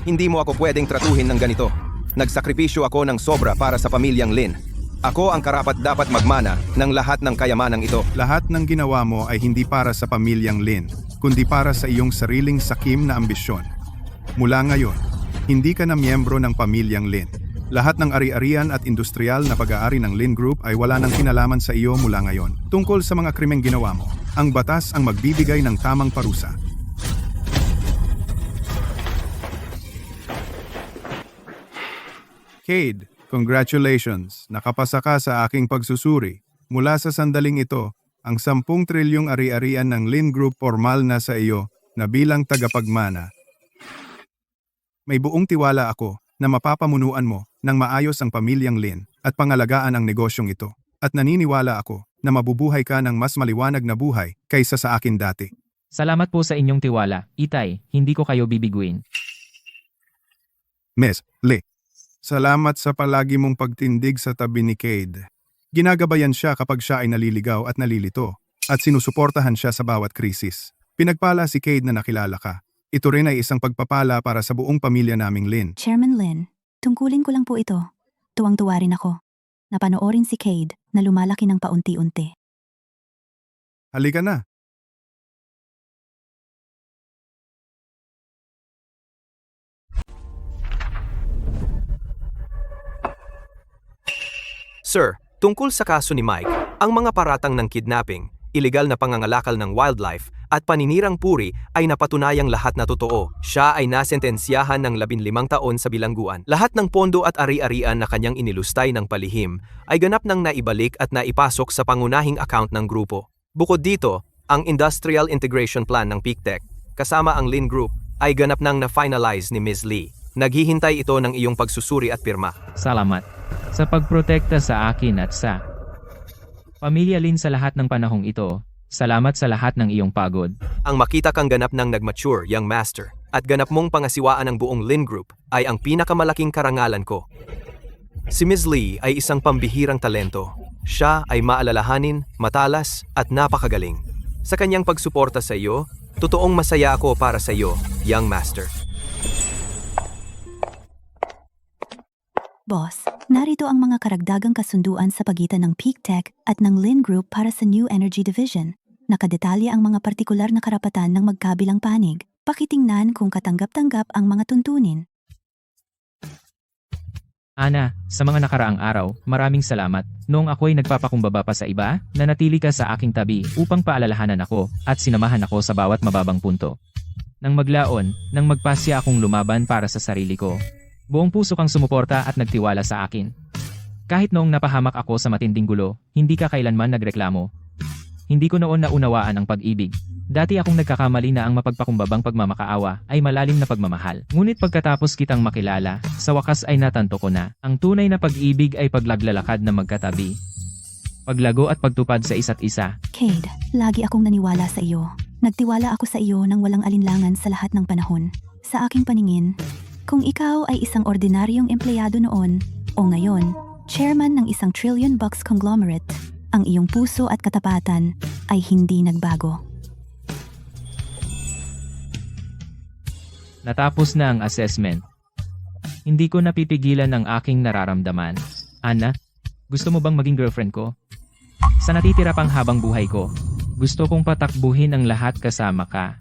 Hindi mo ako pwedeng tratuhin ng ganito. Nagsakripisyo ako ng sobra para sa pamilyang Lin. Ako ang karapat-dapat magmana ng lahat ng kayamanang ito. Lahat ng ginawa mo ay hindi para sa pamilyang Lin, kundi para sa iyong sariling sakim na ambisyon. Mula ngayon, hindi ka na miyembro ng pamilyang Lin. Lahat ng ari-arian at industrial na pag-aari ng Lin Group ay wala nang kinalaman sa iyo mula ngayon. Tungkol sa mga krimeng ginawa mo, ang batas ang magbibigay ng tamang parusa. Cade, congratulations! Nakapasa ka sa aking pagsusuri. Mula sa sandaling ito, ang 10 trilyong ari-arian ng Lin Group formal na sa iyo na bilang tagapagmana. May buong tiwala ako na mapapamunuan mo ng maayos ang pamilyang Lin at pangalagaan ang negosyong ito. At naniniwala ako na mabubuhay ka ng mas maliwanag na buhay kaysa sa akin dati. Salamat po sa inyong tiwala. Itay, hindi ko kayo bibiguin. Miss Lee, salamat sa palagi mong pagtindig sa tabi ni Cade. Ginagabayan siya kapag siya ay naliligaw at nalilito at sinusuportahan siya sa bawat krisis. Pinagpala si Cade na nakilala ka. Ito rin ay isang pagpapala para sa buong pamilya naming Lynn. Chairman Lin, tungkulin ko lang po ito. Tuwang-tuwa rin ako. Napanoorin si Cade na lumalaki ng paunti-unti. Halika na. Sir, tungkol sa kaso ni Mike, ang mga paratang ng kidnapping, iligal na pangangalakal ng wildlife, at paninirang puri ay napatunayang lahat na totoo. Siya ay nasentensyahan ng 15 taon sa bilangguan. Lahat ng pondo at ari-arian na kanyang inilustay ng palihim ay ganap nang naibalik at naipasok sa pangunahing account ng grupo. Bukod dito, ang Industrial Integration Plan ng PeakTech, kasama ang Lin Group, ay ganap nang na-finalize ni Ms. Lee. Naghihintay ito ng iyong pagsusuri at pirma. Salamat sa pagprotekta sa akin at sa pamilya Lin sa lahat ng panahong ito. Salamat sa lahat ng iyong pagod. Ang makita kang ganap ng nag-mature, young master, at ganap mong pangasiwaan ng buong Lin Group ay ang pinakamalaking karangalan ko. Si Ms. Lee ay isang pambihirang talento. Siya ay maalalahanin, matalas, at napakagaling. Sa kanyang pagsuporta sa iyo, totoong masaya ako para sa iyo, young master. Boss, narito ang mga karagdagang kasunduan sa pagitan ng PeakTech at ng Lin Group para sa New Energy Division. Nakadetalye ang mga partikular na karapatan ng magkabilang panig. Pakitingnan kung katanggap-tanggap ang mga tuntunin. Ana, sa mga nakaraang araw, maraming salamat. Noong ako'y nagpapakumbaba pa sa iba, nanatili ka sa aking tabi upang paalalahanan ako at sinamahan ako sa bawat mababang punto. Nang maglaon, nang magpasya akong lumaban para sa sarili ko. Buong puso kang sumuporta at nagtiwala sa akin. Kahit noong napahamak ako sa matinding gulo, hindi ka kailanman nagreklamo. Hindi ko noon naunawaan ang pag-ibig. Dati akong nagkakamali na ang mapagpakumbabang pagmamakaawa ay malalim na pagmamahal. Ngunit pagkatapos kitang makilala, sa wakas ay natanto ko na, ang tunay na pag-ibig ay paglalakad na magkatabi. Paglago at pagtupad sa isa't isa. Cade, lagi akong naniwala sa iyo. Nagtiwala ako sa iyo nang walang alinlangan sa lahat ng panahon. Sa aking paningin, kung ikaw ay isang ordinaryong empleyado noon, o ngayon, chairman ng isang $1 trillion conglomerate, ang iyong puso at katapatan ay hindi nagbago. Natapos na ang assessment. Hindi ko napipigilan ang aking nararamdaman. Ana, gusto mo bang maging girlfriend ko? Sa natitira pang habang buhay ko, gusto kong patakbuhin ang lahat kasama ka.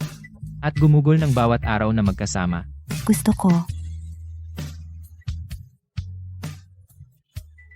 At gumugol ng bawat araw na magkasama. Gusto ko,